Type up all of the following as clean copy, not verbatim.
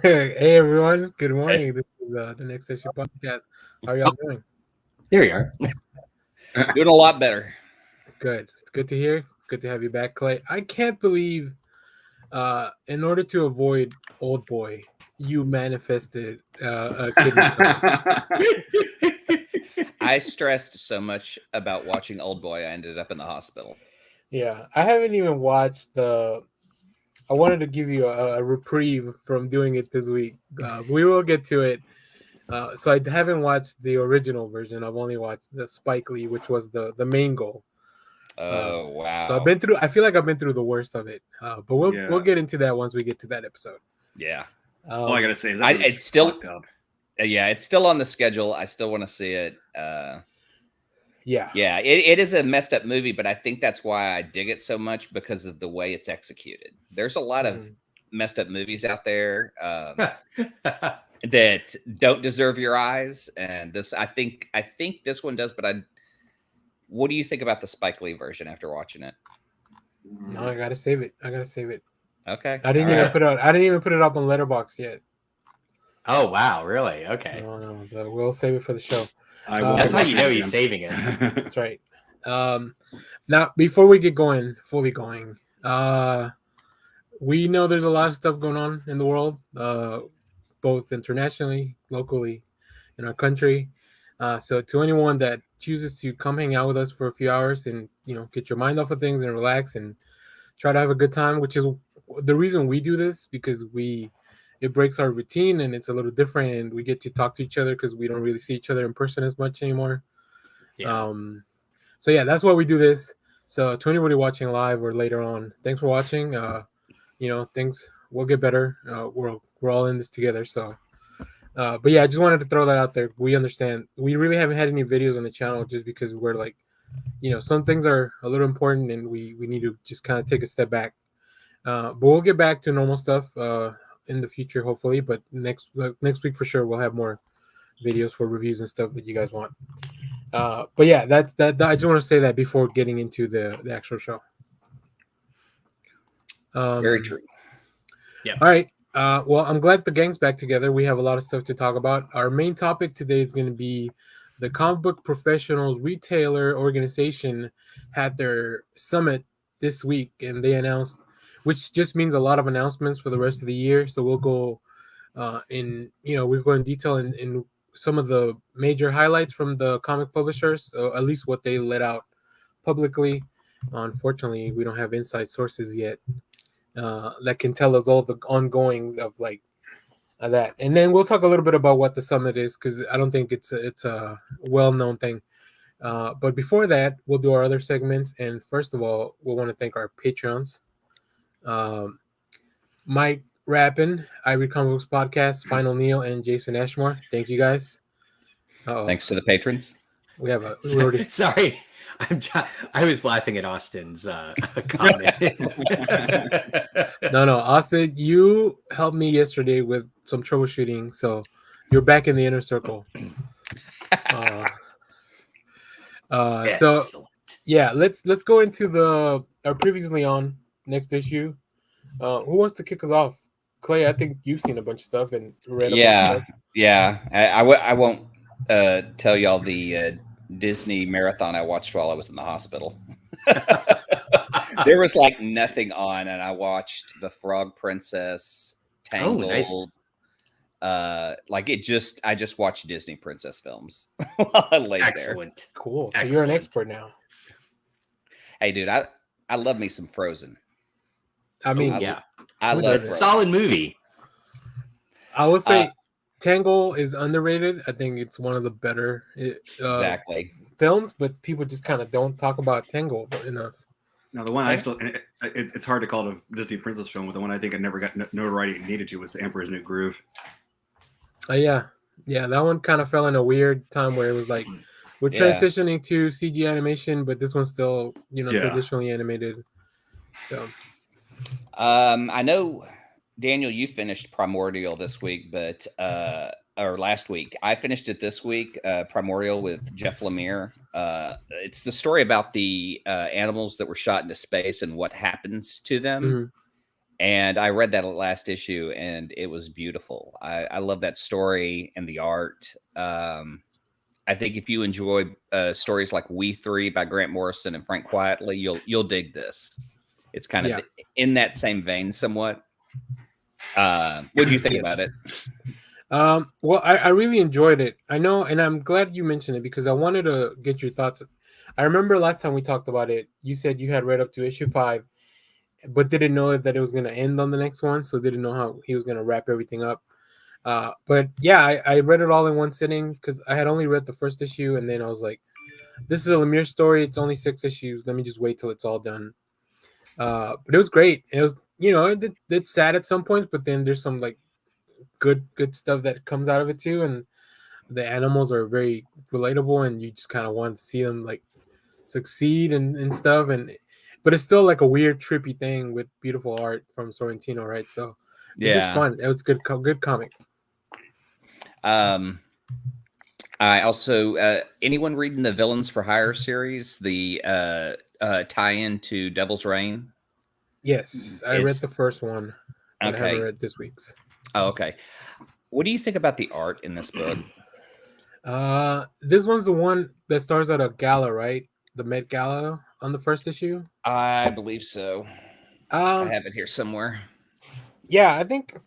Hey everyone, good morning. This is the Next Issue podcast. How are y'all doing? Here you are. Doing a lot better. Good. It's good to hear. Good to have you back, Clay. I can't believe, in order to avoid Old Boy, you manifested a kidney stone. I stressed so much about watching Old Boy, I ended up in the hospital. Yeah, I haven't even watched the. I wanted to give you a reprieve from doing it this week. We will get to it. So I haven't watched the original version. I've only watched the Spike Lee, which was the main goal. Oh, wow. So I've been through. I feel like I've been through the worst of it, but we'll get into that once we get to that episode. Yeah. All I gotta say is that it's still fucked up. Yeah, it's still on the schedule. I still want to see it. Yeah. It is a messed up movie, but I think that's why I dig it so much because of the way it's executed. There's a lot of messed up movies out there that don't deserve your eyes, and this I think this one does. But what do you think about the Spike Lee version after watching it? No, I gotta save it. Okay. I didn't even put it. I didn't even put it up on Letterboxd yet. Oh wow, really? Okay. No, we'll save it for the show. That's how you know he's saving it. That's right. Now, before we get fully going, we know there's a lot of stuff going on in the world, both internationally, locally, in our country. So to anyone that chooses to come hang out with us for a few hours and get your mind off of things and relax and try to have a good time, which is the reason we do this, because it breaks our routine and it's a little different, and we get to talk to each other because we don't really see each other in person as much anymore. Yeah. So yeah, that's why we do this. So to anybody watching live or later on, thanks for watching. Things will get better. We're all in this together. So, but yeah, I just wanted to throw that out there. We understand. We really haven't had any videos on the channel just because we're like, some things are a little important and we need to just kind of take a step back. But we'll get back to normal stuff in the future, hopefully. But next week for sure, we'll have more videos for reviews and stuff that you guys want. But yeah, that I just want to say that before getting into the actual show. Very true. Yeah. All right. Well, I'm glad the gang's back together. We have a lot of stuff to talk about. Our main topic today is going to be the Comic Book Professionals Retailer Organization had their summit this week, and they announced, which just means a lot of announcements for the rest of the year. So we'll go we'll go in detail in some of the major highlights from the comic publishers, so at least what they let out publicly. Unfortunately, we don't have inside sources yet that can tell us all the ongoings of that. And then we'll talk a little bit about what the summit is, because I don't think it's a well-known thing. But before that, we'll do our other segments. And first of all, we want to thank our Patreons. Mike Rappin, I Read Comic Books Podcast, Final Neil, and Jason Ashmore. Thank you guys. Thanks to the patrons. We have Sorry. I was laughing at Austin's comment. No, Austin, you helped me yesterday with some troubleshooting, so you're back in the inner circle. So yeah, let's go into our previously on next issue. Who wants to kick us off? Clay, I think you've seen a bunch of stuff and read a bunch of stuff. Yeah. I won't tell y'all the Disney marathon I watched while I was in the hospital. There was like nothing on, and I watched The Frog Princess, Tangled. Oh, nice. I just watched Disney princess films while I laid Excellent. there. Cool. So you're an expert now. Hey, dude, I love me some Frozen. I mean, I love it's a solid movie. I would say Tangled is underrated. I think it's one of the better exactly films, but people just kind of don't talk about Tangled enough. No, the one it's hard to call it a Disney princess film, but the one I think I never got notoriety it needed to was The Emperor's New Groove. Yeah, that one kind of fell in a weird time where it was like we're transitioning to CG animation, but this one's still traditionally animated. So I know, Daniel, you finished Primordial this week, or last week. I finished it this week, Primordial with Jeff Lemire. It's the story about the animals that were shot into space and what happens to them. And I read that last issue, and it was beautiful. I love that story and the art. I think if you enjoy stories like We Three by Grant Morrison and Frank Quietly, you'll dig this. It's kind of in that same vein, somewhat. What do you think about it? Well, I really enjoyed it. I know, and I'm glad you mentioned it because I wanted to get your thoughts. I remember last time we talked about it, you said you had read up to issue 5, but didn't know that it was going to end on the next one, so didn't know how he was going to wrap everything up. But yeah, I read it all in one sitting because I had only read the first issue, and then I was like, this is a Lemire story. It's only 6 issues. Let me just wait till it's all done. But it was great. It was, it's sad at some points, but then there's some like good stuff that comes out of it too, and the animals are very relatable, and you just kind of want to see them like succeed and stuff, but it's still like a weird trippy thing with beautiful art from Sorrentino, right? So it's just fun. It was good comic. I also anyone reading the Villains for Hire series, the tie-in to Devil's Reign? Yes, I read the first one. I haven't read this week's. Oh, okay. What do you think about the art in this book? This one's the one that stars at a gala, right? The Met Gala on the first issue. I believe so. I have it here somewhere. Yeah, I think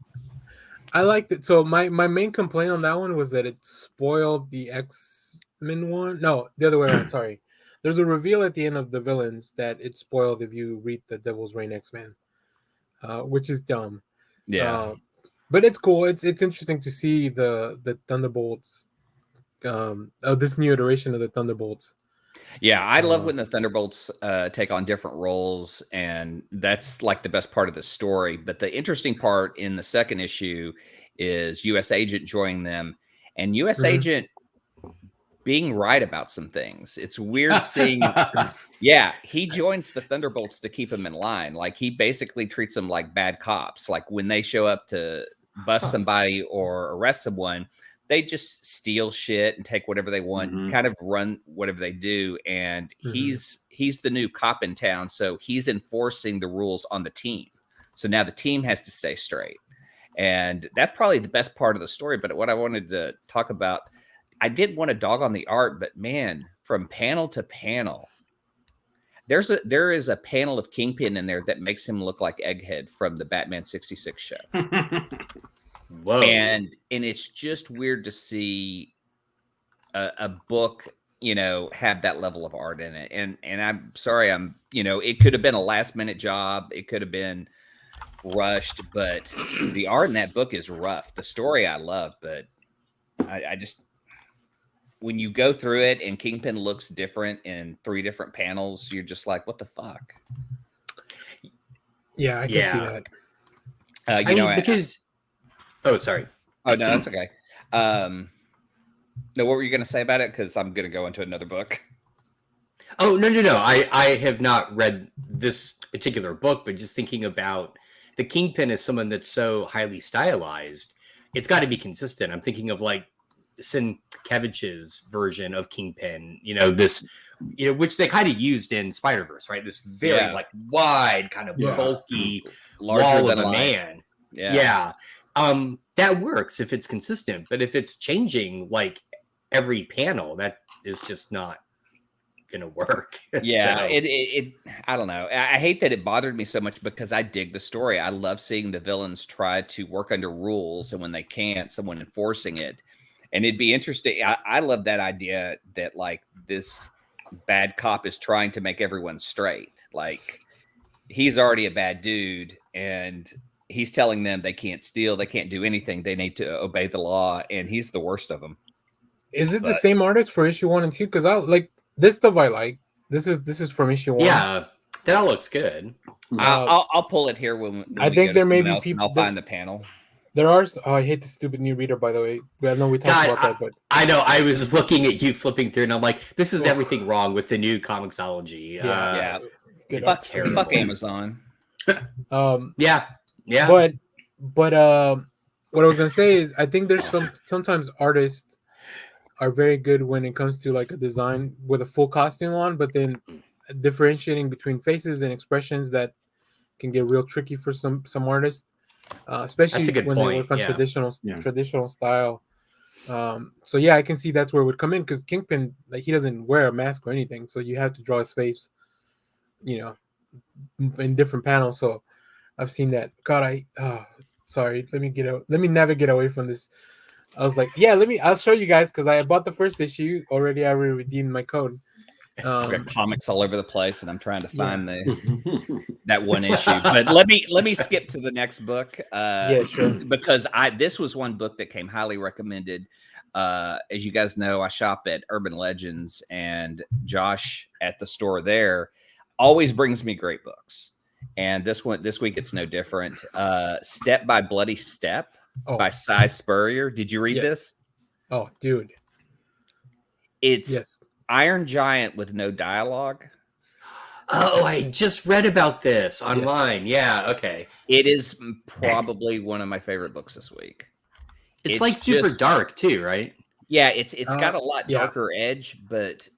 I liked it. So my main complaint on that one was that it spoiled the X-Men one. No, the other way around. Sorry. There's a reveal at the end of the Villains that it spoiled if you read the Devil's Reign X-Men, which is dumb. Yeah. But it's cool. It's interesting to see the Thunderbolts, this new iteration of the Thunderbolts. Yeah, I love when the Thunderbolts take on different roles, and that's like the best part of the story. But the interesting part in the second issue is U.S. Agent joining them, and U.S. Agent being right about some things. It's weird seeing. Yeah, he joins the Thunderbolts to keep them in line. Like he basically treats them like bad cops. Like when they show up to bust somebody or arrest someone, they just steal shit and take whatever they want, kind of run whatever they do. And he's the new cop in town, so he's enforcing the rules on the team. So now the team has to stay straight. And that's probably the best part of the story. But what I wanted to talk about, I did want to dog on the art, but man, from panel to panel, there is a panel of Kingpin in there that makes him look like Egghead from the Batman 66 show. Whoa. And it's just weird to see a book, have that level of art in it. And I'm sorry, it could have been a last minute job. It could have been rushed, but the art in that book is rough. The story I love, but I just, when you go through it and Kingpin looks different in 3 different panels, you're just like, what the fuck? Yeah, I can see that. Because... Oh, sorry. Oh, no, that's okay. No, what were you going to say about it? Because I'm going to go into another book. Oh, no. I have not read this particular book, but just thinking about the Kingpin as someone that's so highly stylized, it's got to be consistent. I'm thinking of like Sienkiewicz's version of Kingpin, this, which they kind of used in Spider-Verse, right? This very like wide, kind of bulky, larger than a man. Yeah. That works if it's consistent, but if it's changing like every panel, that is just not gonna work. Yeah, so. It I don't know. I hate that it bothered me so much because I dig the story. I love seeing the villains try to work under rules, and when they can't, someone enforcing it. And it'd be interesting. I love that idea that like this bad cop is trying to make everyone straight. Like he's already a bad dude, and he's telling them they can't steal, they can't do anything, they need to obey the law, and he's the worst of them. Is it the same artist for issue 1 and 2? Because I like this stuff. I like this is from issue 1. Yeah, that all looks good. I'll pull it here when I think there may be people. I'll find the panel. There are. Oh, I hate the stupid new reader. By the way, I know we talked about that, but I know I was looking at you flipping through, and I'm like, this is everything wrong with the new Comixology. It's terrible. Fuck Amazon. Yeah. But what I was gonna say is I think there's sometimes artists are very good when it comes to like a design with a full costume on, but then differentiating between faces and expressions that can get real tricky for some artists, especially That's a good when they point, work on yeah. traditional style. So yeah, I can see that's where it would come in, because Kingpin, like, he doesn't wear a mask or anything, so you have to draw his face, in different panels. So I've seen that. God, sorry. Let me navigate away from this. I was like, yeah, I'll show you guys, because I bought the first issue already. I already redeemed my code. I've got comics all over the place, and I'm trying to find that one Uh, issue. But let me skip to the next book. Yeah, sure. Because this was one book that came highly recommended. As you guys know, I shop at Urban Legends, and Josh at the store there always brings me great books. And this week it's no different. Step by Bloody Step by Cy Spurrier. Did you read this? Oh, dude. It's Iron Giant with no dialogue. Oh, I just read about this online. Yeah, okay. It is probably one of my favorite books this week. It's like super dark too, right? Yeah, it's got a lot darker edge, but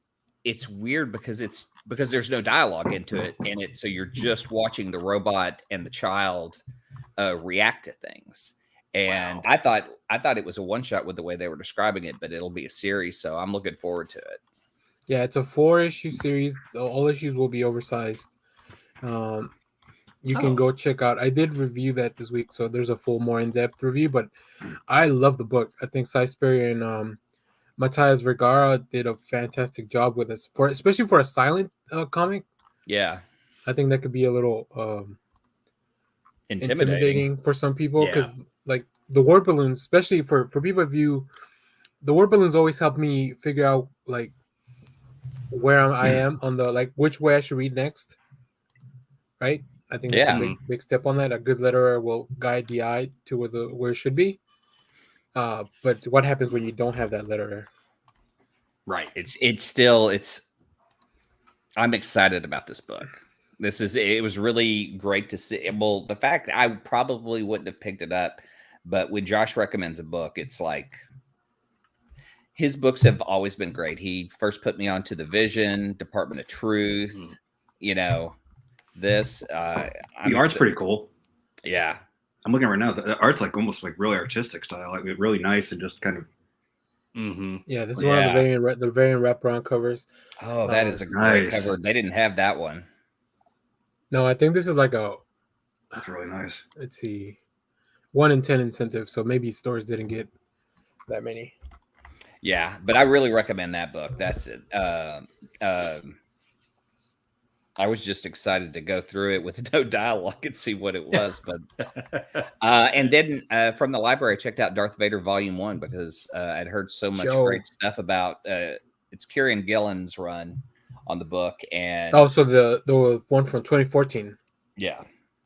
it's weird because there's no dialogue into it, and so you're just watching the robot and the child react to things. And I thought it was a one shot with the way they were describing it, but it'll be a series, so I'm looking forward to it. Yeah, it's a 4-issue series. All issues will be oversized. You can go check out. I did review that this week, so there's a full, more in-depth review. But I love the book. I think Cy Spurrier and Matthias Vergara did a fantastic job with this, especially for a silent comic. Yeah, I think that could be a little intimidating for some people, because like the word balloons, especially for people view, the word balloons always help me figure out like where I am on the, like, which way I should read next, right? I think that's a big step on that. A good letterer will guide the eye to where it should be. But what happens when you don't have that letterer? Right. I'm excited about this book. It was really great to see. Well, the fact I probably wouldn't have picked it up, but when Josh recommends a book, it's like, his books have always been great. He first put me onto The Vision, Department of Truth, this. The art's pretty cool. Yeah. I'm looking right now. The art's like almost like really artistic style, like really nice and just kind of. Yeah, this is one of the variant wraparound covers. Oh, that is a great cover. They didn't have that one. No, I think this is like That's really nice. Let's see, 1 in 10 incentive. So maybe stores didn't get that many. Yeah, but I really recommend that book. That's it. I was just excited to go through it with no dialogue and see what it was. But and then from the library, I checked out Darth Vader Volume 1 because I'd heard so much great stuff about it's Kieran Gillen's run on the book. And so the one from 2014. Yeah.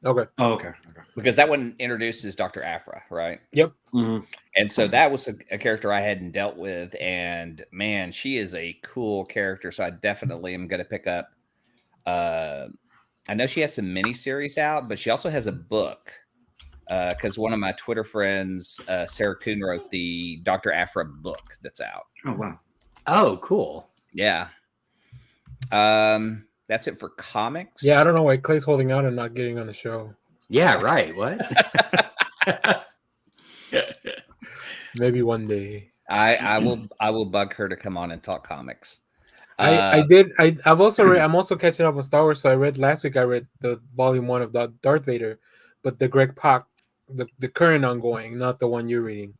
Okay. Oh, okay. Because that one introduces Dr. Aphra, right? Yep. And so that was a character I hadn't dealt with, and man, she is a cool character. So I definitely am going to pick up. I know she has some miniseries out, but she also has a book. Because one of my Twitter friends, Sarah Kuhn, wrote the Dr. Aphra book that's out. Oh wow! Oh, cool. Yeah. That's it for comics. Yeah, I don't know why Clay's holding out and not getting on the show. Yeah, right. What? Maybe one day. I will bug her to come on and talk comics. I'm also catching up on Star Wars. So I read the Volume 1 of the Darth Vader, but the Greg Pak, the current ongoing, not the one you're reading.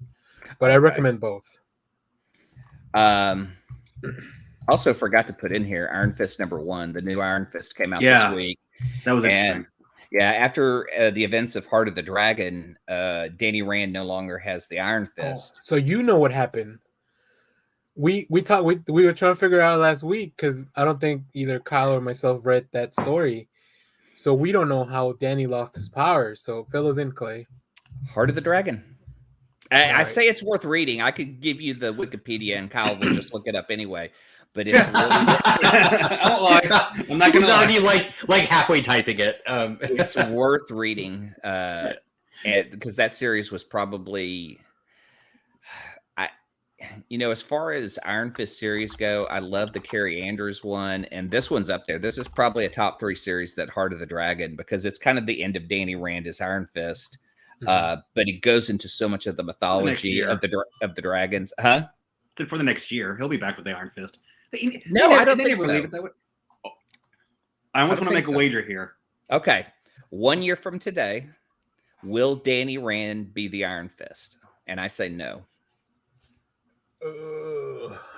But I recommend both. Also forgot to put in here Iron Fist #1. The new Iron Fist came out this week. That was interesting. Yeah, after the events of Heart of the Dragon, Danny Rand no longer has the Iron Fist. So you know what happened. We were trying to figure out last week because I don't think either Kyle or myself read that story. So we don't know how Danny lost his power. So fill us in, Clay. Heart of the Dragon. I say it's worth reading. I could give you the Wikipedia and Kyle will just look it up anyway. But it's really I'm not He's already like halfway typing it. It's worth reading because that series was probably as far as Iron Fist series go, I love the Carrie Anders one, and this one's up there. This is probably a top 3 series, that Heart of the Dragon, because it's kind of the end of Danny Rand as Iron Fist, but he goes into so much of the mythology of the dragons, huh? For the next year, he'll be back with the Iron Fist. No, I don't think so. Leave it that way. I almost want to make a wager here. Okay, 1 year from today, will Danny Rand be the Iron Fist? And I say no.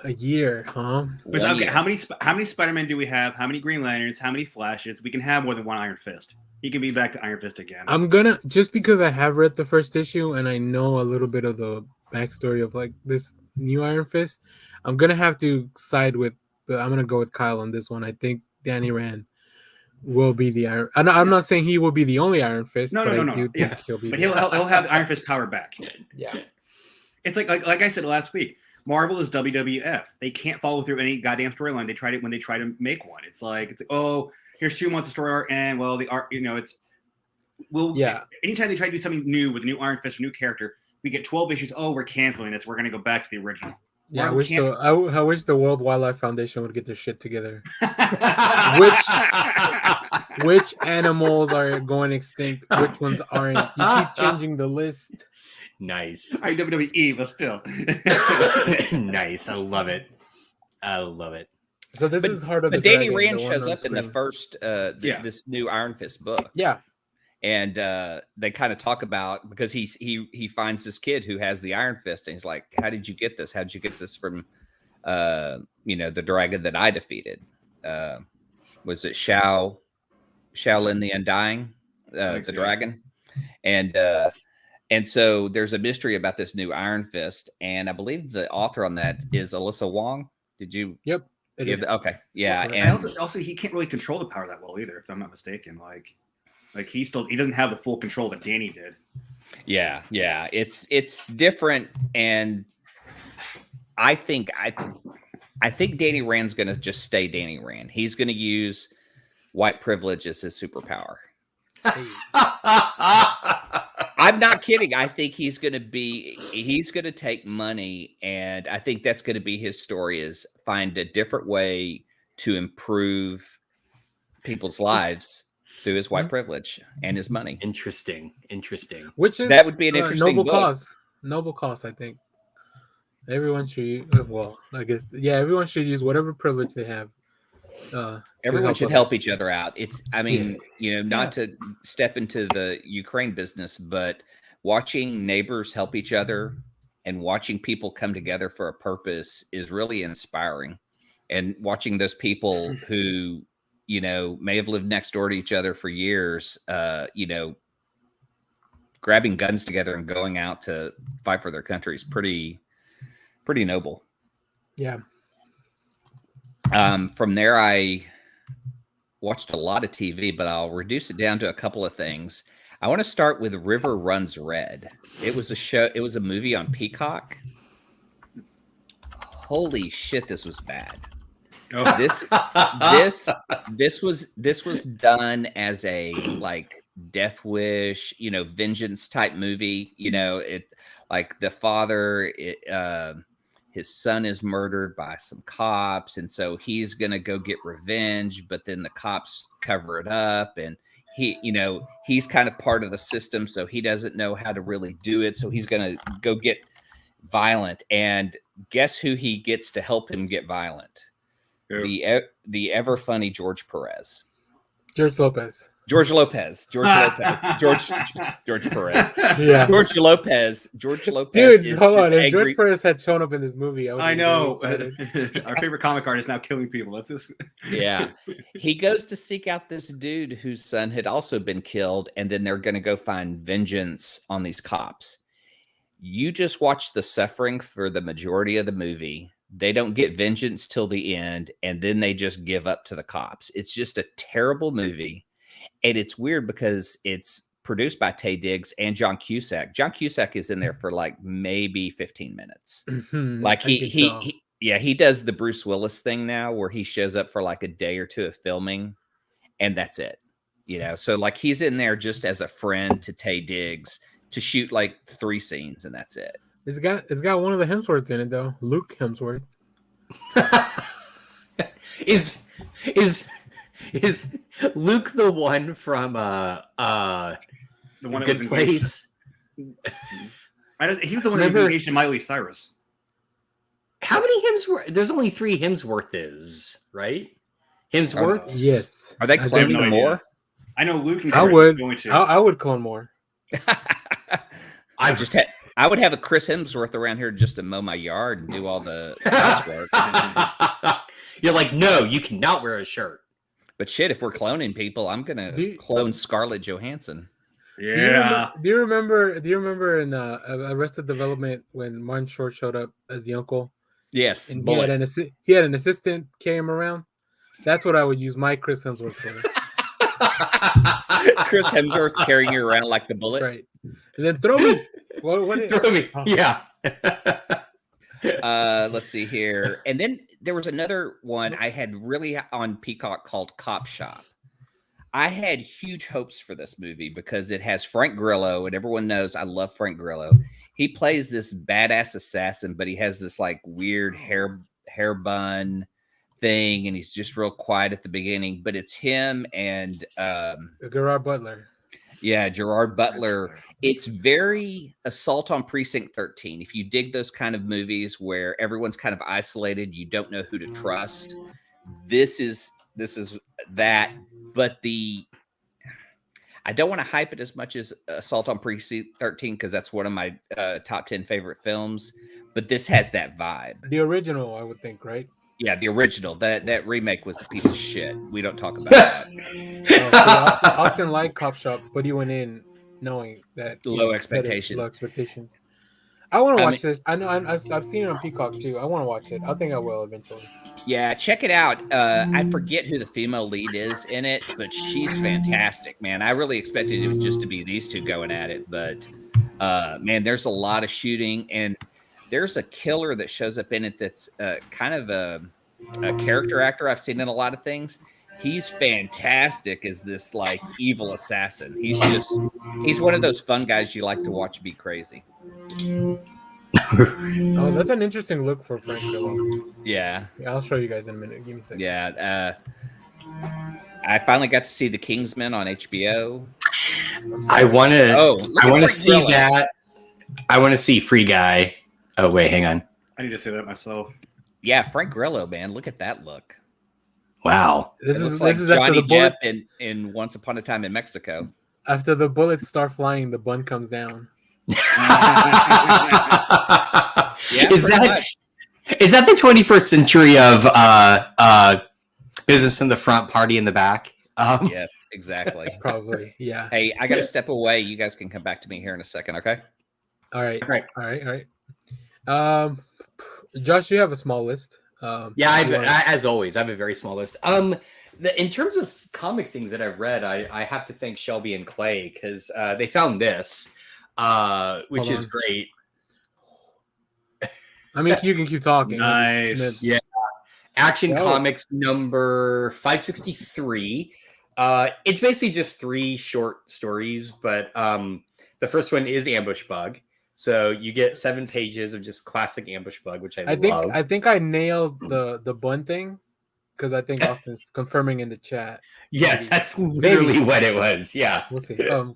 A year, huh? Okay, how many Spider-Man do we have? How many Green Lanterns? How many Flashes? We can have more than one Iron Fist. He can be back to Iron Fist again. I'm gonna, just because I have read the first issue and I know a little bit of the backstory of like this new Iron Fist, I'm gonna have to side with. I'm gonna go with Kyle on this one. I think Danny Rand will be the Iron. I'm not saying he will be the only Iron Fist. No. Yeah, he'll be. But he'll have Iron Fist power back. Yeah. It's like I said last week. Marvel is WWF. They can't follow through any goddamn storyline. They tried it when they try to make one. It's like, oh, here's 2 months of story arc, and well, the art, anytime they try to do something new with a new Iron Fist, a new character, we get 12 issues. Oh, we're canceling this. We're gonna go back to the original. Yeah, I wish the World Wildlife Foundation would get their shit together. Which animals are going extinct? Which ones aren't? You keep changing the list. Nice. I WWE, but still. Nice. I love it. So this is Heart of the Danny Dragon, Rand shows up in the first this new Iron Fist book. Yeah. And they kind of talk about, because he finds this kid who has the Iron Fist, and he's like, "How did you get this? How did you get this from the dragon that I defeated? Was it Shaolin the Undying, the dragon?" And so there's a mystery about this new Iron Fist, and I believe the author on that is Alyssa Wong. Did you? Yep. Okay. Yeah. And also he can't really control the power that well either, if I'm not mistaken. Like he doesn't have the full control that Danny did. Yeah. It's different, and I think Danny Rand's going to just stay Danny Rand. He's going to use white privilege as his superpower. I'm not kidding. I think he's going to take money, and I think that's going to be his story, is find a different way to improve people's lives through his white privilege and his money. Interesting. Which is that would be an interesting noble book. cause. Noble cause, I think. Everyone should. Well, I guess everyone should use whatever privilege they have. Everyone should help each other out. Not to step into the Ukraine business, but watching neighbors help each other and watching people come together for a purpose is really inspiring. And watching those people who, may have lived next door to each other for years, grabbing guns together and going out to fight for their country is pretty noble. Yeah. From there, I watched a lot of TV, but I'll reduce it down to a couple of things. I want to start with River Runs Red. It was a show. It was a movie on Peacock. Holy shit, this was bad. Oh. This was done as a like Death Wish, vengeance type movie. It like the father. His son is murdered by some cops, and so he's going to go get revenge, but then the cops cover it up, and he's kind of part of the system, so he doesn't know how to really do it, so he's going to go get violent. And guess who he gets to help him get violent? Yeah. The ever funny George Perez. George Lopez. George Perez. Yeah. George Lopez. Dude, hold on. If George Perez had shown up in this movie, I know. Our favorite comic artist now killing people. That's this. Yeah. He goes to seek out this dude whose son had also been killed, and then they're going to go find vengeance on these cops. You just watch the suffering for the majority of the movie. They don't get vengeance till the end, and then they just give up to the cops. It's just a terrible movie. And it's weird because it's produced by Taye Diggs and John Cusack. John Cusack is in there for like maybe 15 minutes. Like he does the Bruce Willis thing now, where he shows up for like a day or two of filming, and that's it. So like he's in there just as a friend to Taye Diggs to shoot like 3 scenes, and that's it. It's got one of the Hemsworths in it though. Luke Hemsworth. is is Luke the one from The one that Good was Place? He was the one that was Remember- engaged to Miley Cyrus. How many Hemsworth? There's only 3 Hemsworths, right? Hemsworths. Yes. Are they I cloning think- no more? idea. I know Luke and I Carrie would. going to. I would clone more. I would have a Chris Hemsworth around here just to mow my yard and do all the housework. You're like, no, you cannot wear a shirt. But shit, if we're cloning people, I'm gonna Do you- clone Scarlett Johansson. Yeah. Do you remember in Arrested Development when Martin Short showed up as the uncle Yes, and Bullet. he had an assistant carry him around? That's what I would use my Chris Hemsworth for. Chris Hemsworth carrying you around like the Bullet. Right. And then throw me. What Throw me. Oh. Yeah. Let's see here. And then there was another one I had really on Peacock called Cop Shop. I had huge hopes for this movie because it has Frank Grillo, and everyone knows I love Frank Grillo. He plays this badass assassin, but he has this like weird hair bun thing, and he's just real quiet at the beginning. But it's him and Gerard Butler. yeah, Gerard Butler. It's very Assault on Precinct 13. If you dig those kind of movies where everyone's kind of isolated, you don't know who to trust. This is that, but I don't want to hype it as much as Assault on Precinct 13 because that's one of my top 10 favorite films. But this has that vibe. The original, I would think, right? Yeah, the original. That remake was a piece of shit. We don't talk about that. I often like Cop Shop, but he went in knowing that Low set his expectations. Low expectations. I want to I watch mean- this. I know I've seen it on Peacock too. I want to watch it. I think I will eventually. Yeah, check it out. I forget who the female lead is in it, but she's fantastic, man. I really expected it just to be these two going at it, but man, there's a lot of shooting, and there's a killer that shows up in it that's kind of a character actor I've seen in a lot of things. He's fantastic as this like evil assassin. He's one of those fun guys you like to watch be crazy. Oh, that's an interesting look for Frank Grillo. Yeah. Yeah, I'll show you guys in a minute. Give me a second. Yeah. I finally got to see The Kingsman on HBO. I want to. look I at want to Frank see Grillo. that. I want to see Free Guy. Oh wait, hang on. I need to say that myself. Yeah, Frank Grillo, man. Look at that look. Wow. This It is looks like this is after Johnny the bullet. Depp in Once Upon a Time in Mexico. After the bullets start flying, the bun comes down. Yeah, is pretty that much. is that the 21st century of business in the front, party in the back? Yes, exactly. Probably. Yeah. Hey, I got to step away. You guys can come back to me here in a second, okay? All right. Right. All right. Josh, you have a small list. Yeah, you wanna- as always, I have a very small list. In terms of comic things that I've read, I have to thank Shelby and Clay because they found this, which Hold is on. great. I mean, you can keep talking. Nice. Yeah. Action Oh. Comics number 563. It's basically just 3 short stories, but the first one is Ambush Bug. So you get 7 pages of just classic Ambush Bug, which I love. I think I nailed the bun thing because I think Austin's confirming in the chat. Yes, that's literally what it was. Yeah. We'll see. All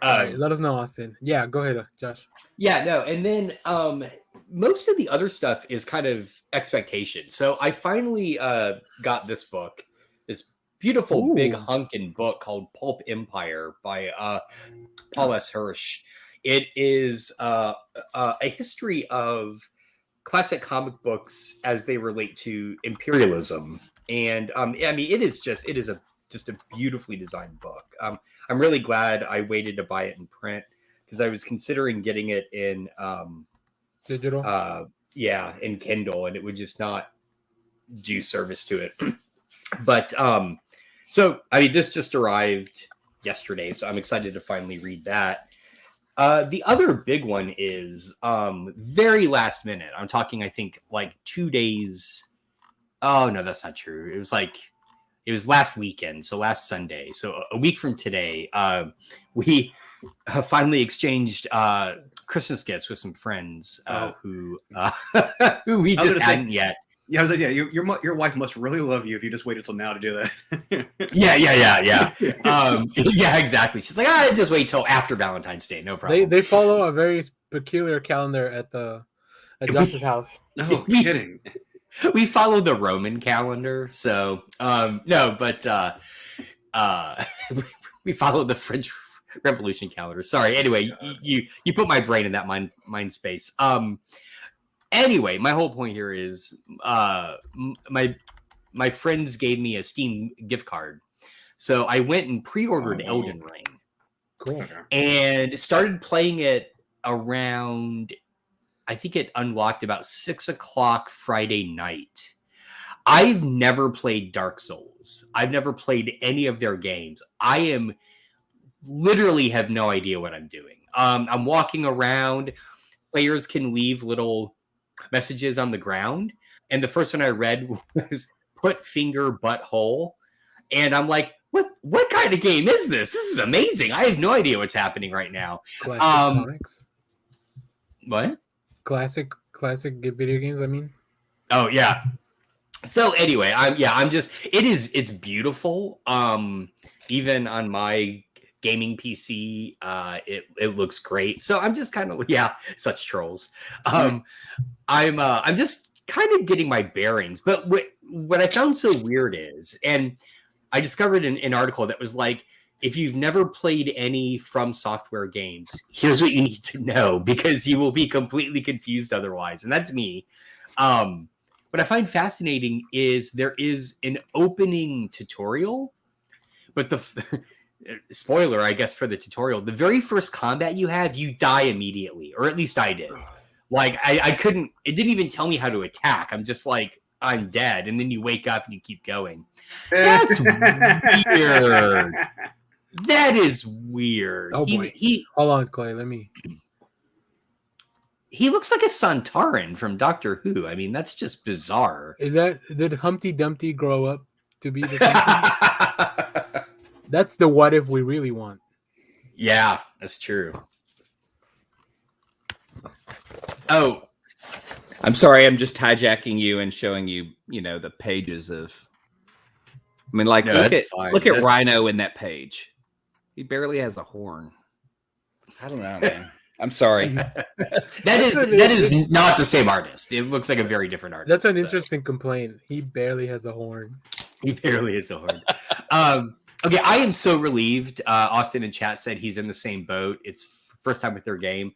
right, let us know, Austin. Yeah, go ahead, Josh. Yeah, no, and then most of the other stuff is kind of expectation. So I finally got this book, this beautiful big Ooh. hunkin' book called Pulp Empire by Paul S. Hirsch. It is a history of classic comic books as they relate to imperialism, and I mean it is just a beautifully designed book. I'm really glad I waited to buy it in print because I was considering getting it in Digital. in Kindle, and it would just not do service to it. But so I mean this just arrived yesterday, so I'm excited to finally read that. The other big one is very last minute. I'm talking, I think, like 2 days. Oh no, that's not true. It was last weekend, so last Sunday. So a week from today, we finally exchanged Christmas gifts with some friends Oh. who we I was just gonna say- hadn't yet. Yeah, I was like, yeah, your wife must really love you if you just waited till now to do that. Yeah. Yeah, exactly. She's like, I just wait till after Valentine's Day, no problem. They follow a very peculiar calendar at Josh's house. No kidding. We follow the Roman calendar, so no, but we follow the French Revolution calendar. Sorry. Anyway, you put my brain in that mind space. Anyway, my whole point here is my friends gave me a Steam gift card, so I went and pre-ordered Elden Ring. Cool. And started playing it around, I think it unlocked about 6:00 Friday night. I've never played Dark Souls. I've never played any of their games. I am literally have no idea what I'm doing. I'm walking around. Players can leave little messages on the ground. And the first one I read was put finger butthole. And I'm like, what kind of game is this? This is amazing. I have no idea what's happening right now. Classic comics. What? Classic video games, I mean. Oh yeah. So anyway, it's beautiful. Even on my gaming PC, it looks great. So I'm just kind of such trolls. I'm just kind of getting my bearings. But what I found so weird is, and I discovered an article that was like, if you've never played any From Software games, here's what you need to know, because you will be completely confused otherwise. And that's me. What I find fascinating is there is an opening tutorial, but the spoiler, I guess, for the tutorial, the very first combat you have, you die immediately, or at least I did. Like I couldn't, it didn't even tell me how to attack. I'm just like, I'm dead. And then you wake up and you keep going. That's weird. That is weird. Oh boy. Hold on, Clay. He looks like a Santarin from Doctor Who. I mean, that's just bizarre. Did Humpty Dumpty grow up to be the king? That's the what if we really want. Yeah, that's true. Oh, I'm sorry. I'm just hijacking you and showing you, the pages of. I mean, like, No, look at Rhino in that page. He barely has a horn. I don't know, man. I'm sorry. that is not the same artist. It looks like a very different artist. That's an interesting complaint. He barely has a horn. He barely has a horn. Okay, I am so relieved. Austin in chat said he's in the same boat. It's first time with their game.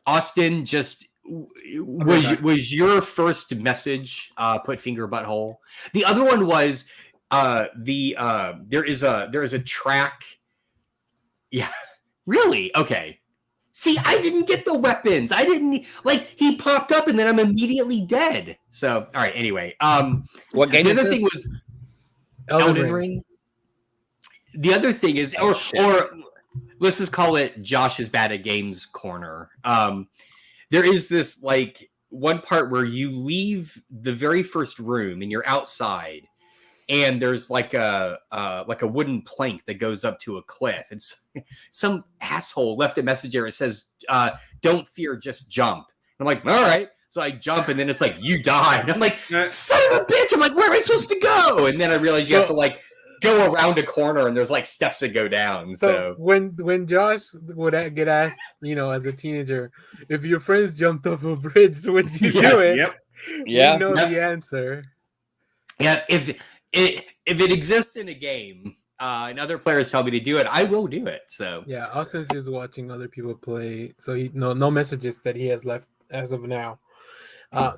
Austin, just was your first message put finger butthole? The other one was there is a track. Yeah, really? Okay. See, I didn't get the weapons. I didn't he popped up and then I'm immediately dead. So all right. Anyway, what game? The is other this? thing was Elden Ring. The other thing is, or let's just call it Josh is bad at games corner. There is this one part where you leave the very first room and you're outside, and there's a wooden plank that goes up to a cliff, and some asshole left a message there. It says, "Don't fear, just jump." And I'm like, all right. So I jump, and then it's like, you died. And I'm like, son of a bitch. I'm like, where am I supposed to go? And then I realized you have to go around a corner, and there's steps that go down. So when Josh would get asked, as a teenager, if your friends jumped off a bridge, would you do it? Yep. Yeah. We know the answer. Yeah, if it exists in a game, and other players tell me to do it, I will do it. So yeah, Austin's just watching other people play, so no messages that he has left as of now.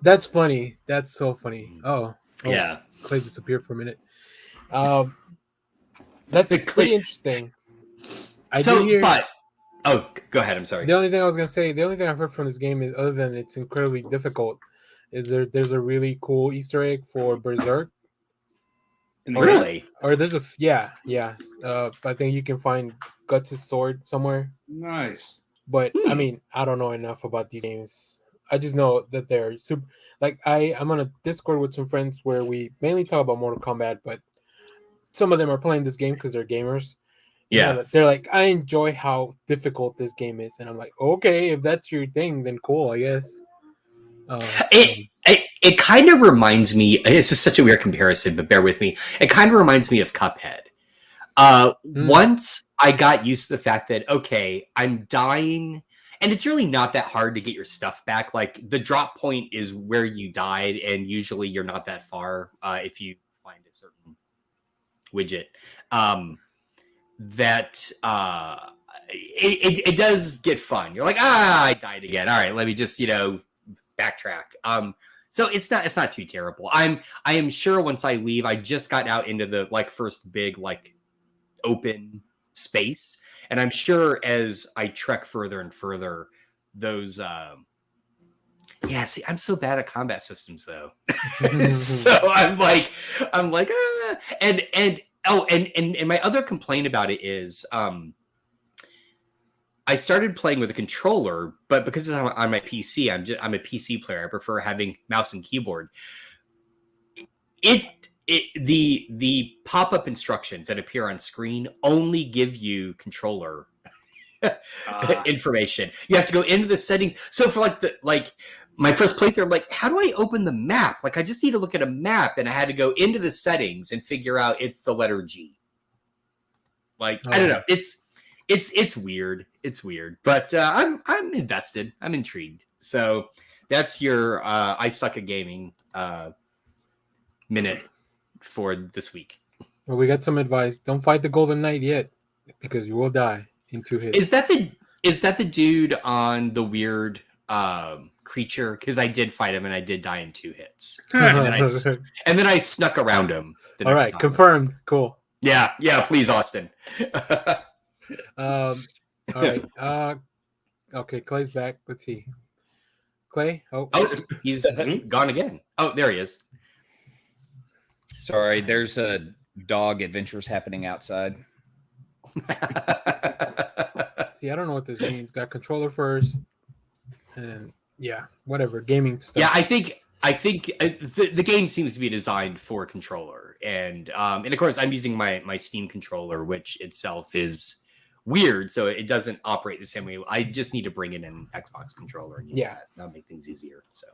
That's funny. That's so funny. Oh yeah, Clay disappeared for a minute. That's pretty interesting. Go ahead. I'm sorry. The only thing I was gonna say, the only thing I've heard from this game is, other than it's incredibly difficult, is there's a really cool Easter egg for Berserk. Really? Or there's I think you can find Guts' sword somewhere. Nice. But I mean, I don't know enough about these games. I just know that they're super. I'm on a Discord with some friends where we mainly talk about Mortal Kombat, but some of them are playing this game because they're gamers, Yeah. they're like, I enjoy how difficult this game is, and I'm like, okay, if that's your thing, then cool, I guess. It kind of reminds me. This is such a weird comparison, but bear with me. It kind of reminds me of Cuphead. Once I got used to the fact that, okay, I'm dying, and it's really not that hard to get your stuff back. Like, the drop point is where you died, and usually you're not that far if you find a certain widget. It does get fun. You're like, I died again. All right, let me just, backtrack. So it's not too terrible. I am sure once I leave, I just got out into the first big open space, and I'm sure as I trek further and further, those see, I'm so bad at combat systems though. So I'm like and my other complaint about it is I started playing with a controller, but because it's on my PC, I'm a PC player. I prefer having mouse and keyboard. The pop-up instructions that appear on screen only give you controller information. You have to go into the settings. So for my first playthrough, I'm like, how do I open the map? I just need to look at a map, and I had to go into the settings and figure out it's the letter G. I don't know. It's weird. It's weird, but I'm invested. I'm intrigued. So that's your I suck at gaming minute for this week. Well, we got some advice. Don't fight the Golden Knight yet, because you will die in 2 hits. Is that the dude on the weird creature? Because I did fight him and I did die in 2 hits, and then I snuck around him. All right, time. Confirmed. Cool. Yeah. Please, Austin. All right. Okay, Clay's back. Let's see. Clay? Oh, he's gone again. Oh, there he is. Sorry, there's a dog adventures happening outside. See, I don't know what this means. Got controller first, and whatever gaming stuff. Yeah, I think the game seems to be designed for controller, and of course I'm using my Steam controller, which itself is weird, so it doesn't operate the same way. I just need to bring in an Xbox controller and use that. That'll make things easier. So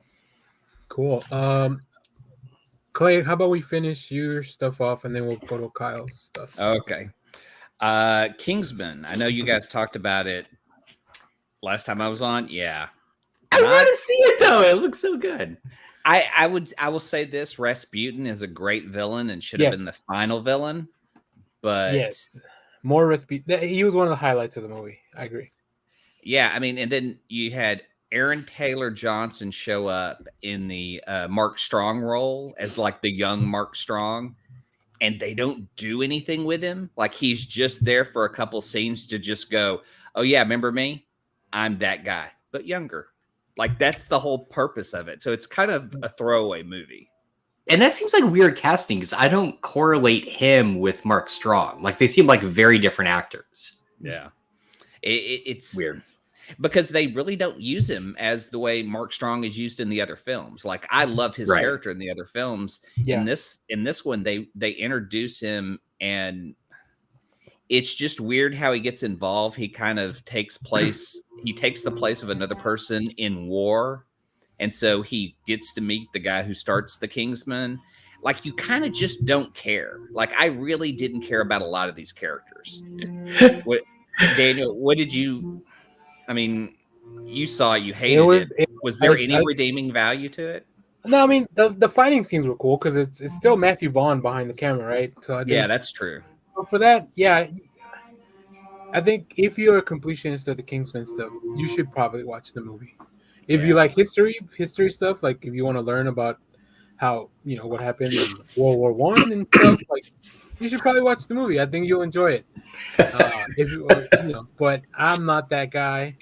cool. Clay, how about we finish your stuff off and then we'll go to Kyle's stuff. Okay. Kingsman. I know you guys talked about it last time I was on. Yeah. I want to see it though. It looks so good. I will say this: Rasputin is a great villain and should have been the final villain. But yes, more Rasputin. He was one of the highlights of the movie. I agree. Yeah, I mean, and then you had Aaron Taylor Johnson show up in the Mark Strong role as the young Mark Strong, and they don't do anything with him. He's just there for a couple scenes to just go, "Oh yeah, remember me? I'm that guy, but younger." That's the whole purpose of it. So it's kind of a throwaway movie. And that seems like weird casting because I don't correlate him with Mark Strong. They seem like very different actors. Yeah. It's weird. Because they really don't use him as the way Mark Strong is used in the other films. I love his character in the other films. Yeah. In this one, they introduce him, and it's just weird how he gets involved. He kind of takes the place of another person in war. And so he gets to meet the guy who starts the Kingsman. You kind of just don't care. I really didn't care about a lot of these characters. Daniel, what did you... I mean, you saw it, you hated it. Was there any redeeming value to it? No, I mean, the fighting scenes were cool because it's still Matthew Vaughn behind the camera, right? So I think, that's true. For that, I think if you're a completionist of the Kingsman stuff, you should probably watch the movie. If you like history stuff, if you want to learn about how what happened in World War I and stuff, you should probably watch the movie. I think you'll enjoy it. But I'm not that guy.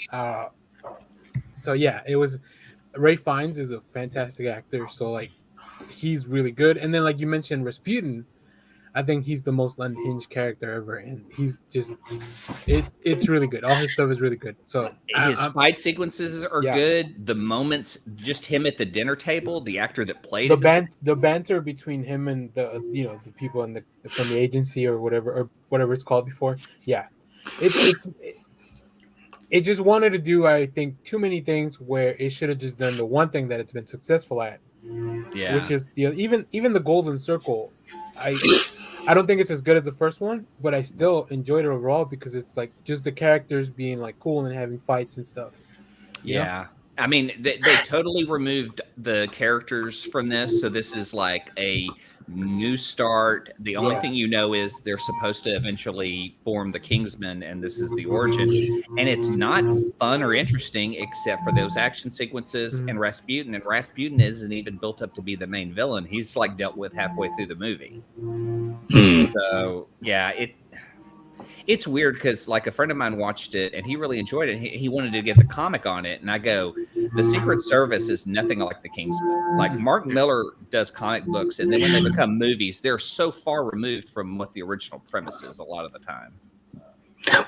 So it was. Ray Fiennes is a fantastic actor, so he's really good. And then you mentioned Rasputin, I think he's the most unhinged character ever, and he's just it's really good. All his stuff is really good. So His fight sequences are Yeah. good. The moments, just him at the dinner table, the actor that played the banter between him and the the people in from the agency or whatever it's called before. Yeah, it just wanted to do, I think, too many things where it should have just done the one thing that it's been successful at, yeah, which is even the Golden Circle. I don't think it's as good as the first one, but I still enjoyed it overall because it's like just the characters being like cool and having fights and stuff. you know? yeah. I mean, they totally removed the characters from this, so this is like a new start. The only thing you know is they're supposed to eventually form the Kingsmen, and this is the origin. And it's not fun or interesting except for those action sequences and Rasputin. And Rasputin isn't even built up to be the main villain. He's like dealt with halfway through the movie. So yeah, it's weird because like a friend of mine watched it and he really enjoyed it. He wanted to get the comic on it, and I go, the Secret Service is nothing like the Kingsmen. Like Mark Miller does comic books, and then when they become movies, they're so far removed from what the original premise is a lot of the time.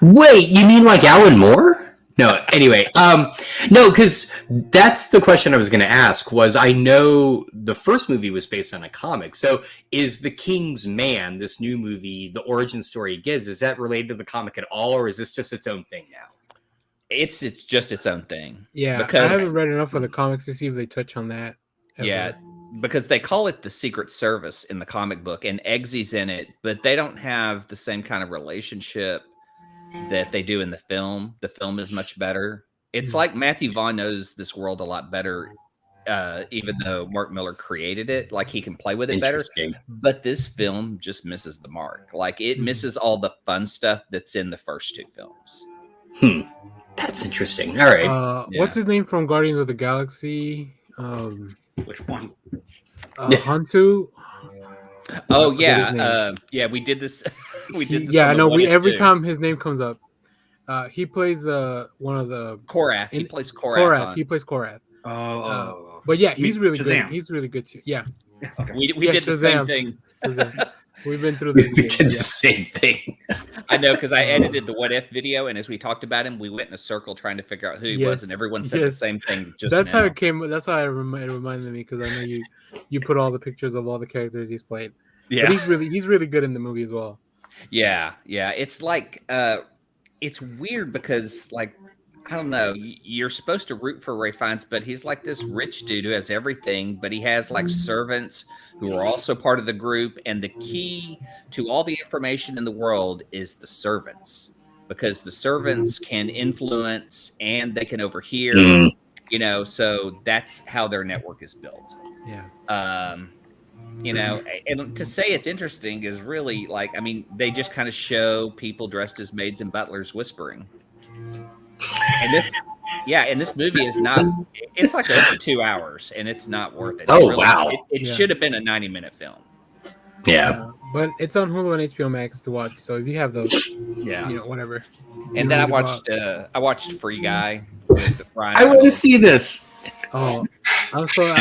Wait, you mean like Alan Moore? No, anyway, no, because that's the question I was going to ask. Was I know the first movie was based on a comic, so is the King's Man, this new movie, the origin story it gives, is that related to the comic at all, or is this just its own thing now? It's just its own thing. Yeah, because I haven't read enough of the comics to see if they touch on that. ever. Yeah, because they call it the Secret Service in the comic book, and Eggsy's in it, but they don't have the same kind of relationship that they do in the film. The film is much better. It's like Matthew Vaughn knows this world a lot better, even though Mark Miller created it. Like he can play with it better. But this film just misses the mark. Like it misses all the fun stuff that's in the first two films. That's interesting. All right. What's his name from Guardians of the Galaxy? Which one? Hantu. Oh yeah, yeah. We did this. We did this. Yeah, I know. Every time his name comes up, he plays one of the Korath. He plays Korath. Korath. He plays Korath. But yeah, he's really Shazam. good. He's really good too. Yeah. Okay. We did the same thing. We've been through We this. did the same thing. I know, because I edited the What If video, and as we talked about him, we went in a circle trying to figure out who he was, and everyone said the same thing. That's how it came. That's how it reminded me, because I know you put all the pictures of all the characters he's played. Yeah, but he's really good in the movie as well. Yeah. It's like it's weird because like I don't know. You're supposed to root for Ray Fiennes, but he's like this rich dude who has everything, but he has like servants who are also part of the group. And the key to all the information in the world is the servants, because the servants can influence and they can overhear, so that's how their network is built. Yeah. And to say it's interesting is really like, I mean, they just kind of show people dressed as maids and butlers whispering. And this movie is not, it's like over 2 hours and it's not worth it. Wow. It should have been a 90-minute film. Yeah. But it's on Hulu and HBO Max to watch. So if you have those, whatever. And then I watched Free Guy with Ryan. I want to see this. Oh, I'm so.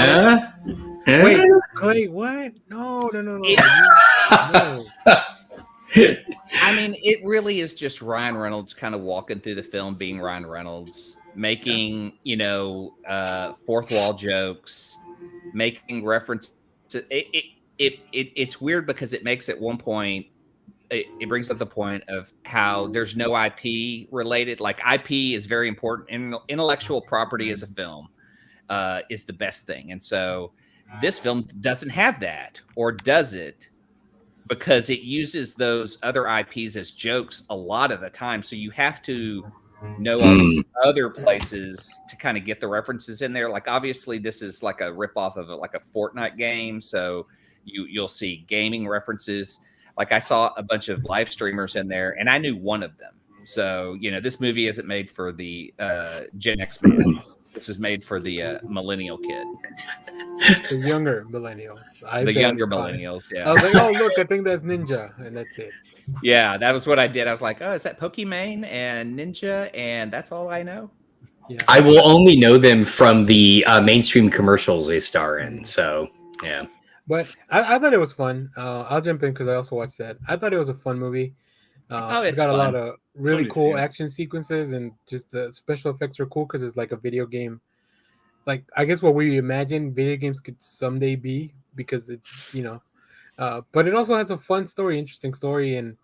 Wait, Clay, what? No. No. I mean, it really is just Ryan Reynolds kind of walking through the film, being Ryan Reynolds, making, fourth wall jokes, making references. It's weird because it makes at one point, it brings up the point of how there's no IP related. Like IP is very important. Intellectual property as a film is the best thing. And so this film doesn't have that, or does it? Because it uses those other IPs as jokes a lot of the time. So you have to know all these other places to kind of get the references in there. Like obviously this is like a ripoff of like a Fortnite game. So you'll see gaming references. Like I saw a bunch of live streamers in there and I knew one of them. So, this movie isn't made for the Gen X man. This is made for the millennial kid. The younger millennials. Millennials, yeah. I was like, oh, look, I think that's Ninja, and that's it. Yeah, that was what I did. I was like, oh, is that Pokemon and Ninja, and that's all I know? Yeah. I will only know them from the mainstream commercials they star in, so, yeah. But I thought it was fun. I'll jump in because I also watched that. I thought it was a fun movie. Oh, It's it's got a lot fun. of really Totally see cool it. action sequences, and just the special effects are cool because it's like a video game. Like I guess what we imagine video games could someday be, because it, you know, but it also has a fun story, interesting story, and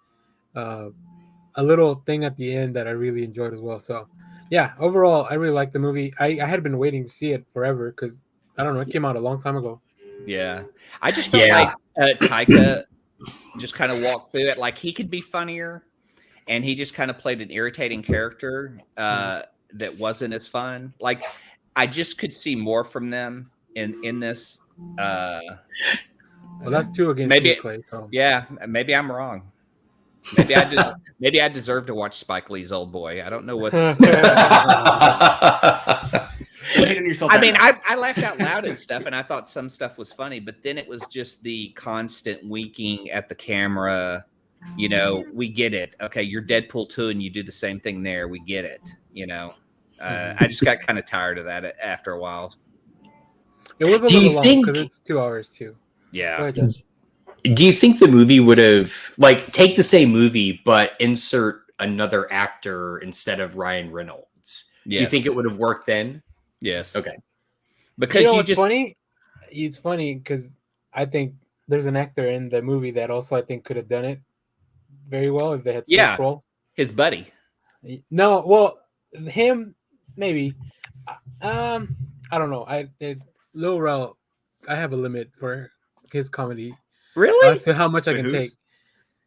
uh, a little thing at the end that I really enjoyed as well. So, yeah, overall, I really liked the movie. I had been waiting to see it forever because I don't know, it came out a long time ago. Yeah, I just felt Yeah. like Taika just kind of walked through it. Like he could be funnier, and he just kind of played an irritating character that wasn't as fun. Like I just could see more from them in this. Well, that's two against Maybe you, Clay. So Yeah, maybe I'm wrong. Maybe I deserve to watch Spike Lee's Old Boy. I don't know what's. You're hitting yourself. I that mean, much. I laughed out loud and stuff, and I thought some stuff was funny, but then it was just the constant winking at the camera. You know, we get it. Okay, you're Deadpool 2, and you do the same thing there. We get it. You know, I just got kind of tired of that after a while. it was a Do you little long think- because it's 2 hours too. Go Yeah. ahead, Josh. Do you think the movie would have take the same movie but insert another actor instead of Ryan Reynolds? Do you think it would have worked then? Yes. Okay. Because You know you what's just funny? It's funny because I think there's an actor in the movie that also I think could have done it very well if they had switched Yeah. roles. his buddy. No, well, him maybe. I don't know. Lil Rel, I have a limit for his comedy Really? as to how much I Wait, can who's? take.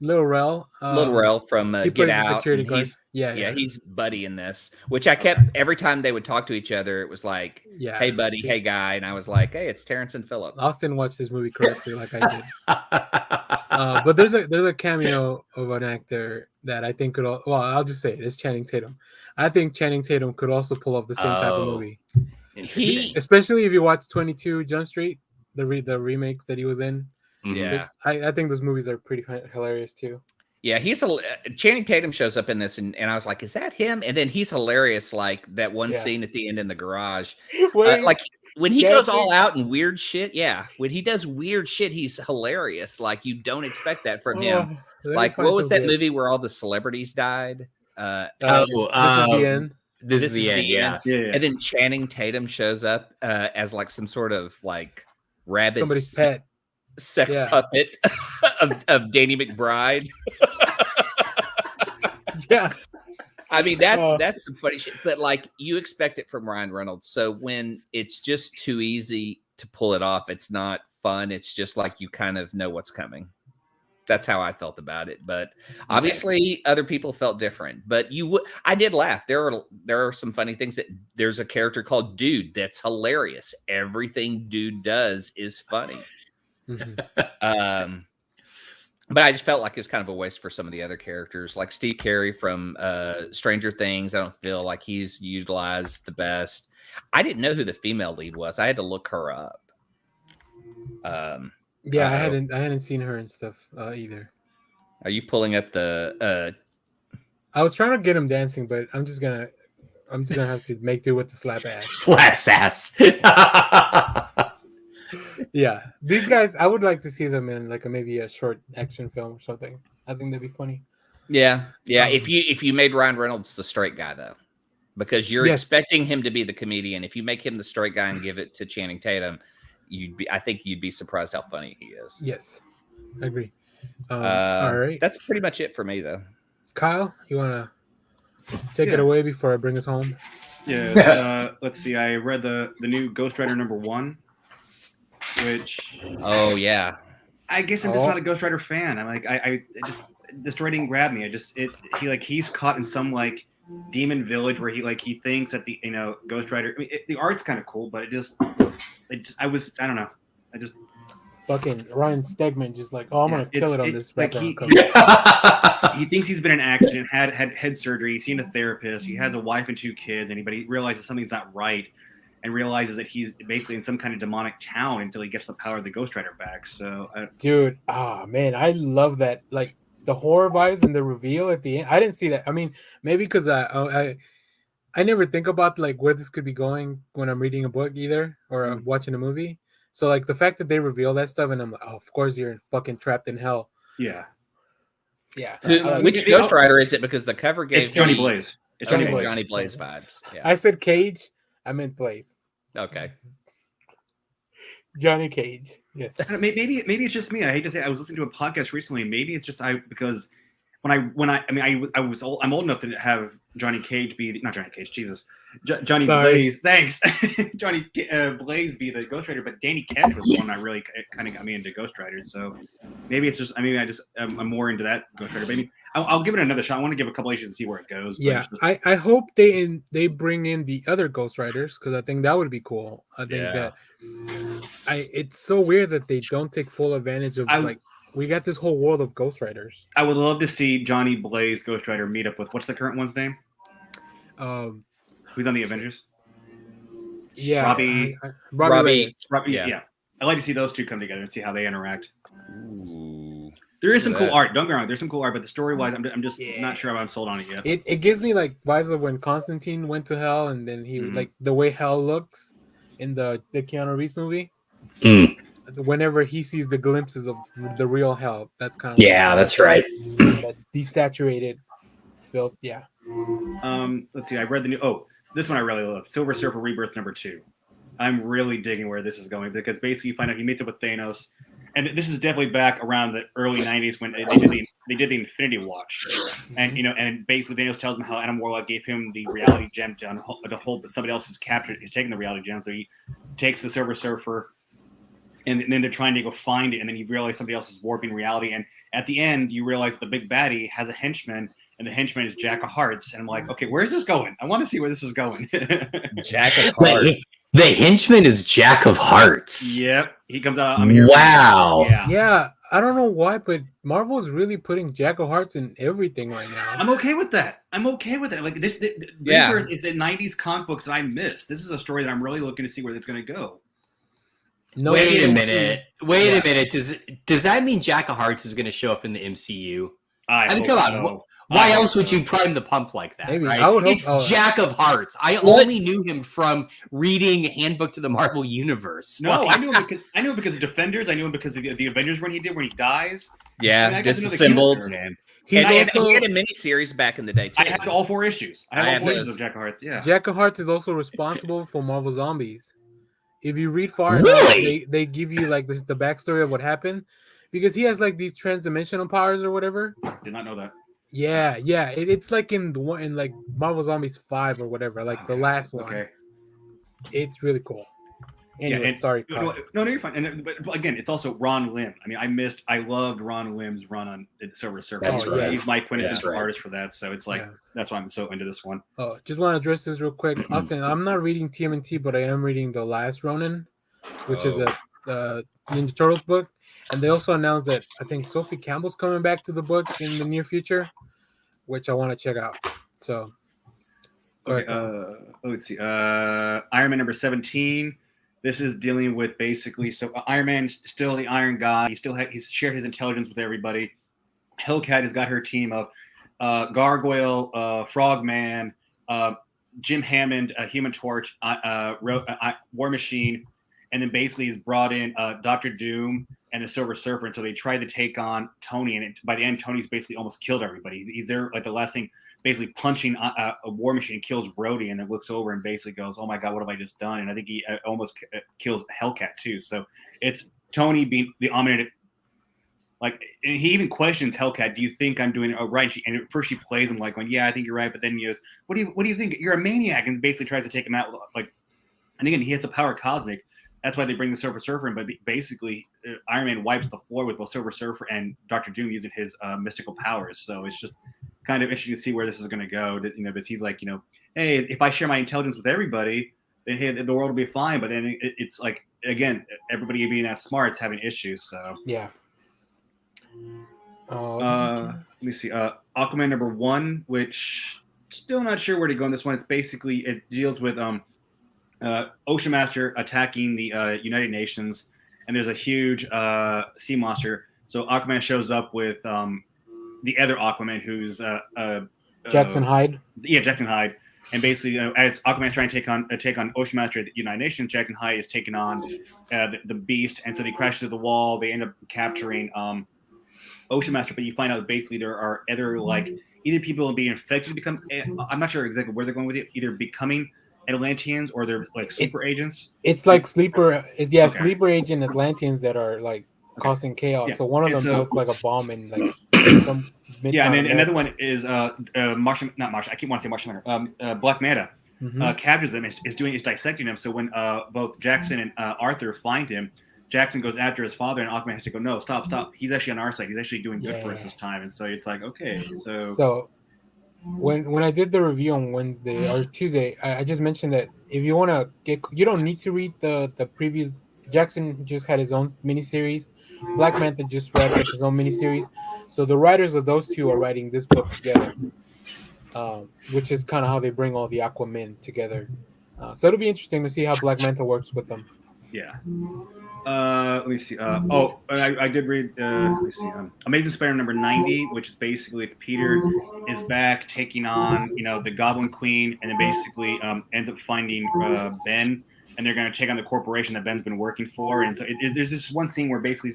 Lil Rel, Little Rel from he Get plays the Out. security and guard. he's Yeah, he's buddy in this, which I kept every time they would talk to each other. It was like, yeah. "Hey, buddy. See, Hey, guy," and I was like, "Hey, it's Terrence and Phillip." Austin watched this movie correctly, like I did. But there's a cameo of an actor that I think could. Well, I'll just say it. It's Channing Tatum. I think Channing Tatum could also pull off the same type of Oh. movie, Interesting. especially if you watch 22 Jump Street, the remakes that he was in. Mhm. Yeah, I think those movies are pretty hilarious too. yeah. He's Channing Tatum shows up in this, and I was like, "Is that him?" And then he's hilarious, like that one Yeah. scene at the end in the garage, Wait, like when he goes all dancing. out and weird shit. Yeah, when he does weird shit, he's hilarious. Like you don't expect that from him. Let me Like find what was some that gifs. movie where all the celebrities died? This is the end. This is the end. Yeah. Yeah. And then Channing Tatum shows up as like some sort of like rabbit Somebody's pet. sex Yeah. puppet of Danny McBride. Yeah. I mean, that's some funny shit. But like you expect it from Ryan Reynolds. So when it's just too easy to pull it off, it's not fun. It's just like you kind of know what's coming. That's how I felt about it. But obviously other people felt different. But I did laugh. There are some funny things there's a character called Dude that's hilarious. Everything Dude does is funny. Mhm. But I just felt like it was kind of a waste for some of the other characters, like Steve Carey from Stranger Things. I don't feel like he's utilized the best. I didn't know who the female lead was. I had to look her up. Yeah, I hadn't seen her and stuff either. Are you pulling up the? I was trying to get him dancing, but I'm just gonna have to make do with the slap ass. Slap sass. Yeah, these guys, I would like to see them in like maybe a short action film or something. I think that'd be funny. Yeah. If you made Ryan Reynolds the straight guy though, because you're Yes. expecting him to be the comedian. If you make him the straight guy and give it to Channing Tatum, I think you'd be surprised how funny he is. Yes, I agree. All right, That's pretty much it for me though. Kyle, you wanna take it Yeah. away before I bring us home? Yeah. Let's see. I read the new Ghost Rider #1, which Oh yeah. I guess I'm just Oh. not a Ghost Rider fan. I'm like, the story didn't grab me. He's caught in some like demon village where he thinks that the Ghost Rider. I mean, the art's kind of cool, but I don't know. I just Fucking Ryan Stegman, just like, oh, I'm gonna kill it on this like background he cover. thinks he's been in an accident, had head surgery, he's seen a therapist, he has a wife and 2 kids, but he realizes something's not right, and realizes that he's basically in some kind of demonic town until he gets the power of the Ghost Rider back. So, Dude, man, I love that. Like the horror vibes and the reveal at the end. I didn't see that. I mean, maybe because I never think about like where this could be going when I'm reading a book either or watching a movie. So like the fact that they reveal that stuff, and I'm like, oh, of course you're fucking trapped in hell. Yeah. Yeah. Which Ghost Rider is it? Because the cover gave It's Johnny me Blaze. It's Johnny Johnny Blaze. Johnny Blaze vibes. Yeah. I said Cage. I meant Blaze. Okay. Johnny Cage. Yes. Maybe it's just me. I hate to say it. I was listening to a podcast recently. Maybe it's just because I'm old enough to have Johnny Cage be not Johnny Cage. Jesus. Johnny Sorry. Blaze. Thanks. Johnny Blaze be the Ghost Rider, but Danny Ketch was the one that really kind of got me into Ghost Riders. So maybe it's just I'm more into that Ghost Rider. Maybe I'll give it another shot. I want to give a couple issues and see where it goes. Yeah, I hope they bring in the other Ghost Riders because I think that would be cool. I think that it's so weird that they don't take full advantage of we got this whole world of Ghost Riders. I would love to see Johnny Blaze Ghost Rider meet up with what's the current one's name? Who's on the Avengers? Yeah, Robbie. Yeah. I'd like to see those two come together and see how they interact. Ooh. There is some cool art. Don't get me wrong. There's some cool art, but the story-wise, I'm just not sure if I'm sold on it yet. It gives me like vibes of when Constantine went to hell, and then he like the way hell looks in the Keanu Reeves movie. Whenever he sees the glimpses of the real hell, that's kind of that's right. That desaturated filth. Yeah. Let's see. I read the new. This one I really love. Silver Surfer Rebirth #2. I'm really digging where this is going because basically you find out he meets up with Thanos, and this is definitely back around the early '90s when they did the Infinity Watch, and and basically Thanos tells him how Adam Warlock gave him the reality gem to hold, but somebody else has captured. He's taking the reality gem, so he takes the Silver Surfer, and then they're trying to go find it, and then you realize somebody else is warping reality, and at the end you realize the big baddie has a henchman. And the henchman is Jack of Hearts. And I'm like, okay, where's this going? I want to see where this is going. Jack of Hearts. The henchman is Jack of Hearts. Yep. He comes out. I'm here. Wow. Yeah. I don't know why, but Marvel's really putting Jack of Hearts in everything right now. I'm okay with that. Like Rebirth is the 90s comic books that I missed. This is a story that I'm really looking to see where it's going to go. No, Wait a minute. Does that mean Jack of Hearts is going to show up in the MCU? I mean, come on. So. Why else would you prime the pump like that? Maybe. Right? I would hope it's Jack of Hearts. I only knew him from reading Handbook to the Marvel Universe. No, I knew him because of Defenders. I knew him because of the Avengers run he did when he dies. Yeah, disassembled. He had a miniseries back in the day too. I had all 4 issues. I had all 4 issues of Jack of Hearts. Yeah, Jack of Hearts is also responsible for Marvel Zombies. If you read far enough, they give you like the backstory of what happened because he has like these transdimensional powers or whatever. Did not know that. Yeah. It's like in the one in like Marvel Zombies 5 or whatever, like the last one. Okay. It's really cool. Anyway, sorry. No, you're fine. But again, it's also Ron Lim. I mean, I loved Ron Lim's run on Silver Surfer. That's right. He's my quintessential artist for that. So it's like that's why I'm so into this one. Oh, just want to address this real quick, Austin. I'm not reading TMNT, but I am reading The Last Ronin, which is a Ninja Turtles book. And they also announced that I think Sophie Campbell's coming back to the book in the near future, which I want to check out. So, let's see. Iron Man #17. This is dealing with basically Iron Man's still the Iron God. He's shared his intelligence with everybody. Hellcat has got her team of Gargoyle, Frogman, Jim Hammond, Human Torch, War Machine, and then basically he's brought in Dr. Doom and the Silver Surfer until they tried to take on Tony, and by the end, Tony's basically almost killed everybody. He's there like the last thing, basically punching a War Machine and kills Rhodey, and then looks over and basically goes, "Oh my God, what have I just done?" And I think he almost kills Hellcat too. So it's Tony being the omnipotent. Like, and he even questions Hellcat, "Do you think I'm doing it right?" And at first she plays him like, going, "Yeah, I think you're right," but then he goes, "What do you think? You're a maniac!" And basically tries to take him out. Like, and again, he has the power cosmic. That's why they bring the Silver Surfer in. But basically, Iron Man wipes the floor with both Silver Surfer and Dr. Doom using his mystical powers. So it's just kind of interesting to see where this is going to go. Because he's like, hey, if I share my intelligence with everybody, then hey, the world will be fine. But then it's like, again, everybody being that smart is having issues. So yeah. Let me see. Aquaman #1, which still not sure where to go in this one. It's basically it deals with Ocean Master attacking the United Nations, and there's a huge sea monster. So Aquaman shows up with the other Aquaman, who's Jackson Hyde. Yeah, Jackson Hyde. And basically, as Aquaman's trying to take on Ocean Master at the United Nations, Jackson Hyde is taking on the Beast, and so they crash through the wall. They end up capturing Ocean Master, but you find out basically there are either either people being infected to become. I'm not sure exactly where they're going with it. Either becoming Atlanteans or they're like super agents. It's like sleeper agent Atlanteans that are like causing chaos. Yeah. So one of them And so- builds like a bomb and like some Yeah, and then Midtown another one is Martian, not Martian. I keep wanting to say Martian Manhunter. Black Manta captures them. Is dissecting them. So when both Jackson and Arthur find him, Jackson goes after his father, and Aquaman has to go, no, stop. He's actually on our side. He's actually doing good for us this time. And so it's like, okay, So when I did the review on Wednesday or Tuesday, I just mentioned that if you want to you don't need to read the previous. Jackson just had his own miniseries. Black Manta just wrapped up his own miniseries. So the writers of those two are writing this book together, which is kind of how they bring all the Aquaman together. So it'll be interesting to see how Black Manta works with them. Yeah. Let me see. I did read. Let me see. Amazing Spider-Man number 90, which is basically Peter is back taking on the Goblin Queen, and then basically ends up finding Ben, and they're going to take on the corporation that Ben's been working for. And so there's this one scene where basically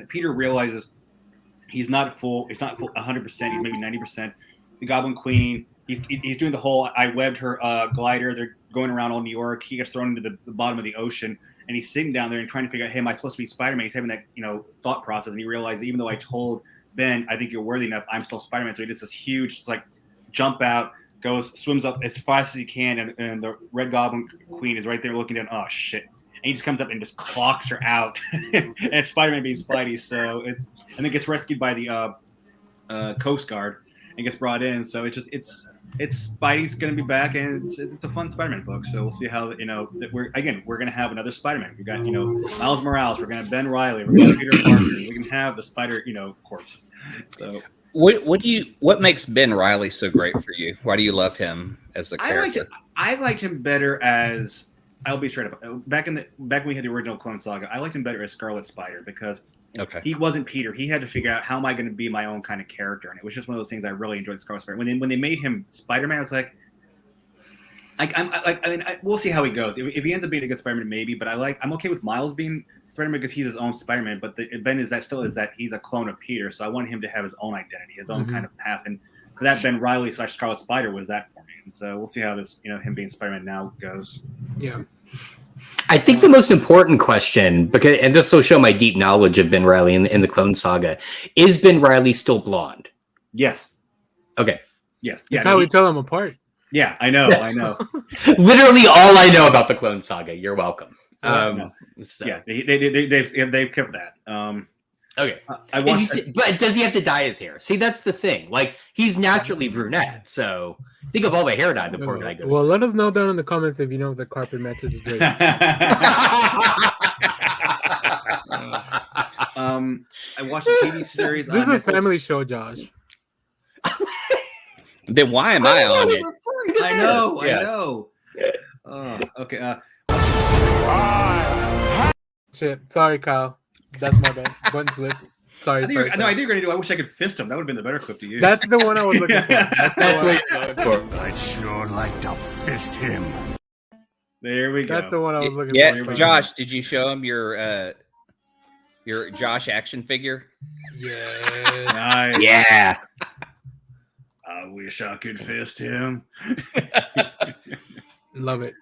Peter realizes he's not full 100%. He's maybe 90%. The Goblin Queen. He's doing the whole. I webbed her glider. They're going around all New York. He gets thrown into the bottom of the ocean. And he's sitting down there and trying to figure out, hey, am I supposed to be Spider-Man? He's having that, thought process. And he realizes, even though I told Ben, I think you're worthy enough, I'm still Spider-Man. So he does this huge, jump out, swims up as fast as he can. And the Red Goblin Queen is right there looking down. Oh, shit. And he just comes up and just clocks her out. And it's Spider-Man being Spidey. So and then gets rescued by the Coast Guard and gets brought in. So it's Spidey's going to be back, and it's a fun Spider-Man book. So we'll see how we're going to have another Spider-Man. We got Miles Morales. We're going to have Ben Reilly. We're going to have Peter Parker. We can have the Spider corpse. So what makes Ben Reilly so great for you? Why do you love him as a character? I liked him better as, I'll be straight up. Back when we had the original Clone Saga, I liked him better as Scarlet Spider because he wasn't Peter. He had to figure out, how am I going to be my own kind of character? And it was just one of those things I really enjoyed Scarlet Spider. When they made him Spider-Man, I was like, we'll see how he goes. If he ends up being a good Spider-Man, maybe. But I'm okay with Miles being Spider-Man because he's his own Spider-Man. But Ben is that he's a clone of Peter. So I want him to have his own identity, his own kind of path. And for that, Ben Reilly / Scarlet Spider was that for me. And so we'll see how this, him being Spider-Man now goes. Yeah. I think the most important question, and this will show my deep knowledge of Ben Reilly in the Clone Saga, is Ben Reilly still blonde? Yes. Okay. Yes. That's how we tell them apart. Yeah, I know. Yes. I know. Literally all I know about the Clone Saga. You're welcome. So. Yeah, they've kept that. Okay. But does he have to dye his hair? See, that's the thing. He's naturally brunette, so think of all the hair dye the poor guy goes. Well, let us know down in the comments if you know if the carpet matches the drapes. I watched a TV series. This is a family show, Josh. Then why am I on it? I know. Okay. Shit. Sorry, Kyle. That's my bad. Button slip. Sorry. I think you're going to do. I wish I could fist him. That would have been the better clip to use. That's the one I was looking for. That's what you're going for. I'd sure like to fist him. There we go. That's the one I was looking Yeah, for. Josh, did you show him your Josh action figure? Yes. Nice. Yeah. I wish I could fist him. Love it.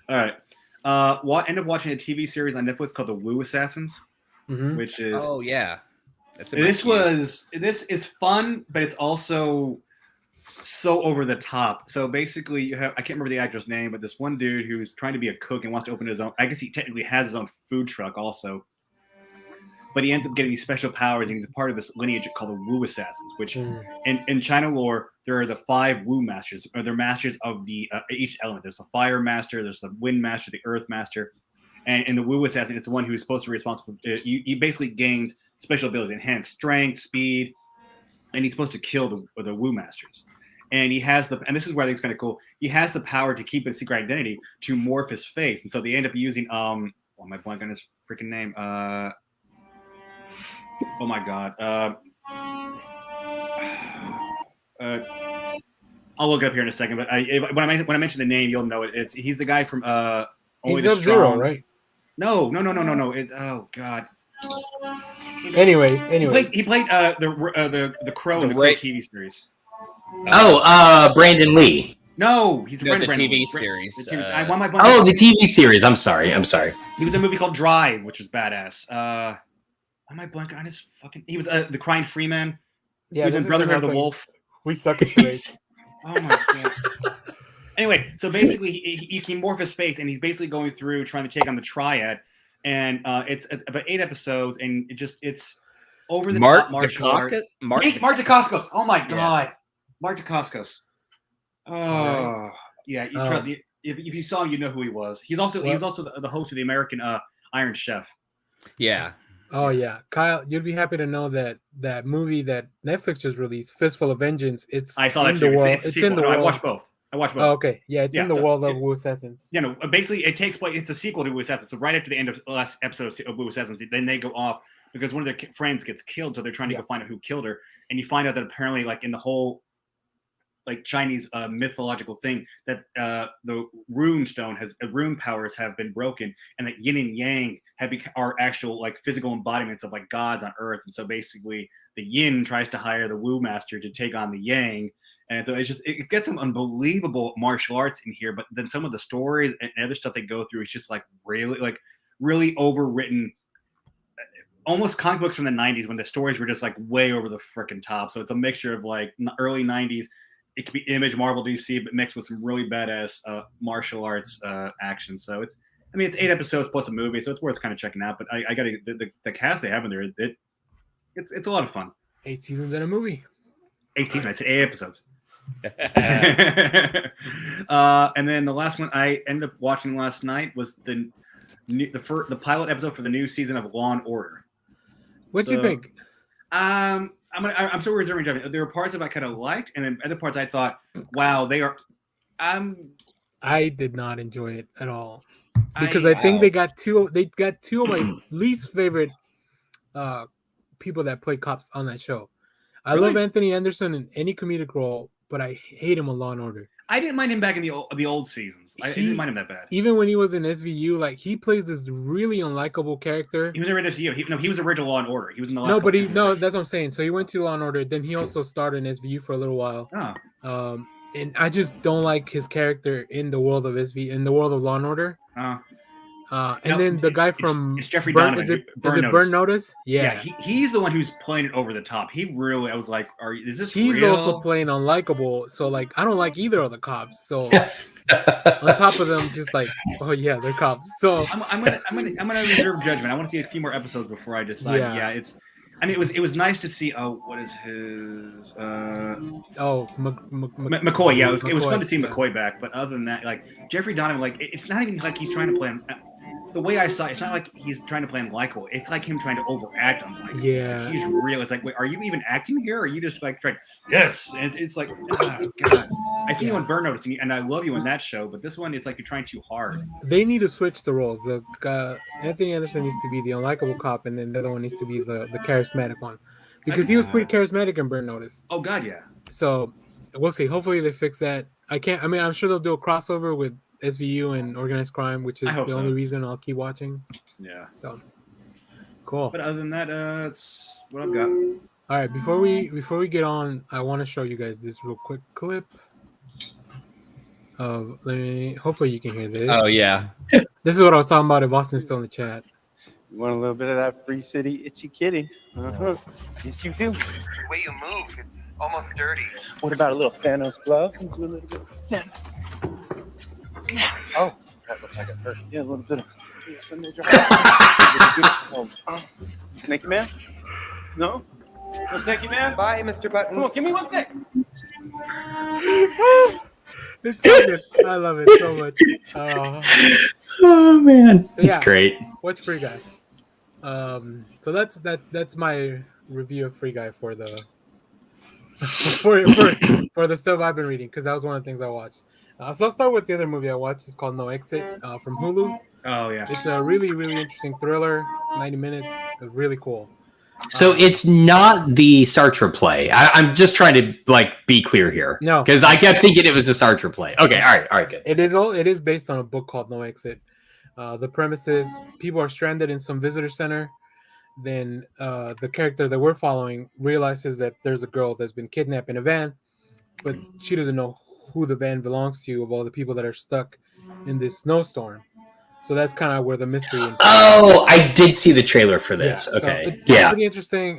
All right. End up watching a TV series on Netflix called The Woo Assassins, which is this is fun, but it's also so over the top. So basically, you have, I can't remember the actor's name, but this one dude who's trying to be a cook and wants to open his own. I guess he technically has his own food truck also. But he ends up getting these special powers, and he's a part of this lineage called the Woo Assassins, which in China lore, there are the 5 Woo Masters, or they're masters of the each element. There's the Fire Master, there's the Wind Master, the Earth Master. And in the Woo Assassin, it's the one who's supposed to be responsible. He basically gains special abilities, enhanced strength, speed, and he's supposed to kill the Woo Masters. And he has and this is where I think it's kind of cool, he has the power to keep his secret identity to morph his face. And so they end up using, why am I blanking on his freaking name? Oh my God. I'll look it up here in a second. But when I mention the name, you'll know it. He's the guy from Only He's the Sub-Zero, Strong. right? No. Oh God. Anyways, He played the Crow in the Crow TV series. Brandon Lee. No, he's a No, friend the of Brandon TV Lee. series. The TV uh, The TV series. I'm sorry. He was in a movie called Drive, which was badass. Am I blanking on his fucking? He was the Crying Freeman. yeah, He was in Brotherhood of the Wolf. We suck at charades. Oh my God. Anyway, so basically, he can morph his face, and he's basically going through trying to take on the Triad, and it's about 8 episodes, and it's over the top martial arts. Mark Dacascos. Oh my God, Mark Dacascos. Oh yeah, trust me. If you saw him, you know who he was. He was also the host of the American Iron Chef. Yeah. Oh yeah, Kyle, you'd be happy to know that movie that Netflix just released, Fistful of Vengeance. I saw that in too. the world. It's in the world. I watched both. Oh, okay, yeah, it's in the world of Wu Assassins. You know, basically, it takes place. It's a sequel to Wu Assassins. So right after the end of the last episode of Wu Assassins, then they go off because one of their friends gets killed. So they're trying to go find out who killed her, and you find out that apparently, like in the whole like Chinese mythological thing, that the rune stone rune powers have been broken, and that yin and yang are actual like physical embodiments of like gods on Earth. And so basically, the yin tries to hire the Wu master to take on the yang. And so it gets some unbelievable martial arts in here, but then some of the stories and other stuff they go through is just like really overwritten, almost comic books from the 90s when the stories were just like way over the freaking top. So it's a mixture of like early 90s. It could be Image, Marvel, DC, but mixed with some really badass martial arts action. So it's 8 episodes plus a movie, so it's worth kind of checking out. But I got the cast they have in there. It's a lot of fun. 8 seasons and a movie. 8 seasons. It's 8 episodes. And then the last one I ended up watching last night was the pilot episode for the new season of Law and Order. What'd you think? I'm still reserving judgment. There were parts that I kind of liked, and then other parts I thought, wow, they are. I did not enjoy it at all because I think they got two of my least favorite people that play cops on that show. I love Anthony Anderson in any comedic role, but I hate him on Law and Order. I didn't mind him back in the old seasons. I didn't mind him that bad. Even when he was in SVU, like he plays this really unlikable character. He was in SVU. He was original Law and Order. He was in the last. That's what I'm saying. So he went to Law and Order. Then he also starred in SVU for a little while. Oh. And I just don't like his character in the world of Law and Order. Then the guy from it's Jeffrey Donovan. Is it Burn Notice? Yeah. He's the one who's playing it over the top. He really, I was like, is this He's real? also playing unlikable. So like, I don't like either of the cops. So on top of them, just like, oh yeah, they're cops. So I'm gonna reserve judgment. I want to see a few more episodes before I decide. Yeah, it was nice to see. Oh, what is his? McCoy. Yeah, it was fun to see McCoy back. But other than that, like Jeffrey Donovan, like it's not even like he's trying to play him. The way I saw it, it's not like he's trying to play unlikable. It's like him trying to overact unlikable. Yeah, like, he's real. It's like, wait, are you even acting here? Or are you just like trying? Yes, and it's like, oh God. I see you on Burn Notice, and I love you in that show. But this one, it's like you're trying too hard. They need to switch the roles. Anthony Anderson needs to be the unlikable cop, and then the other one needs to be the charismatic one, because he was pretty charismatic in Burn Notice. Oh God, yeah. So we'll see. Hopefully they fix that. I'm sure they'll do a crossover with SVU and Organized Crime, which is the only reason I'll keep watching. Yeah. So cool. But other than that, that's what I've got. All right. Before we get on, I want to show you guys this real quick clip. Hopefully you can hear this. Oh yeah. This is what I was talking about. If Austin's still in the chat. You want a little bit of that Free City itchy kitty? Yes, you do. The way you move, it's almost dirty. What about a little Thanos glove? And do a little bit of Thanos. Oh, that looks like it hurt. Yeah, a little bit of Snaky Man? No? No Snaky Man? Bye, Mr. Buttons. Come on, give me one stick. It's so good. I love it so much. Oh man, it's great. Watch Free Guy. So that's my review of Free Guy for the for the stuff I've been reading, because that was one of the things I watched. So I'll start with the other movie I watched. It's called No Exit from Hulu. Oh yeah, it's a really, really interesting thriller. 90 minutes, really cool. So it's not the Sartre play. I'm just trying to be clear here. No, because I kept thinking it was the Sartre play. Okay, all right, good. It is based on a book called No Exit. The premise is people are stranded in some visitor center. Then the character that we're following realizes that there's a girl that's been kidnapped in a van, but she doesn't know who the van belongs to of all the people that are stuck in this snowstorm. So that's kind of where the mystery. Oh, I did see the trailer for this. Okay, so it's pretty interesting.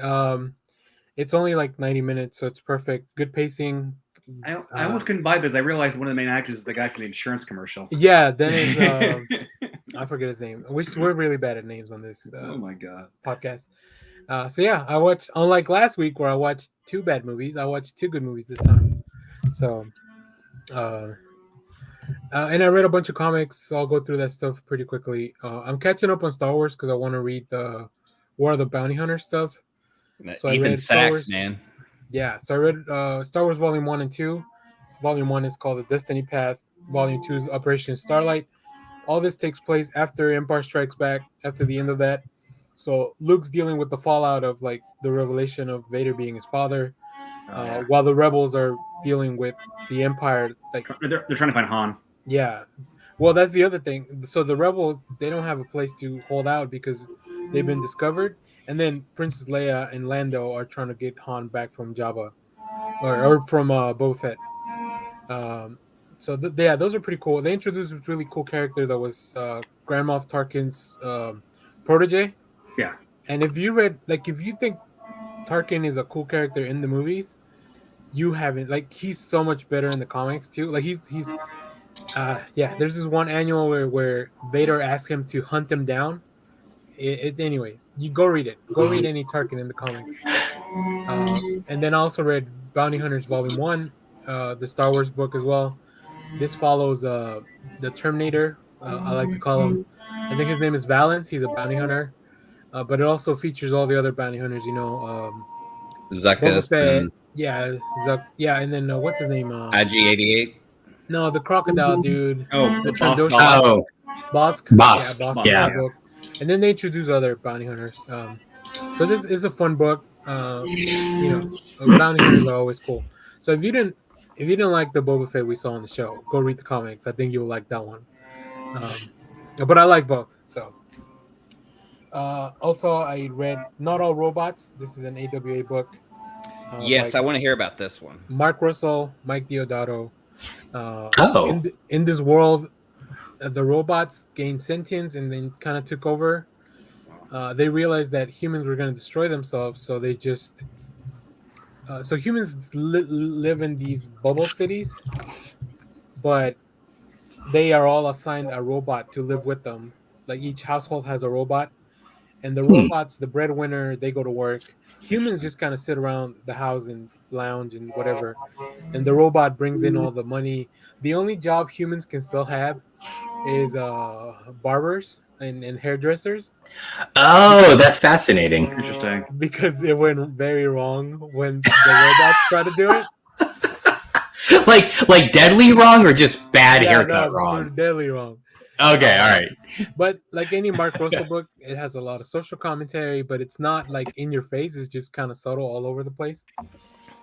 It's only like 90 minutes, so it's perfect. Good pacing. I almost couldn't buy it because I realized one of the main actors is the guy from the insurance commercial. Yeah, then is I forget his name. We're really bad at names on this. Oh my god, podcast. So yeah, I watched, unlike last week where I watched 2 bad movies, I watched 2 good movies this time. So, and I read a bunch of comics. So I'll go through that stuff pretty quickly. I'm catching up on Star Wars because I want to read the War of the Bounty Hunter stuff. So Ethan Sachs, man. Yeah, so I read Star Wars Volume 1 and 2. Volume 1 is called The Destiny Path. Volume 2 is Operation Starlight. All this takes place after Empire Strikes Back, after the end of that. So Luke's dealing with the fallout of like the revelation of Vader being his father, while the rebels are dealing with the Empire. Like they're trying to find Han. Yeah, well, that's the other thing. So the rebels, they don't have a place to hold out because they've been discovered, and then Princess Leia and Lando are trying to get Han back from Jabba, or from Boba Fett. So those are pretty cool. They introduced a really cool character that was Grand Moff Tarkin's protege. Yeah. And if you think Tarkin is a cool character in the movies, you haven't. Like, he's so much better in the comics too. Like he's there's this one annual where Vader asks him to hunt him down. Anyways, you go read it. Go read any Tarkin in the comics. And then I also read Bounty Hunters Volume 1, the Star Wars book as well. This follows the Terminator. I like to call him. I think his name is Valance. He's a bounty hunter. But it also features all the other bounty hunters, Zuckus. And then what's his name? IG-88. No, the crocodile dude. Oh, the Bosk. Bosk. Yeah. Book. And then they introduce other bounty hunters. So this is a fun book. Bounty hunters are always cool. So if you didn't like the Boba Fett we saw on the show, go read the comics. I think you'll like that one. But I like both. So. Also, I read Not All Robots. This is an AWA book. Yes, I want to hear about this one. Mark Russell, Mike Deodato. In this world, the robots gained sentience and then kind of took over. They realized that humans were going to destroy themselves, so they just... so humans live in these bubble cities, but they are all assigned a robot to live with them. Like, each household has a robot. And the robots, the breadwinner, they go to work. Humans just kind of sit around the house and lounge and whatever. And the robot brings in all the money. The only job humans can still have is barbers and hairdressers. Oh, that's fascinating. Interesting. Because it went very wrong when the robots try to do it. like deadly wrong or just bad haircut wrong? Deadly wrong. Okay, all right. But like any Mark Russell book, it has a lot of social commentary, but it's not like in your face. It's just kind of subtle all over the place.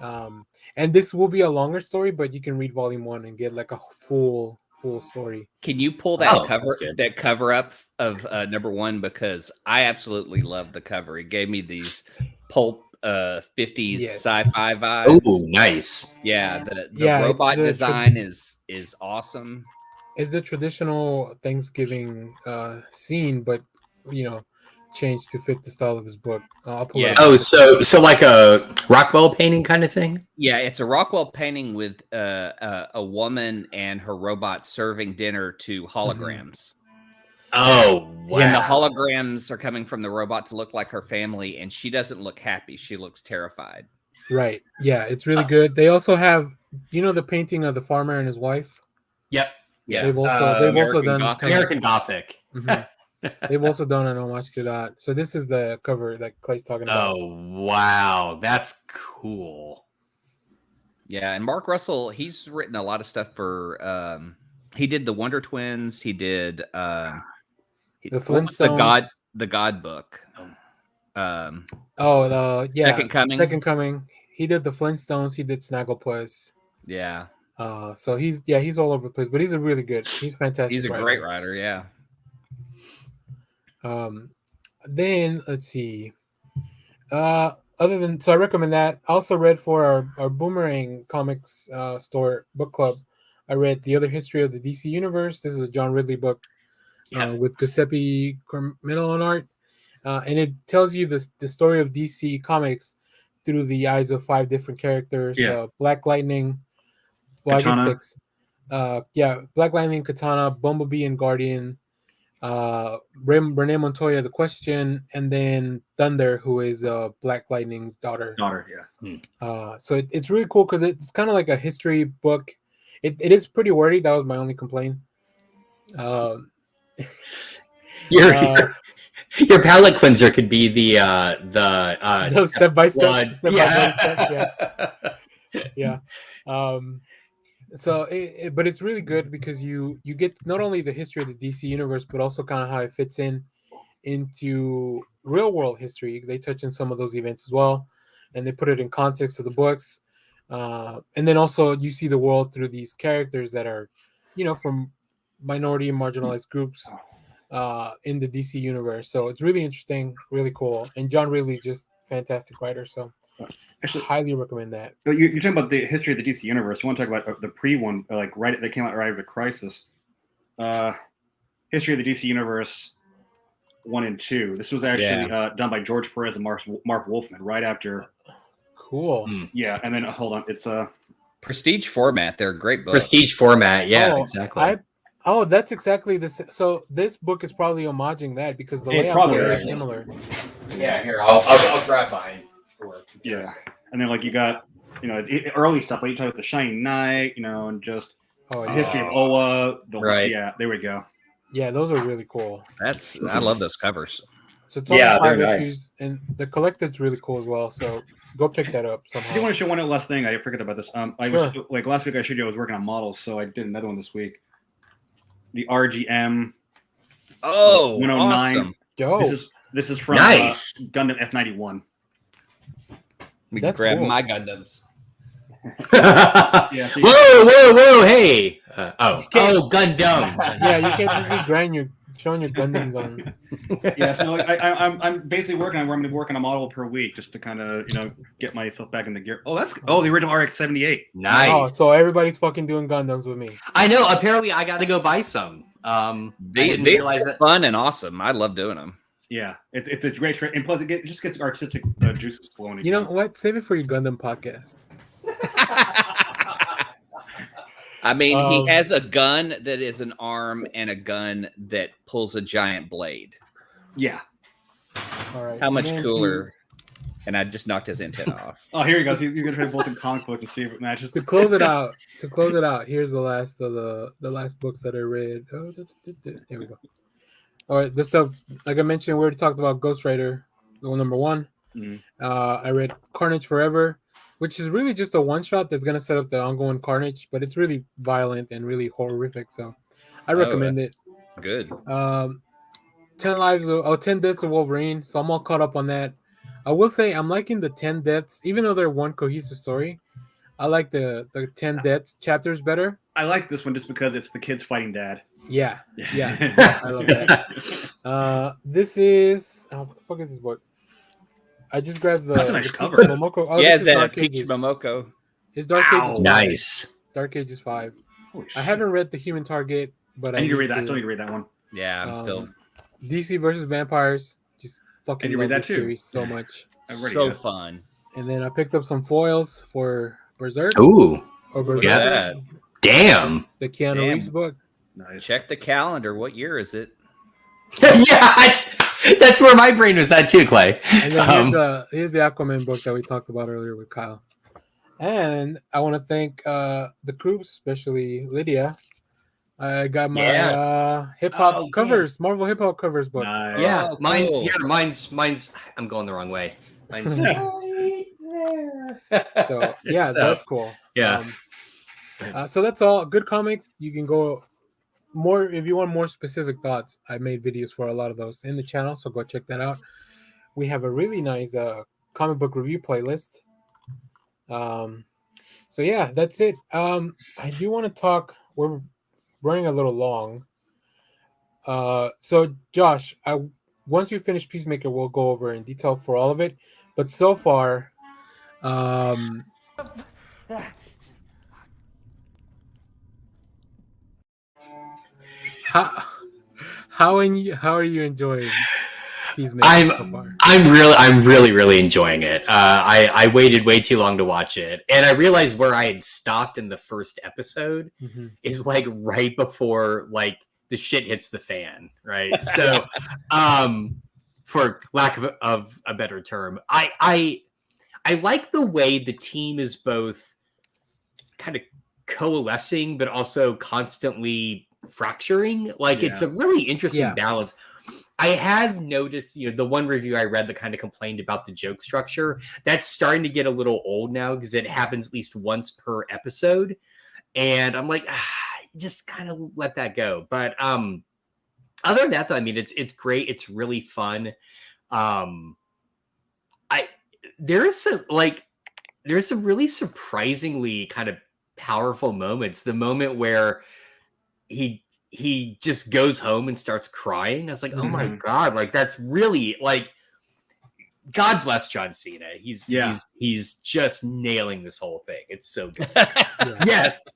And this will be a longer story, but you can read Volume 1 and get like a full story. Can you pull that cover up of number 1? Because I absolutely love the cover. It gave me these pulp 50s sci-fi vibes. Oh, nice. Yeah, the robot design is awesome. It's the traditional Thanksgiving scene, but changed to fit the style of this book. I'll pull it up. So like a Rockwell painting kind of thing? Yeah, it's a Rockwell painting with a woman and her robot serving dinner to holograms. Oh, wow. And the holograms are coming from the robot to look like her family, and she doesn't look happy. She looks terrified. Right. Yeah, it's really good. They also have, the painting of the farmer and his wife. Yep. Yeah. They've also done American Gothic. Mm-hmm. They've also done an homage to that. So this is the cover that Clay's talking about. Oh, wow. That's cool. Yeah, and Mark Russell, he's written a lot of stuff for he did the Wonder Twins, he did the Flintstones, the God book. Oh, yeah, Second Coming? Second Coming. He did the Flintstones. He did Snagglepuss. Yeah, So he's all over the place, but he's he's fantastic. he's a writer. great writer. Yeah. Then let's see. Other than I recommend that. I also read for our Boomerang Comics store book club. I read The Other History of the DC Universe. This is a John Ridley book with Giuseppe Cormello on art, and it tells you the story of DC Comics through the eyes of 5 different characters. Yeah. Black Lightning. Well, Katana. I guess 6. Black Lightning, Katana, Bumblebee, and Guardian. Renee Montoya, the Question, and then Thunder, who is Black Lightning's daughter. So it's really cool because it's kind of like a history book. It is pretty wordy. That was my only complaint. Your palate cleanser could be the step by step. Yeah. So, but it's really good because you get not only the history of the DC universe, but also kind of how it fits into real world history. They touch on some of those events as well, and they put it in context of the books. And then also you see the world through these characters that are, from minority and marginalized groups in the DC universe. So it's really interesting, really cool. And John Ridley's just fantastic writer. So actually, highly recommend that. You're talking about the history of the DC universe. You want to talk about the pre-one, like that came out right after Crisis. History of the DC universe 1 and 2. This was actually done by George Perez and Mark Wolfman right after. Cool. Yeah, and then hold on, it's a prestige format. They're great books. Prestige format. Yeah, exactly. That's exactly the. So this book is probably homaging that because the layout probably is is. similar. Yeah, here I'll grab mine. Yeah, and then like you got early stuff like you talk about the Shining Knight, and just history of Oa. Right. Yeah, there we go. Yeah, those are really cool. I love those covers. So it's only 5 they're issues, and the collected's really cool as well. So go pick that up somehow. I do want to show one last thing. I forgot about this. Was like last week I showed you I was working on models, so I did another one this week. The RGM. Oh, 109. awesome. Yo, this is from Nice. Gundam F91. We That's grab cool. my Gundams. Yeah. Whoa, hey. Gundam. yeah, you can't just be showing your Gundams on. Yeah, so I'm basically working on where I'm going to work on a model per week just to kind of get myself back in the gear. The original RX-78. Nice. Oh, so everybody's fucking doing Gundams with me. I know. Apparently, I got to go buy some. They are fun and awesome. I love doing them. Yeah, it's a great trip, and plus it just gets artistic juices flowing. You know what? Save it for your Gundam podcast. I mean, he has a gun that is an arm and a gun that pulls a giant blade. Yeah. All right. How much cooler? And I just knocked his antenna off. Oh, here he goes. He's gonna try both in comic book to see if it matches. To close it out, here's the last of the last books that I read. Oh, here we go. All right, this stuff, like I mentioned, we already talked about Ghost Rider, the one number 1. I read Carnage Forever, which is really just a one-shot that's going to set up the ongoing Carnage, but it's really violent and really horrific, so I recommend it. Good. 10 Deaths of Wolverine, so I'm all caught up on that. I will say I'm liking the 10 Deaths, even though they're one cohesive story. I like the 10 Deaths chapters better. I like this one just because it's the kids fighting dad. Yeah. I love that. This is what the fuck is this book? I just grabbed That's a nice cover. Momoko. Oh, yeah, this is that Dark Peach Ages. Momoko. It's Dark Ages 5. Nice. Dark Ages 5. Holy I haven't read The Human Target, but I need to read that. I still need to read that one. Yeah, I'm still DC versus Vampires. Just fucking And you love read that this too? series so much. so fun. And then I picked up some foils for Berserk. Ooh. Or Berserk. Yeah. Damn. The Keanu Reeves book. Nice. Check the calendar. What year is it? Yeah, that's where my brain was at too, Clay. And then here's the Aquaman book that we talked about earlier with Kyle. And I want to thank the crew, especially Lydia. I got my hip hop covers, Marvel hip hop covers book. Nice. Yeah, Oh, mine's cool. here. Mine's. I'm going the wrong way. Mine's So yeah, that's cool. Yeah. So that's all. Good comics. You can go more if you want more specific thoughts. I made videos for a lot of those in the channel, so go check that out. we have a really nice comic book review playlist. So yeah, that's it. I do want to talk. We're running a little long. So Josh, once you finish Peacemaker, we'll go over in detail for all of it. But so far, how how are you enjoying Peacemaker so far? I'm really enjoying it. I waited way too long to watch it, and I realized where I had stopped in the first episode is like right before like the shit hits the fan, right? So, for lack of a better term, I like the way the team is both kind of coalescing, but also constantly fracturing. Like it's a really interesting balance. I have noticed, the one review I read that kind of complained about the joke structure. That's starting to get a little old now because it happens at least once per episode. And I'm like, just kind of let that go. But other than that, though, I mean, it's great. It's really fun. There's some really surprisingly kind of powerful moments. The moment where he just goes home and starts crying. I was like, oh my God, like that's really like, God bless John Cena. He's just nailing this whole thing. It's so good. Yes.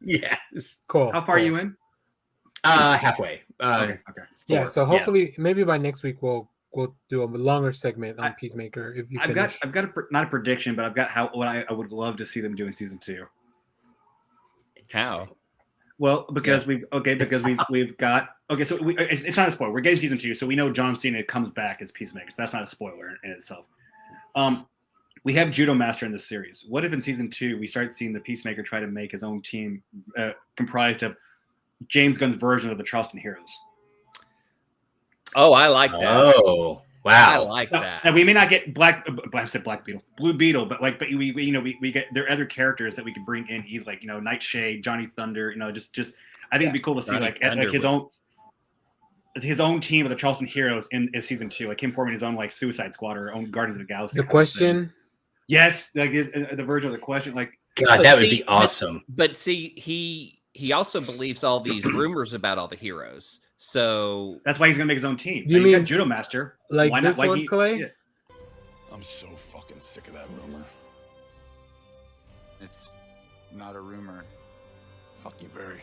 Cool. How far are you in? Halfway. Okay. Yeah. So hopefully, maybe by next week we'll do a longer segment on Peacemaker. If you finish. I've got not a prediction, but I've got what I would love to see them do in season 2. How? Well, because we've got so it's not a spoiler. We're getting season 2, so we know John Cena comes back as Peacemaker. So that's not a spoiler in itself. We have Judo Master in this series. What if in season 2 we start seeing the Peacemaker try to make his own team comprised of James Gunn's version of the Charleston Heroes? Oh, I like that. Oh, wow! I like that. Now we may not get Black Beetle, Blue Beetle, but we get there are other characters that we could bring in. He's like Nightshade, Johnny Thunder. just I think it'd be cool to see like his own team of the Charleston Heroes in season 2, like him forming his own like Suicide Squad or own Guardians of the Galaxy. The Question. Yes, like the version of the Question. Like God, that would be awesome. But see, he also believes all these rumors about all the heroes. So that's why he's gonna make his own team. You mean Judo Master? Like this one, Clay? Yeah. I'm so fucking sick of that rumor. It's not a rumor. Fuck you, Barry.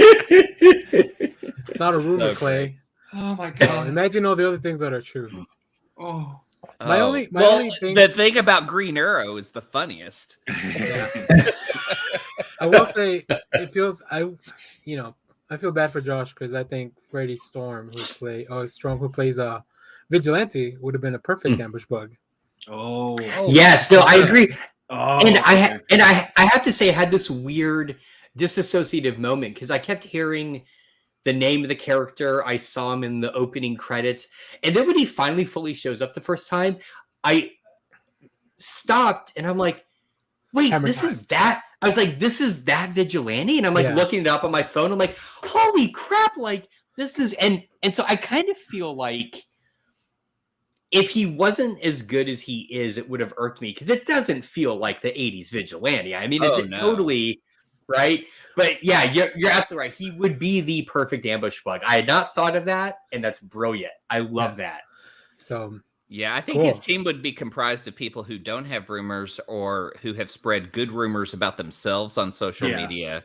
It's not a rumor, Clay. Oh my God! Imagine all the other things that are true. Oh. My only thing. The thing about Green Arrow is the funniest. I will say it feels I feel bad for Josh because I think Freddie Storm who plays Vigilante would have been a perfect ambush bug. Oh. Yes, no, I agree. Oh, and I have to say I had this weird disassociative moment because I kept hearing the name of the character. I saw him in the opening credits. And then when he finally fully shows up the first time, I stopped and I'm like, wait, this is that? I was like, this is that Vigilante? And I'm like looking it up on my phone. I'm like, holy crap. Like this is, and so I kind of feel like if he wasn't as good as he is, it would have irked me because it doesn't feel like the 80s Vigilante. I mean, totally right. But yeah, you're absolutely right. He would be the perfect ambush bug. I had not thought of that, and that's brilliant. I love that. So yeah, I think his team would be comprised of people who don't have rumors or who have spread good rumors about themselves on social media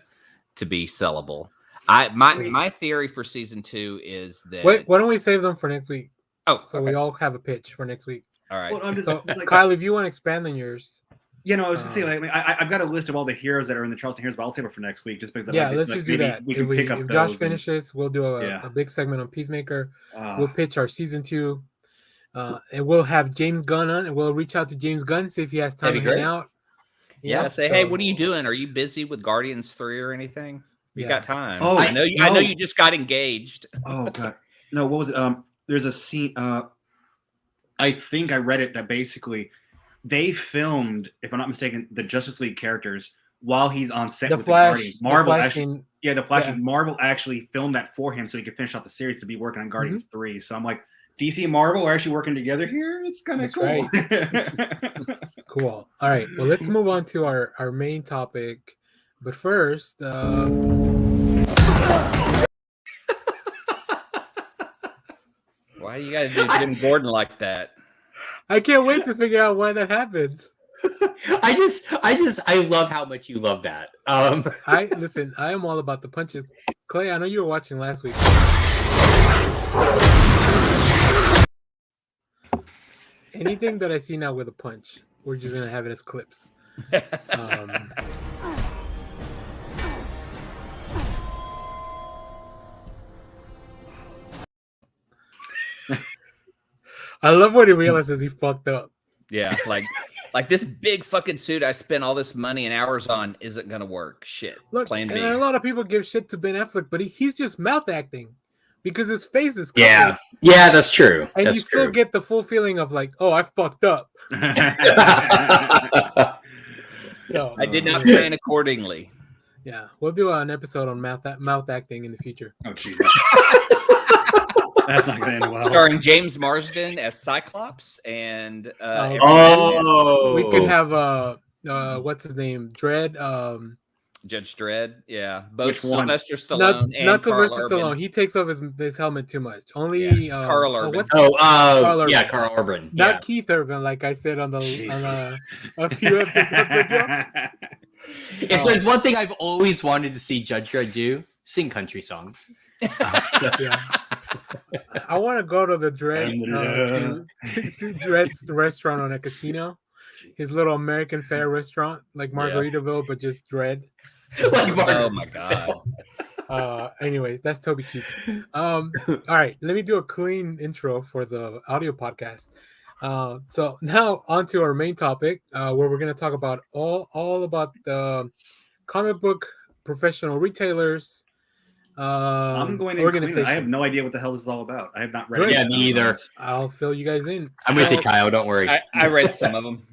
to be sellable. My theory for season 2 is that why don't we save them for next week? Oh, so we all have a pitch for next week. All right. Well, I'm just, Kyle, if you want to expand on yours. I was just saying, I've got a list of all the heroes that are in the Charleston Heroes, but I'll save it for next week just because. Let's just do that. If Josh finishes, we'll do a big segment on Peacemaker. We'll pitch our season 2, and we'll have James Gunn on, and we'll reach out to James Gunn see if he has time to hang out. Say, hey, what are you doing? Are you busy with Guardians 3 or anything? You got time? Oh, I know you just got engaged. Oh God, no! What was it? There's a scene. I think I read it that basically they filmed, if I'm not mistaken, the Justice League characters while he's on set The with Flash. the Guardians. Marvel the Flash actually, scene, yeah, the Flash. yeah. Marvel actually filmed that for him so he could finish off the series to be working on Guardians Mm-hmm. 3. So I'm like, DC and Marvel are actually working together here. It's kind of That's cool. Cool. All right. Well, let's move on to our main topic. But first, Why you gotta do Jim Gordon like that? I can't wait to figure out why that happens. I love how much you love that. Listen. I am all about the punches. Clay, I know you were watching last week. Anything that I see now with a punch, we're just gonna have it as clips. I love when he realizes he fucked up. Yeah, like this big fucking suit I spent all this money and hours on isn't gonna work. Shit. Look, Plan and B. a lot of people give shit to Ben Affleck, but he's just mouth acting because his face is yeah, covered, yeah, that's true. and That's you still true. get the full feeling of like, oh, I fucked up. So I did not plan accordingly. yeah, we'll do an episode on mouth acting in the future. Oh, jeez. That's not going to end well. Starring James Marsden as Cyclops and We could have what's his name, Dredd. Judge Dredd. Yeah, both Which one? Sylvester Stallone and not Carl Sylvester Urban. Stallone. He takes off his helmet too much. Only Carl Urban. Carl Urban. Yeah, Carl Urban. Not Yeah. Keith Urban, like I said on a few episodes ago. If there's one thing I've always wanted to see Judge Dredd do, sing country songs. Yeah. I want to go to the Dredd to Dredd's restaurant on a casino. His little American fare restaurant, like Margaritaville, but just Dredd. Oh my god. Anyways, that's Toby Keith. All right, let me do a clean intro for the audio podcast. So now on to our main topic, where we're going to talk about all about the comic book professional retailers. I'm going to I have no idea what the hell this is all about. I have not read it. Yeah, me either. I'll fill you guys in. I'm with you, Kyle. Don't worry. I read some of them.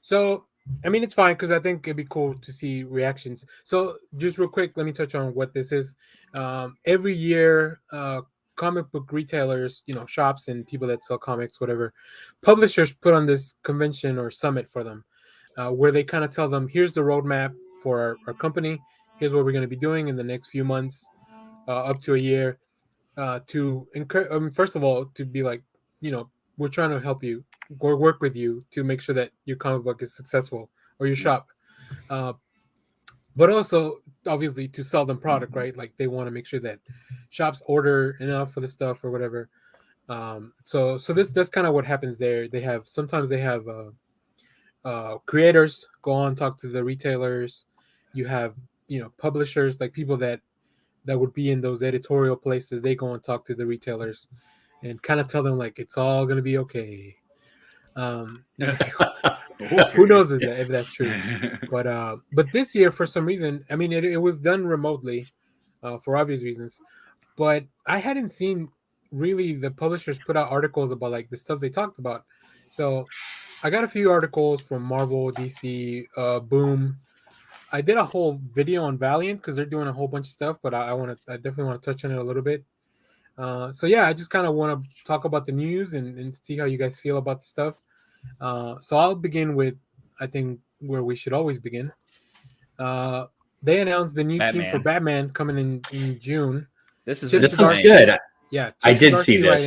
So, I mean, it's fine because I think it'd be cool to see reactions. So, just real quick, let me touch on what this is. Every year, comic book retailers, shops and people that sell comics, whatever, publishers put on this convention or summit for them, where they kind of tell them, here's the roadmap for our company. Here's what we're going to be doing in the next few months, up to a year, to encourage. First of all, to be like, we're trying to help you, or work with you to make sure that your comic book is successful or your shop, but also obviously to sell them product, right? Like they want to make sure that shops order enough for the stuff or whatever. So that's kind of what happens there. Sometimes they have creators go on talk to the retailers. You have publishers, like people that would be in those editorial places. They go and talk to the retailers and kind of tell them like it's all gonna be okay. Who knows if that's true? But this year, for some reason, I mean, it was done remotely for obvious reasons. But I hadn't seen really the publishers put out articles about like the stuff they talked about. So I got a few articles from Marvel, DC, Boom. I did a whole video on Valiant because they're doing a whole bunch of stuff, but I definitely want to touch on it a little bit. So yeah, I just kind of want to talk about the news and see how you guys feel about the stuff. So I'll begin with, I think, where we should always begin. They announced the new team for Batman coming in June. This looks good. Yeah, I did see this.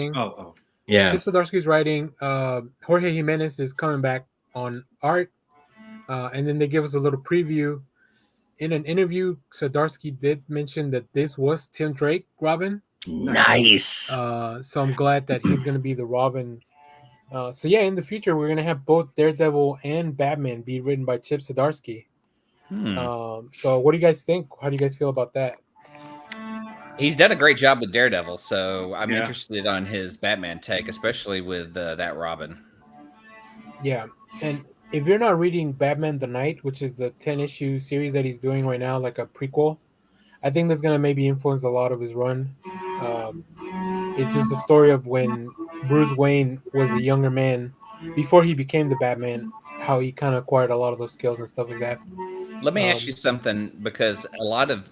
Yeah, Chip Zdarsky's writing. Jorge Jimenez is coming back on art, and then they give us a little preview. In an interview, Zdarsky did mention that this was Tim Drake Robin. Nice. So I'm glad that he's going to be the Robin. So yeah, in the future, we're going to have both Daredevil and Batman be written by Chip Zdarsky. So what do you guys think? How do you guys feel about that? He's done a great job with Daredevil, so I'm interested on his Batman take, especially with that Robin. Yeah, and if you're not reading Batman the Night, which is the 10-issue series that he's doing right now, like a prequel, I think that's going to maybe influence a lot of his run. It's just a story of when Bruce Wayne was a younger man, before he became the Batman, how he kind of acquired a lot of those skills and stuff like that. Let me ask you something, because a lot of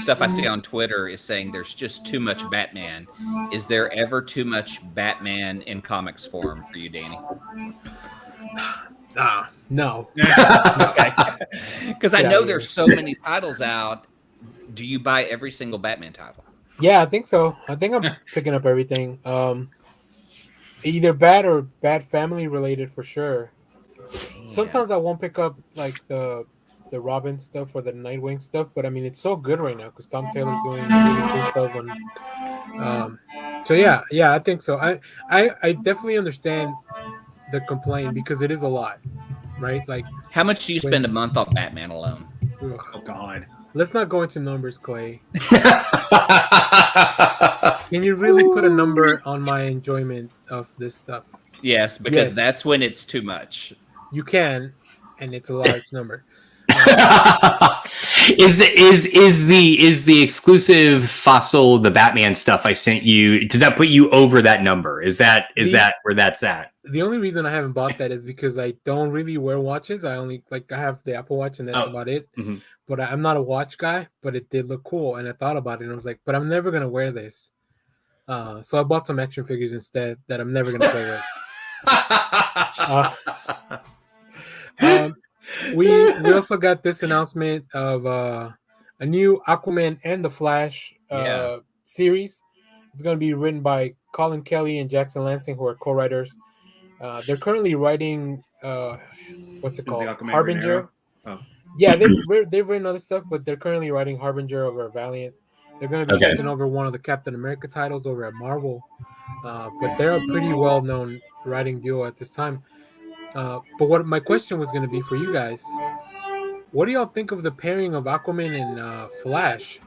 stuff I see on Twitter is saying there's just too much Batman. Is there ever too much Batman in comics form for you, Danny? No. Okay. Because I know there's so many titles out. Do you buy every single Batman title? Yeah, I think so. I think I'm picking up everything. Either bad or bad family related for sure. Sometimes I won't pick up like the Robin stuff or the Nightwing stuff, but I mean it's so good right now because Tom Taylor's doing really cool stuff. And so yeah, I think so. I definitely understand the complaint because it is a lot, right? Like, how much do you spend a month on Batman alone? Ugh. Oh God. Let's not go into numbers, Clay. Can you really put a number on my enjoyment of this stuff? Yes, because that's when it's too much. You can, and it's a large number. Is the exclusive Fossil the Batman stuff I sent you? Does that put you over that number? Is that where that's at? The only reason I haven't bought that is because I don't really wear watches. I only I have the Apple Watch and that's about it. Mm-hmm. But I'm not a watch guy. But it did look cool, and I thought about it, and I was like, but I'm never gonna wear this. So I bought some action figures instead that I'm never gonna play with. We also got this announcement of a new Aquaman and the Flash series. It's going to be written by Colin Kelly and Jackson Lansing, who are co-writers. They're currently writing what's it called? Harbinger. Oh. Yeah, they've written other stuff, but they're currently writing Harbinger over at Valiant. They're going to be taking over one of the Captain America titles over at Marvel. But they're a pretty well-known writing duo at this time. But what my question was going to be for you guys, what do y'all think of the pairing of Aquaman and Flash?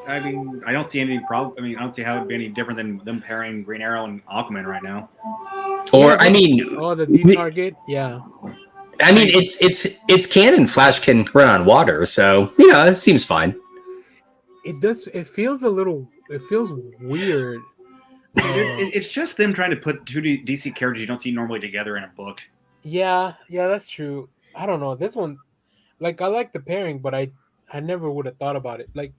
I mean, I don't see any problem. I mean, I don't see how it'd be any different than them pairing Green Arrow and Aquaman right now. Or I mean, the deep target, yeah. I mean, it's canon. Flash can run on water, so it seems fine. It does. It feels weird. It's just them trying to put two DC characters you don't see normally together in a book. Yeah, that's true. I don't know. This one, I like the pairing, but I never would have thought about it. Like,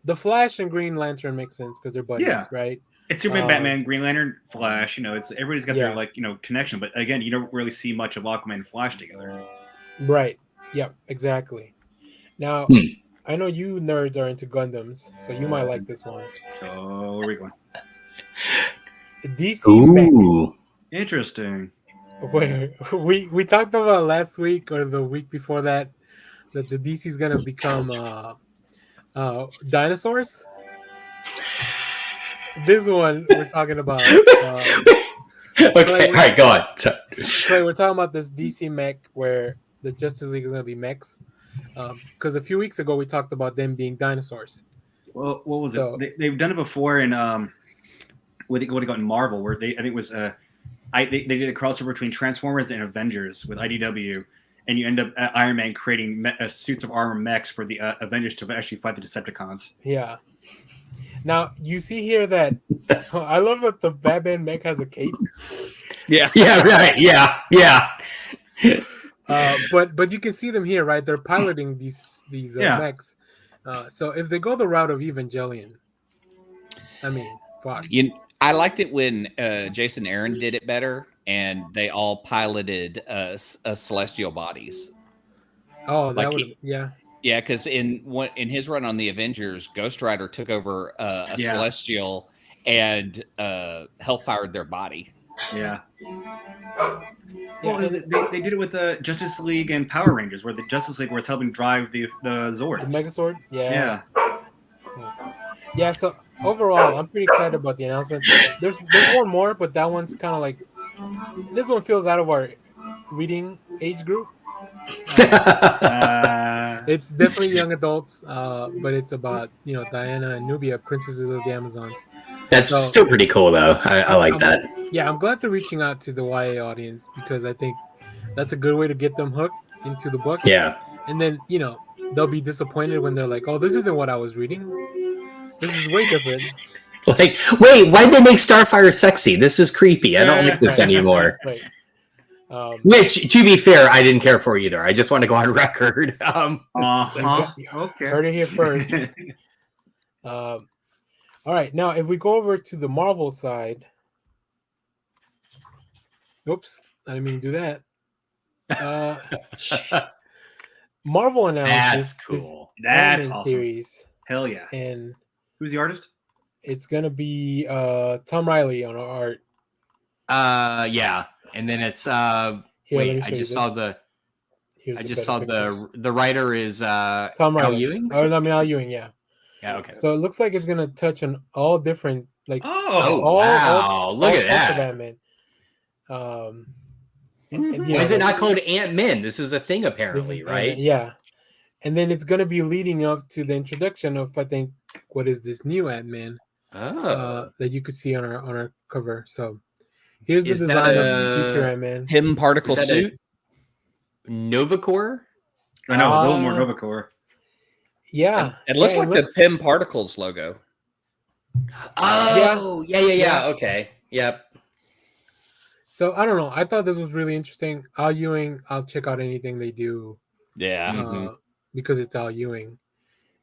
the Flash and Green Lantern makes sense because they're buddies, right? It's Superman, Batman, Green Lantern, Flash. It's everybody's got their connection. But again, you don't really see much of Aquaman and Flash together. Right. Yep. Exactly. Now, I know you nerds are into Gundams, so you might like this one. So where are we going? DC Mech. Interesting. Where we talked about last week or the week before that the DC is gonna become dinosaurs. This one we're talking about. Okay, all right, go on. So we're talking about this DC mech where the Justice League is gonna be mechs. Because a few weeks ago we talked about them being dinosaurs. Well, what was it? They've done it before in what they got in Marvel, where I think it was they did a crossover between Transformers and Avengers with IDW, and you end up Iron Man creating suits of armor mechs for the Avengers to actually fight the Decepticons. Yeah. Now you see here that I love that the Batman mech has a cape. Yeah. Yeah. Right. Yeah. But you can see them here, right? They're piloting these mechs. So if they go the route of Evangelion, I mean, fuck. I liked it when Jason Aaron did it better, and they all piloted celestial bodies. Oh, that would yeah. Yeah, because in his run on the Avengers, Ghost Rider took over a celestial and hellfired their body. Yeah. Well, they did it with the Justice League and Power Rangers, where the Justice League was helping drive the Zords. The Megazord? Yeah. Yeah, so overall, I'm pretty excited about the announcement. There's one more, but that one's kind of like... This one feels out of our reading age group. It's definitely young adults, but it's about, Diana and Nubia, princesses of the Amazons. That's still pretty cool, though. I like that. Yeah, I'm glad they're reaching out to the YA audience because I think that's a good way to get them hooked into the books. Yeah. And then, they'll be disappointed when they're like, oh, this isn't what I was reading. This is way different. Like, wait, why'd they make Starfire sexy? This is creepy. I don't like this anymore. Right. Which, to be fair, I didn't care for either. I just want to go on record. Okay. Heard it here first. All right, now if we go over to the Marvel side, oops, I didn't mean to do that. Marvel announced That's this cool. That's Ant-Man awesome. series, Hell yeah. and Who's the artist? it's gonna be Tom Riley on art. Yeah, and then it's Here, let me wait, show I you just this. saw the Here's I the just better saw pictures. the writer is Tom Al Riley. Ewing. Oh, I mean Al Ewing, yeah. Yeah, okay. So it looks like it's gonna touch on all different, like Oh, all, wow! Look at sorts of that. Ant-Man. Why is it not called Ant-Man? This is a thing, this apparently, is right? Ant-Man, yeah. And then it's gonna be leading up to the introduction of, I think, what is this new Ant-Man that you could see on our cover. So here's the Is design that of future Ant-Man. Him particle Is that suit. Novacore? I know, a little more Novacore. Yeah, It looks yeah, like the Pym Particles logo. Oh, yeah. Yeah. Okay, yep. So I don't know. I thought this was really interesting. Al Ewing, I'll check out anything they do Yeah. because it's Al Ewing.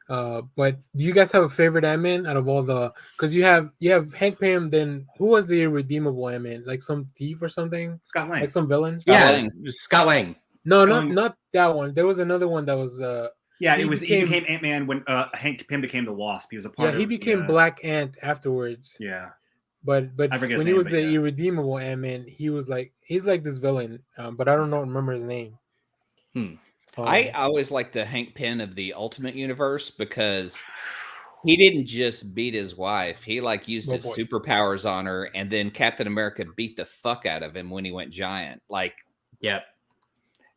But do you guys have a favorite Ant-Man out of all the? Because you have Hank Pym. Then who was the irredeemable Ant-Man? Like some thief or something? Scott Lang. Like some villain? Yeah, Lang. Scott Lang. No, Lang. not that one. There was another one that was. Yeah, he he became- became Ant-Man when Hank Pym became the Wasp. He was a part Yeah, of he became Black Ant afterwards. Yeah. But I forget his when he name, was but the yeah. irredeemable Ant-Man, he's like this villain. But I don't remember his name. I always like the Hank Pym of the Ultimate Universe because he didn't just beat his wife. He used his superpowers on her, and then Captain America beat the fuck out of him when he went giant. Yep.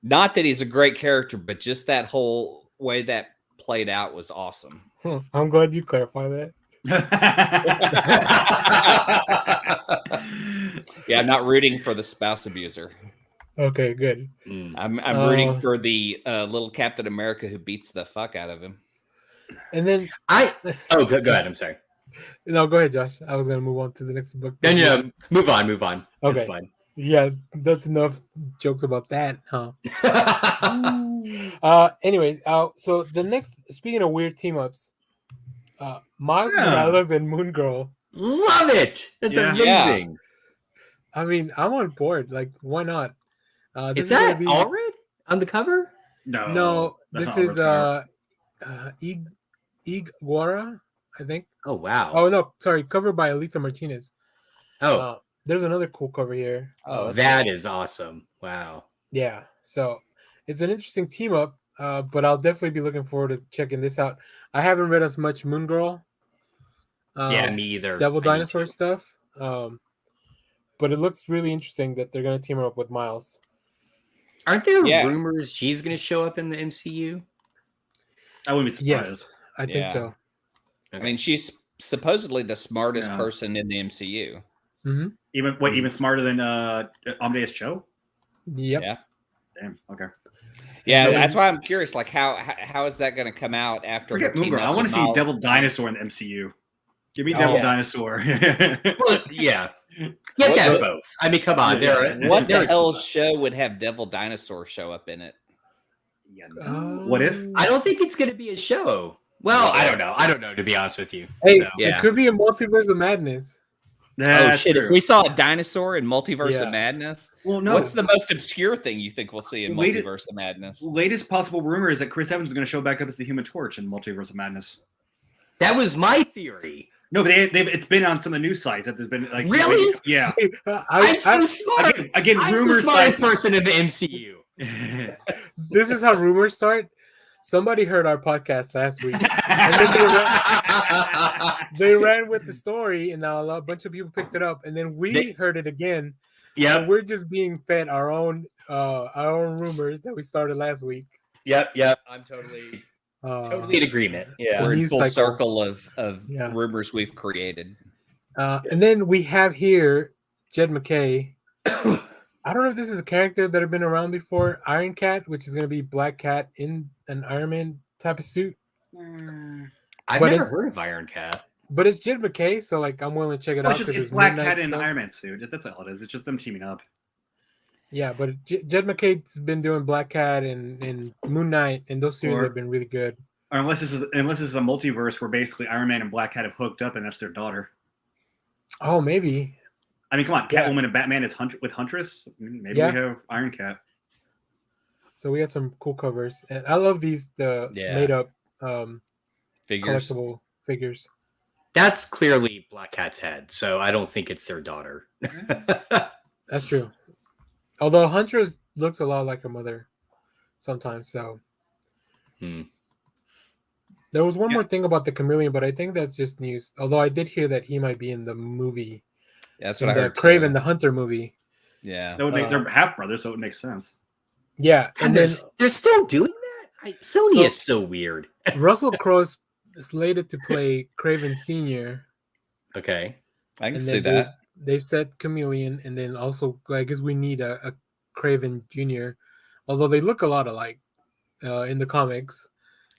Not that he's a great character, but just that whole way that played out was awesome. I'm glad you clarified that. Yeah, I'm not rooting for the spouse abuser. Okay, good. I'm rooting for the little Captain America who beats the fuck out of him. And then go ahead. I'm sorry. No, go ahead, Josh. I was gonna move on to the next book. No, move on. Okay. It's fine. Yeah, that's enough jokes about that, huh? Anyways, so the next, speaking of weird team ups, Miles Morales and Moon Girl. Love it. That's amazing. I mean, I'm on board. Like, why not? Is that Allred on the cover? No, this is Iguara, I think. Oh wow. Oh no, sorry, covered by Aletha Martinez. Oh, there's another cool cover here. Oh, that is awesome. Wow. Yeah, so it's an interesting team up, but I'll definitely be looking forward to checking this out. I haven't read as much Moon Girl. Yeah, me either. Devil Dinosaur stuff. But it looks really interesting that they're going to team her up with Miles. Aren't there rumors she's going to show up in the MCU? I wouldn't be surprised. Yes, I think so. I mean, she's supposedly the smartest person in the MCU. Mm-hmm. Even smarter than Amadeus Cho? Yep. Yeah. Damn. Okay. Yeah, that's why I'm curious. Like, how is that going to come out after? Forget Moon Girl. I want to see Devil Dinosaur in the MCU. Give me Devil Dinosaur. Well, yeah. Get that both. I mean, come on. What the hell show would have Devil Dinosaur show up in it? What if? I don't think it's going to be a show. Well, I don't know. I don't know, to be honest with you. Hey, it could be a Multiverse of Madness. Oh shit! If we saw a dinosaur in Multiverse of Yeah. Madness, Well, no. what's the most obscure thing you think we'll see in Latest- Multiverse of Madness? Latest possible rumor is that Chris Evans is going to show back up as the Human Torch in Multiverse of Madness. That was my theory. No, but it's been on some of the news sites that there's been like Really? Yeah. I'm so smart. Again, I'm rumors. the smartest person in the MCU. This is how rumors start. Somebody heard our podcast last week, and then they ran with the story, and now a bunch of people picked it up, and then we heard it again. Yeah, so we're just being fed our own rumors that we started last week. Yep. I'm totally in agreement. Yeah, We're in news full cycle. circle of rumors we've created. And then we have here Jed Mckay. I don't know if this is a character that have been around before. Iron Cat, which is going to be Black Cat in an Iron Man type of suit. I've never heard of Iron Cat. But it's Jed Mckay, so like I'm willing to check it out. It's because Black Cat in an Iron Man suit. That's all it is. It's just them teaming up. Yeah, but Jed McKay's been doing Black Cat and Moon Knight, and those series Or- have been really good. Or unless this is a multiverse where basically Iron Man and Black Cat have hooked up and that's their daughter. Oh, maybe. I mean, come on, Yeah. Catwoman and Batman is with Huntress. I mean, maybe Yeah. we have Iron Cat. So we had some cool covers, and I love the Yeah. made up Figures. collectible figures. That's clearly Black Cat's head, so I don't think it's their daughter. That's true. Although Huntress looks a lot like her mother sometimes. So there was one more thing about the chameleon, but I think that's just news. Although I did hear that he might be in the movie. That's in what I the heard. Craven too. the Hunter movie. Yeah. That would make they're half brothers, so it would make sense. Yeah, and then they're still doing that. Sony So- is so weird. Russell Crowe's slated to play Craven Senior. Okay. I can And see then that. they've said Chameleon, and then also I guess we need a Craven Junior. Although they look a lot alike in the comics,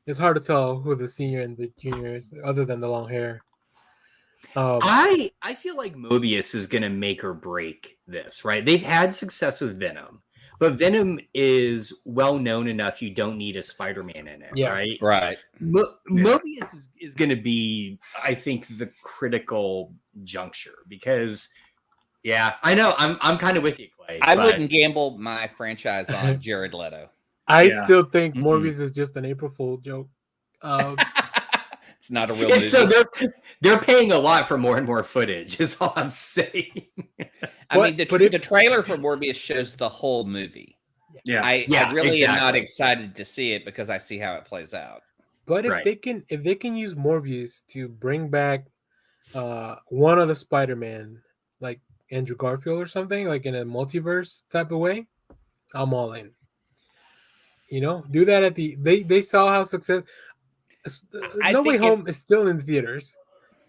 it's hard to tell who the senior and the junior is, other than the long hair. I feel like Mobius is going to make or break this, right? They've had success with Venom, but Venom is well known enough. You don't need a Spider-Man in it, Yeah. right? Right. Mobius is going to be, I think, the critical juncture because, yeah, I know I'm kind of with you, Clay. I but- wouldn't gamble my franchise on Jared Leto. I Yeah. still think Mm-mm. Morbius is just an April Fool joke. It's not a real Yeah, movie. so they're paying a lot for more and more footage. Is all I'm saying. I mean, the but if- trailer for Morbius shows the whole movie. Yeah. I really am not excited to see it because I see how it plays out. But if Right. they can use Morbius to bring back one of the Spider-Man, like Andrew Garfield or something, like in a multiverse type of way, I'm all in. Do that at they saw how success. I No Way think Home is still in theaters,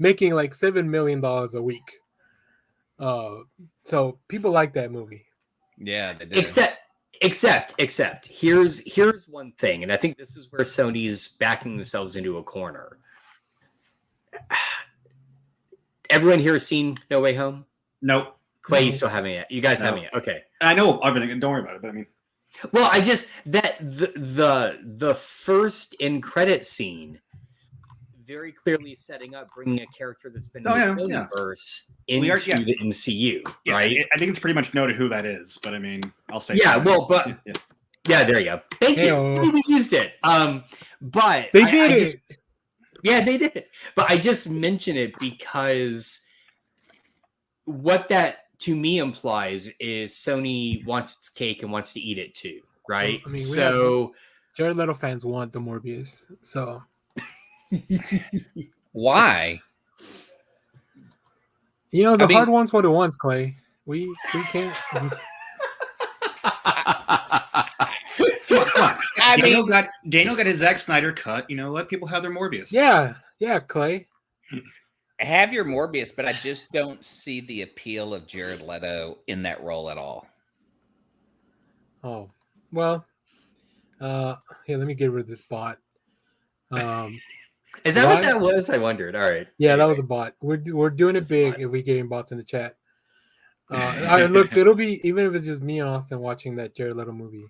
making like $7 million a week. So people like that movie. Yeah, they do. Except here's one thing, and I think this is where Sony's backing themselves into a corner. Everyone here has seen No Way Home? Nope. Clay, you still haven't yet. You guys haven't yet. Okay. I know everything. Don't worry about it. But I mean, Well, I just that the first end credit scene very clearly setting up bringing a character that's been in the Sonyverse into the MCU, yeah, right? I think it's pretty much noted who that is. But I mean, I'll say yeah, there you go. Thank you. We used it. But they did it. Yeah, they did. But I just mention it because what that to me implies is Sony wants its cake and wants to eat it too, right? I mean, so Jared Leto fans want the Morbius. So why? The hard ones what it wants, Clay. We can't. Daniel got his Zack Snyder cut. Let people have their Morbius. Yeah, Clay. Have your Morbius, but I just don't see the appeal of Jared Leto in that role at all. Oh, well. Here, let me get rid of this bot. Is that what that was? I wondered. All right. Yeah, that was a bot. We're doing it big if we getting bots in the chat. Look, it'll be even if it's just me and Austin watching that Jared Leto movie.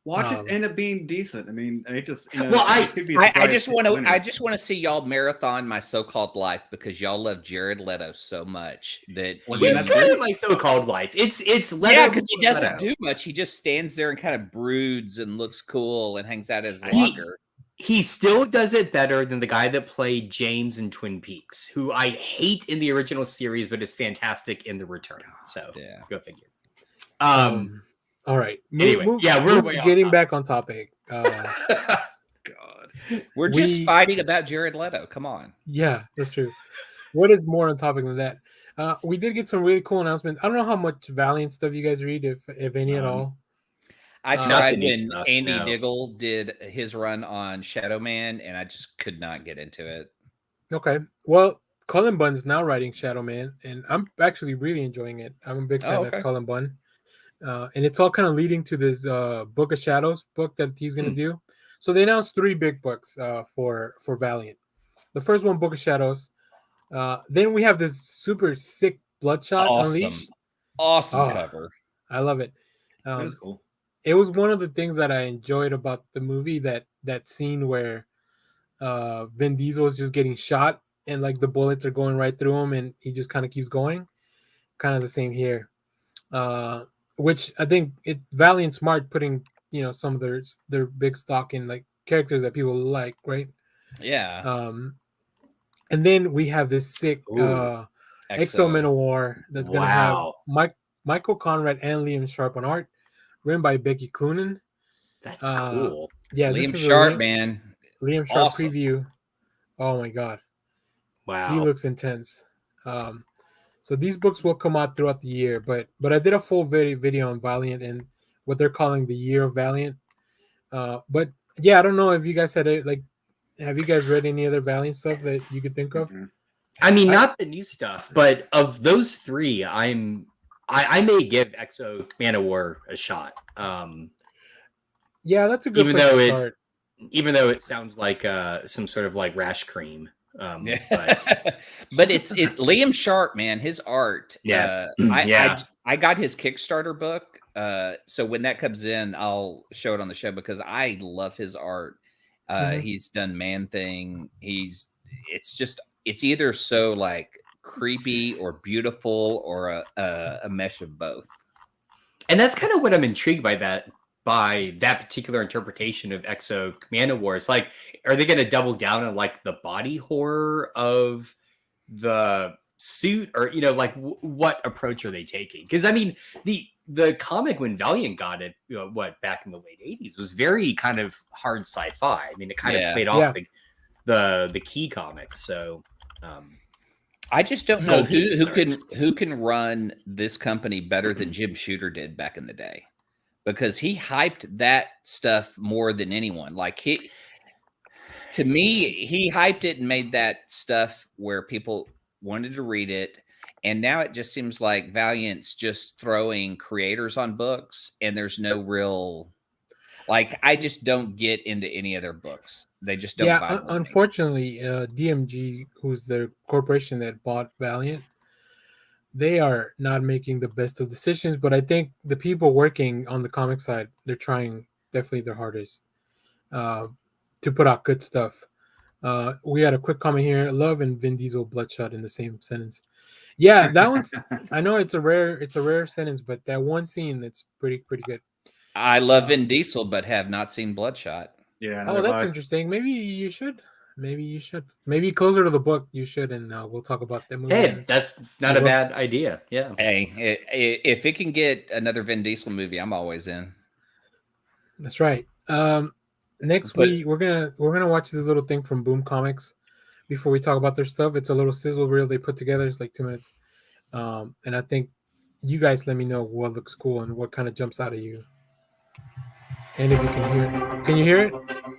Watch it end up being decent. I mean, I just I just want to see y'all marathon My So-Called Life because y'all love Jared Leto so much that he's kind of my so-called life. It's Leto. Yeah, because he doesn't do much. He just stands there and kind of broods and looks cool and hangs out at his locker. He still does it better than the guy that played James in Twin Peaks, who I hate in the original series, but is fantastic in the return. So go figure. All right. Anyway, we're getting back on topic. God, we're just fighting about Jared Leto. Come on. Yeah, that's true. What is more on topic than that? We did get some really cool announcements. I don't know how much Valiant stuff you guys read, if any at all. I tried when Andy Diggle did his run on Shadow Man, and I just could not get into it. Okay. Well, Cullen Bunn's now writing Shadow Man, and I'm actually really enjoying it. I'm a big fan of Cullen Bunn. And it's all kind of leading to this Book of Shadows book that he's going to do. So they announced 3 big books for Valiant. The first one, Book of Shadows. Then we have this super sick Bloodshot Unleashed. Awesome cover. I love it. That was cool. It was one of the things that I enjoyed about the movie, that scene where Vin Diesel is just getting shot and like the bullets are going right through him and he just kind of keeps going. Kind of the same here. Which I think Valiant smart putting, some of their big stock in like characters that people like, right? Yeah. And then we have this sick Exo Manowar that's gonna have Michael Conrad and Liam Sharp on art, written by Becky Cloonan. That's cool. Yeah, Liam this is Sharp, man. Liam Sharp Awesome. preview. Oh my god. Wow. He looks intense. So these books will come out throughout the year, but I did a full video on Valiant and what they're calling the Year of Valiant. But yeah, I don't know if you guys had it, like, have you guys read any other Valiant stuff that you could think of? I mean, not the new stuff, but of those three, I may give Exo Manowar a shot. Yeah, that's a good place to start. Even though it sounds like some sort of like rash cream. But it's Liam Sharp, man. His art. Yeah. I got his Kickstarter book. So when that comes in, I'll show it on the show because I love his art. He's done Man Thing. It's either so like creepy or beautiful or a mesh of both. And that's kind of what I'm intrigued by that particular interpretation of Exo Manowar. It's like, are they going to double down on like the body horror of the suit, or like what approach are they taking? Because I mean, the comic when Valiant got it, back in the late 80s was very kind of hard sci-fi. I mean, it kind of played off the key comics. So I just don't know who can run this company better than Jim Shooter did back in the day. Because he hyped that stuff more than anyone. Like he hyped it and made that stuff where people wanted to read it. And now it just seems like Valiant's just throwing creators on books and there's no real, like, I just don't get into any other books. They just don't. Yeah, unfortunately, DMG, who's the corporation that bought Valiant, they are not making the best of decisions, but I think the people working on the comic side, they're trying definitely their hardest to put out good stuff. We had a quick comment here. Love and Vin Diesel Bloodshot in the same sentence. Yeah, that one's, I know it's a rare sentence, but that one scene that's pretty good. I love Vin Diesel, but have not seen Bloodshot. Yeah. Oh, that's interesting. Maybe you should. Maybe closer to the book you should, and we'll talk about that movie. Hey, that's not a bad idea. Yeah. Hey, if it can get another Vin Diesel movie, I'm always in. That's right. Next week we're gonna watch this little thing from Boom Comics before we talk about their stuff. It's a little sizzle reel they put together. It's like 2 minutes, and I think you guys let me know what looks cool and what kind of jumps out at you. And if you can hear it, can you hear it?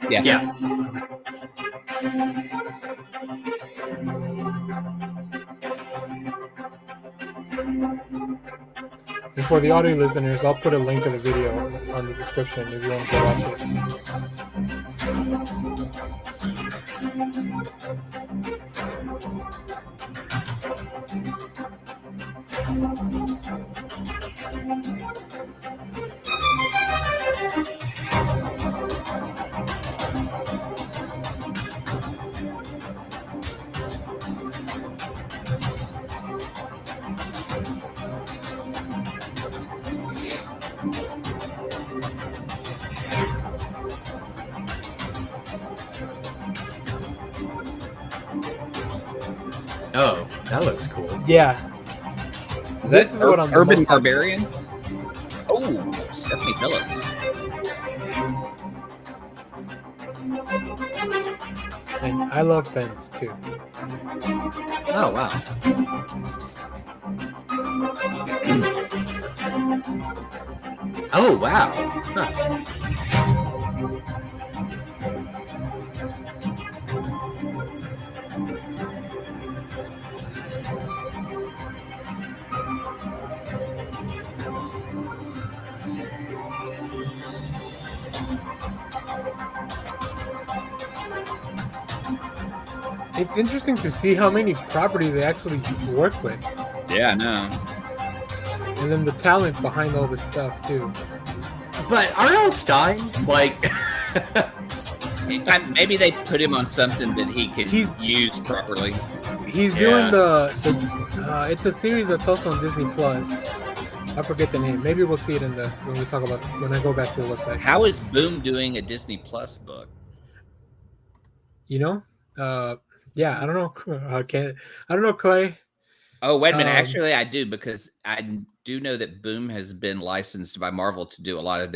Yeah. And for the audio listeners, I'll put a link of the video on the description if you want to go watch Oh, that looks cool. Yeah. This is what I'm Urban Barbarian. Oh, Stephanie Phillips. And I love Fence too. Oh wow. Oh wow. Huh. It's interesting to see how many properties they actually work with. Yeah, I know. And then the talent behind all this stuff too. But R.L. Stein, like, Maybe they put him on something that he could He's- use properly. He's doing it's a series that's also on Disney Plus. I forget the name. Maybe we'll see it when we talk about when I go back to the website. How is Boom doing a Disney Plus book? You know, yeah, I don't know. I don't know, Clay. Oh, wait a minute. Um, Actually, I do, because I do know that Boom has been licensed by Marvel to do a lot of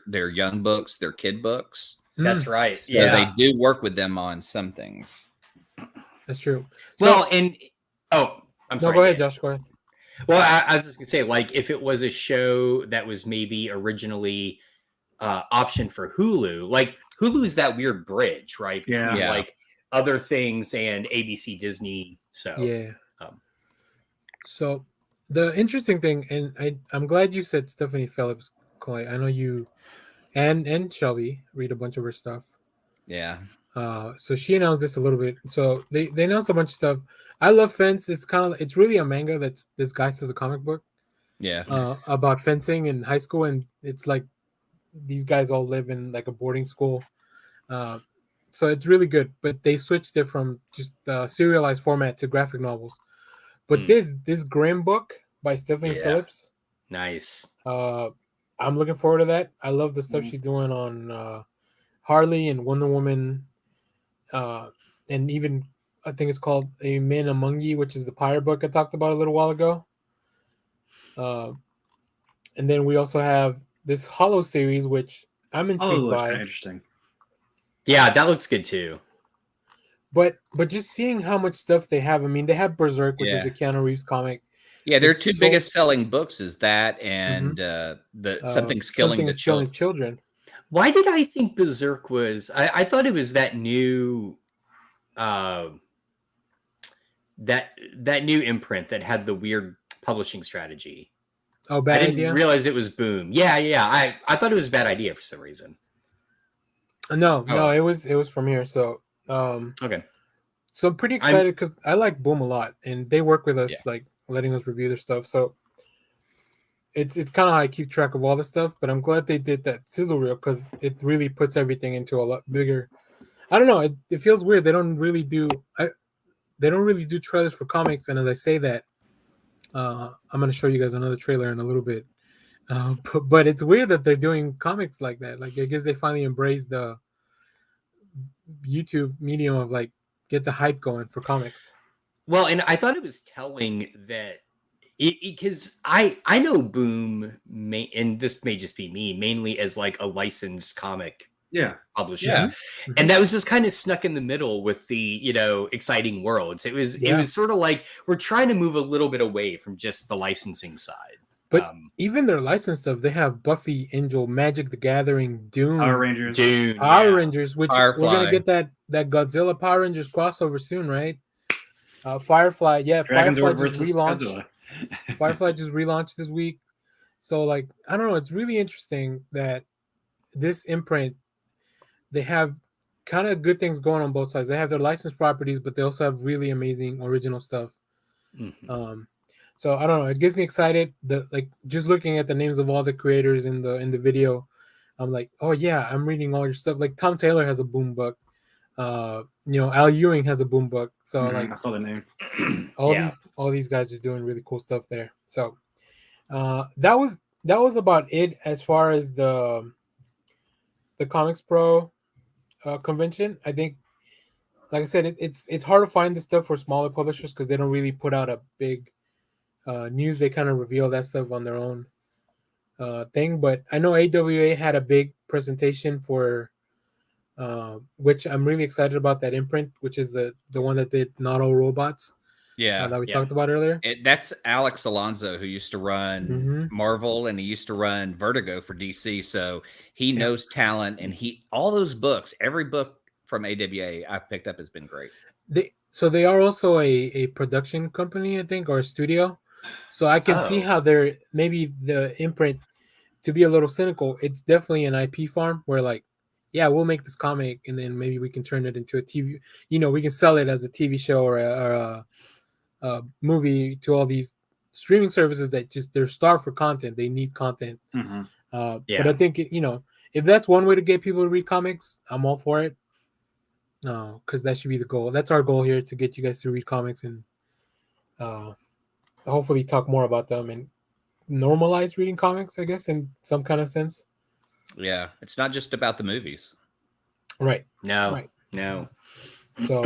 their young books, their kid books. that's right. So Yeah. they do work with them on some things. That's true. So, Well, and I'm no, sorry. go ahead, Dan. Josh. Go ahead. Well, I was just gonna say, like, if it was a show that was maybe originally optioned for Hulu, like Hulu is that weird bridge, right? Between, Yeah. like other things and ABC Disney. So Yeah. um, So the interesting thing, and I'm glad you said Stephanie Phillips, Clay. I know you and Shelby read a bunch of her stuff. Yeah. So she announced this a little bit. So they announced a bunch of stuff. I love Fence. It's really a manga that's disguised as a comic book Yeah. about fencing in high school, and it's like these guys all live in like a boarding school. So it's really good, but they switched it from just serialized format to graphic novels. But this Grimm book by Stephanie Yeah. Phillips, nice. I'm looking forward to that. I love the stuff she's doing on Harley and Wonder Woman, and even I think it's called A Man Among Ye, which is the pirate book I talked about a little while ago. And then we also have this Hollow series, which I'm Oh, intrigued looks by. kind of interesting. Yeah, that looks good too. But just seeing how much stuff they have. I mean, they have Berserk, which is the Keanu Reeves comic. Yeah, their It's two so- biggest selling books is that and the Something's Killing the Children. Children. Why did I think Berserk was? I thought it was that new, that new imprint that had the weird publishing strategy. Oh, I bad didn't idea. realize it was Boom. Yeah. I thought it was a bad idea for some reason. No, Oh. it was from here. So Okay. so I'm pretty excited because I like Boom a lot, and they work with us, Yeah. like letting us review their stuff. So it's kind of how I keep track of all this stuff. But I'm glad they did that Sizzle Reel because it really puts everything into a lot bigger. I don't know. It feels weird. They don't really do trailers for comics. And as I say that, I'm going to show you guys another trailer in a little bit. But it's weird that they're doing comics like that. Like I guess they finally embraced the YouTube medium of like get the hype going for comics. Well, and I thought it was telling that because I know Boom, and this may just be me, mainly as like a licensed comic publisher. Yeah. And that was just kind of snuck in the middle with the, exciting worlds. It was sort of like we're trying to move a little bit away from just the licensing side. But even their licensed stuff, they have Buffy, Angel, Magic the Gathering, Doom, Power Rangers. Dune, Power Rangers, which Firefly. we're gonna get that Godzilla Power Rangers crossover soon, right? Firefly, yeah, Dragons Firefly versus just relaunched. Godzilla. Firefly just relaunched this week. So like I don't know, it's really interesting that this imprint, they have kind of good things going on both sides. They have their licensed properties, but they also have really amazing original stuff. Mhm. So I don't know, it gets me excited. Like just looking at the names of all the creators in the video, I'm like, oh yeah, I'm reading all your stuff. Like Tom Taylor has a Boom book. Al Ewing has a Boom book. So like I saw the name. all these guys is doing really cool stuff there. So that was about it as far as the Comics Pro convention. I think, like I said, it's hard to find this stuff for smaller publishers because they don't really put out a big news. They kind of reveal that stuff on their own thing. But I know AWA had a big presentation for which I'm really excited about, that imprint, which is the one that did Not All Robots. That we talked about earlier. That's Alex Alonso, who used to run Mhm. Marvel and he used to run Vertigo for DC. So he knows talent, and all those books, every book from AWA I've picked up has been great. They are also a production company, I think, or a studio. So I can see how they're maybe the imprint, to be a little cynical, it's definitely an IP farm where like, yeah, we'll make this comic and then maybe we can turn it into a TV, we can sell it as a TV show or a movie to all these streaming services that just they're starved for content. They need content. But I think if that's one way to get people to read comics, I'm all for it. Because that should be the goal. That's our goal here, to get you guys to read comics and hopefully talk more about them and normalize reading comics, I guess, in some kind of sense. Yeah, it's not just about the movies. Right. No. Right. No. So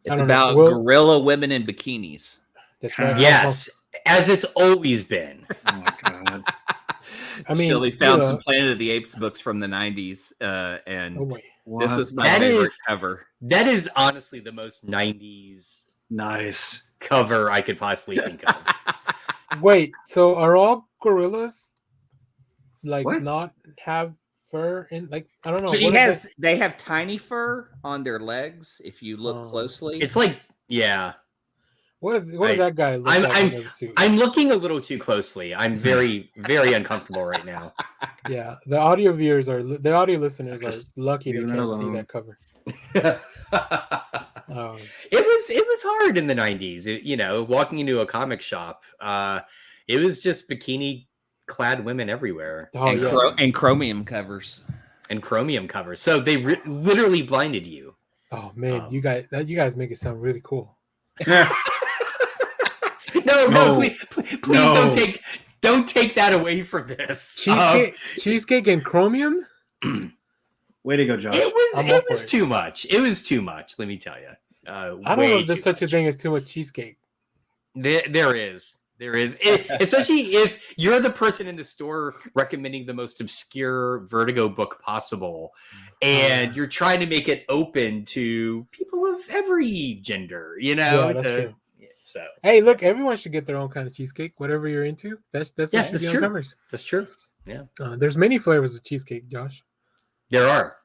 It's about gorilla women in bikinis. That's right. Yes, as it's always been. Oh my god. I mean, Shelley found some Planet of the Apes books from the 90s, and this is my favorite cover. That is honestly the most 90s nice cover I could possibly think of. Wait, so are all gorillas not have fur in, like, I don't know. They have tiny fur on their legs if you look closely. It's like, yeah. What is that guy look like under the suit? I'm looking a little too closely. I'm very, very uncomfortable right now. Yeah, the audio listeners are lucky they can't see that cover. It was hard in the 90s. Walking into a comic shop, it was just bikini clad women everywhere. And chromium covers. So they literally blinded you. Oh man, you guys make it sound really cool. No, please don't take that away from this. Cheesecake and chromium. Way to go, Josh. It was too much. It was too much. Let me tell you. I don't know if there's such a thing as too much cheesecake. There is. Especially if you're the person in the store recommending the most obscure Vertigo book possible, and you're trying to make it open to people of every gender. Yeah, that's true. So hey, look, everyone should get their own kind of cheesecake, whatever you're into. That's what should be on covers. That's true. Yeah. There's many flavors of cheesecake, Josh. There are.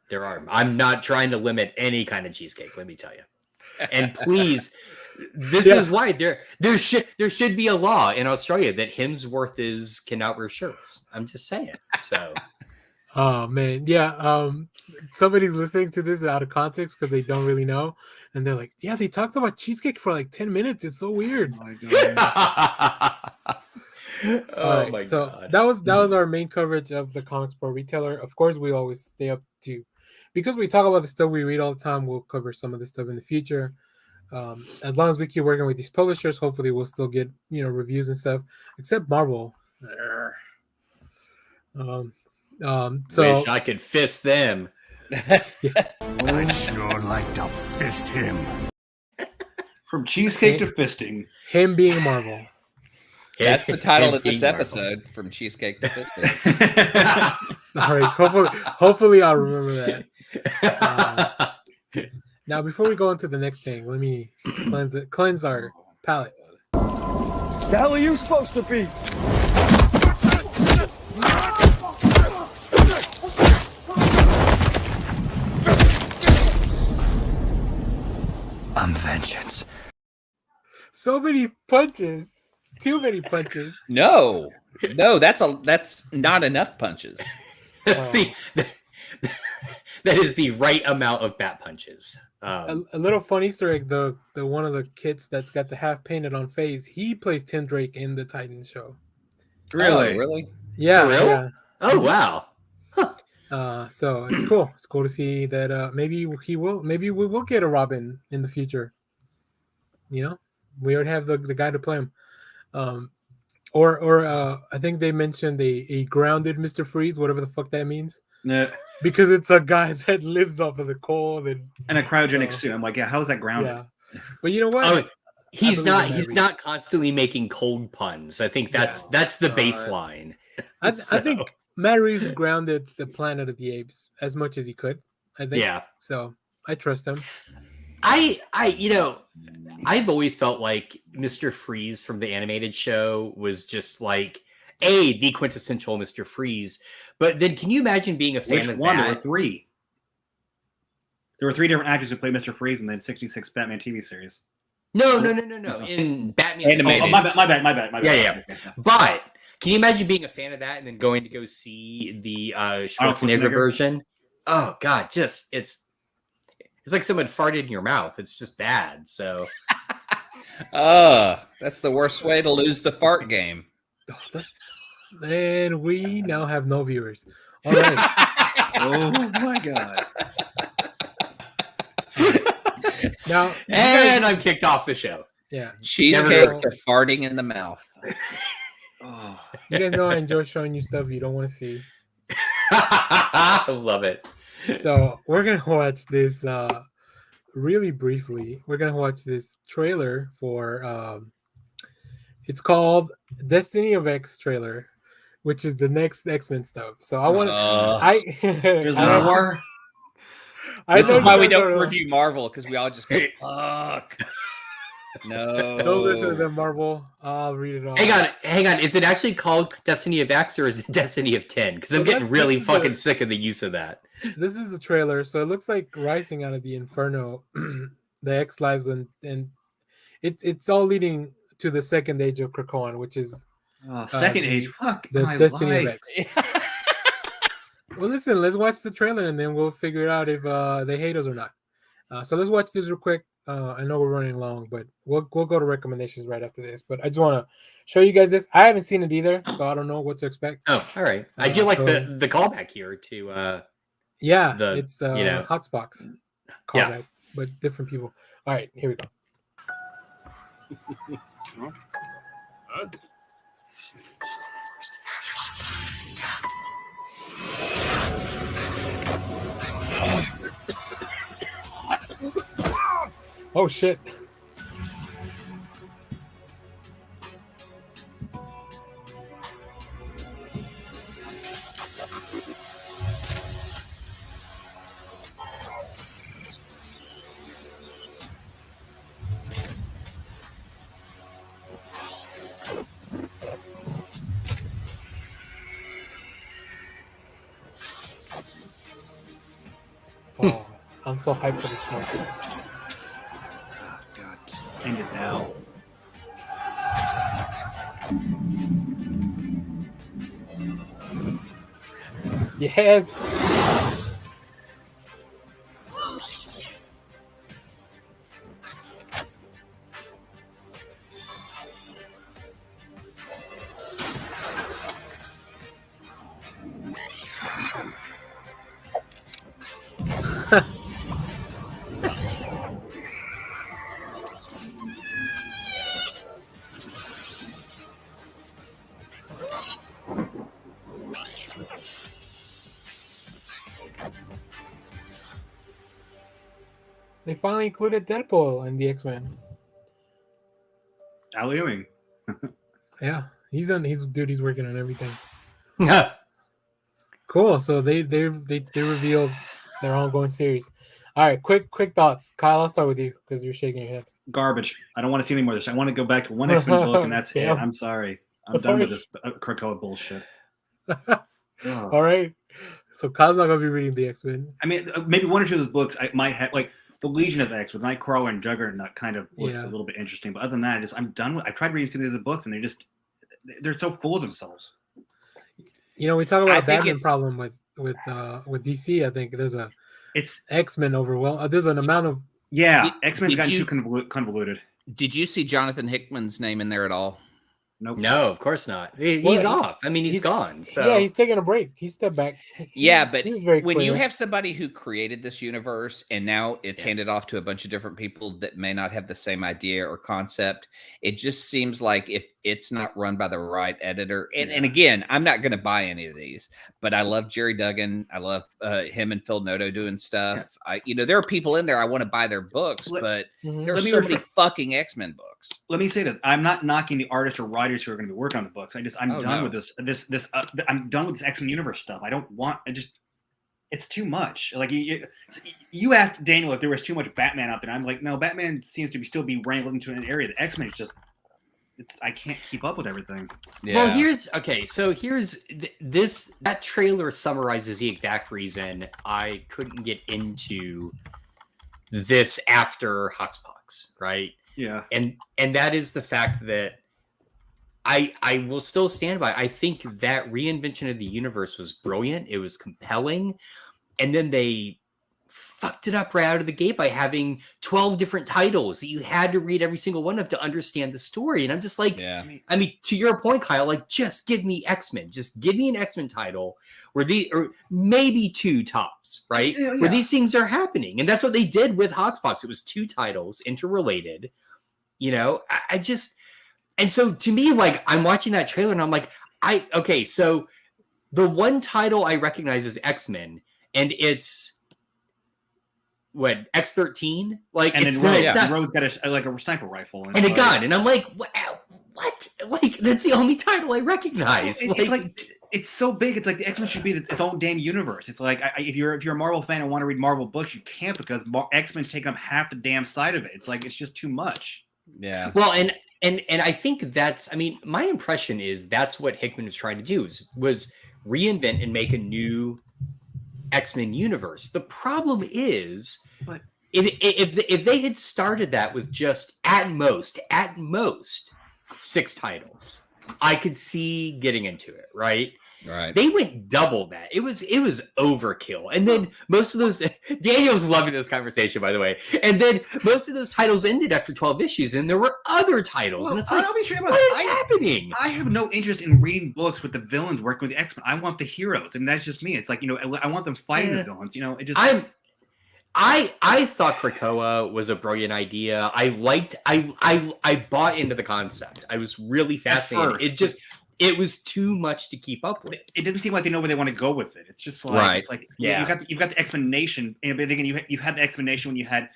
I'm not trying to limit any kind of cheesecake, let me tell you. And please, this is why there should be a law in Australia that Hemsworth cannot wear shirts. I'm just saying. So oh man, yeah. Somebody's listening to this out of context because they don't really know, and they're like, "Yeah, they talked about cheesecake for like 10 minutes. It's so weird." Oh my god! So that was our main coverage of the Comics Pro Retailer. Of course, we always stay up to, because we talk about the stuff we read all the time. We'll cover some of this stuff in the future. As long as we keep working with these publishers, hopefully we'll still get reviews and stuff. Except Marvel. So wish I could fist them. I'd sure like to fist him. From cheesecake to fisting. Him being Marvel. That's the title of this episode, From Cheesecake to Fisting. All right. Hopefully I'll remember that. Now, before we go into the next thing, let me cleanse our palate. The hell are you supposed to be? I'm vengeance. So many punches. Too many punches. No, that's not enough punches. That is the right amount of bat punches. A little fun Easter egg: the one of the kids that's got the half painted on face, he plays Tim Drake in the Titans show. Really? Oh, really? Yeah. For real? Yeah. Oh wow. Huh. So it's cool. It's cool to see that maybe we will get a Robin in the future. We already have the guy to play him. Or I think they mentioned a grounded Mr. Freeze, whatever the fuck that means. No. Because it's a guy that lives off of the cold and a cryogenic suit. I'm like, yeah, how is that grounded? Yeah. But you know what? Oh, he's not constantly making cold puns. I think that's the baseline. I think Matt Reeves grounded the Planet of the Apes as much as he could. I think. Yeah. So I trust him. I've always felt like Mr. Freeze from the animated show was just like the quintessential Mr. Freeze. But then can you imagine being a fan of one? that? There were three. There were three different actors who played Mr. Freeze in the 66 Batman TV series. No. In Batman animated. Oh, my bad. Yeah. But can you imagine being a fan of that and then going to go see the Schwarzenegger version? Oh God, it's like someone farted in your mouth. It's just bad. So, that's the worst way to lose the fart game. And we now have no viewers. All right. Oh my god. Now, And I'm kicked off the show. yeah. Cheesecake Never- to farting in the mouth. Oh. You guys know I enjoy showing you stuff you don't want to see. I love it. So we're gonna watch this really briefly. We're gonna watch this trailer for it's called Destiny of X trailer, which is the next X-Men stuff. So I want to There's I- more. I This know is why you we guys don't know. review Marvel, because we all just go, fuck. No. Don't listen to them, Marvel. I'll read it all. Hang on. Is it actually called Destiny of X or is it Destiny of 10? Because I'm So getting this really is fucking the- sick of the use of that. This is the trailer, so it looks like rising out of the inferno, the X lives, and it's all leading to the second age of Krakoan, which is Second the- age. Fuck the my Destiny life. of X. Well, listen, let's watch the trailer and then we'll figure out if they hate us or not. So let's watch this real quick. I know we're running long, but we'll go to recommendations right after this. But I just want to show you guys this. I haven't seen it either, so I don't know what to expect. Oh, all right. I do like so- the callback here to Yeah, the- it's you know. Hotspox Yeah. callback, but different people. All right, here we go. Oh shit. Oh, I'm so hyped for this one. God, just end it now. Yes. They finally included Deadpool in the X-Men. Al Ewing. Yeah, he's working on everything. Cool. So they revealed their ongoing series. All right, quick thoughts. Kyle, I'll start with you because you're shaking your head. Garbage. I don't want to see any more of this. I want to go back to one X-Men book and that's Yeah. it. I'm sorry. I'm done with this Krakoa bullshit. Oh. All right. So Kyle's not gonna be reading the X-Men. I mean, maybe one or two of those books I might have, like the Legion of X with Nightcrawler and Juggernaut, kind of looked Yeah. a little bit interesting. But other than that, I'm done with. I tried reading some of these books and they're so full of themselves. You know, we talk I about think Batman it's- problem with DC. I think there's a It's X-Men there's an amount of yeah, Did- X-Men's did gotten you- too convoluted. Did you see Jonathan Hickman's name in there at all? Nope. No, of course not. He's Well, off. I mean, he's gone. So yeah, he's taking a break. He stepped back. Yeah, but he was very when you clear. have somebody who created this universe and now it's Yeah. handed off to a bunch of different people that may not have the same idea or concept, it just seems like if it's not run by the right editor, and again, I'm not going to buy any of these, but I love Jerry Duggan. I love him and Phil Noto doing stuff. There are people in there I want to buy their books, but Mhm. there are Let me so many refer- fucking X-Men books. Let me say this: I'm not knocking the artists or writers who are going to be working on the books. I'm Oh, done no. with this. I'm done with this X-Men universe stuff. I don't want. It's too much. Like you asked Daniel if there was too much Batman out there. I'm like, no, Batman seems to still be wrangled into an area. The X-Men is just. I can't keep up with everything. Well, here's that trailer summarizes the exact reason I couldn't get into this after Hotspox, right? Yeah. And that is the fact that I will still stand by. I think that reinvention of the universe was brilliant. It was compelling, and then they fucked it up right out of the gate by having 12 different titles that you had to read every single one of to understand the story. And I'm just like, I mean, to your point, Kyle, like, just give me X-Men. Just give me an X-Men title or maybe 2 tops, right? Yeah. Where these things are happening. And that's what they did with Hotspots. It was 2 titles interrelated, you know. I just, and so to me, like, I'm watching that trailer and I'm like, okay, so the one title I recognize is X-Men, and it's what, X-13? Like, and it's then not, Rose got a sniper rifle and a gun, and I'm like, what? Like, that's the only title I recognize. It's so big. It's like the X-Men should be its own damn universe. It's like if you're a Marvel fan and want to read Marvel books, you can't because X-Men's taking up half the damn side of it. It's like it's just too much. Yeah. Well, and I think that's, I mean, my impression is that's what Hickman was trying to do was reinvent and make a new X-Men universe. The problem is, if they had started that with just at most 6 titles, I could see getting into it, right? Right. They went double that. It was overkill. And then most of those, Daniel's loving this conversation, by the way. And then most of those titles ended after 12 issues, and there were other titles. And it's like, I'll be straight about what is happening? I have no interest in reading books with the villains working with the X-Men. I want the heroes, and that's just me. It's like, you know, I want them fighting the villains. You know, it just. I thought Krakoa was a brilliant idea. I bought into the concept. I was really fascinated. It was too much to keep up with. It didn't seem like they know where they want to go with it. It's just like, right. It's like you've got the X-Men Nation, but again, you had the X-Men Nation when you had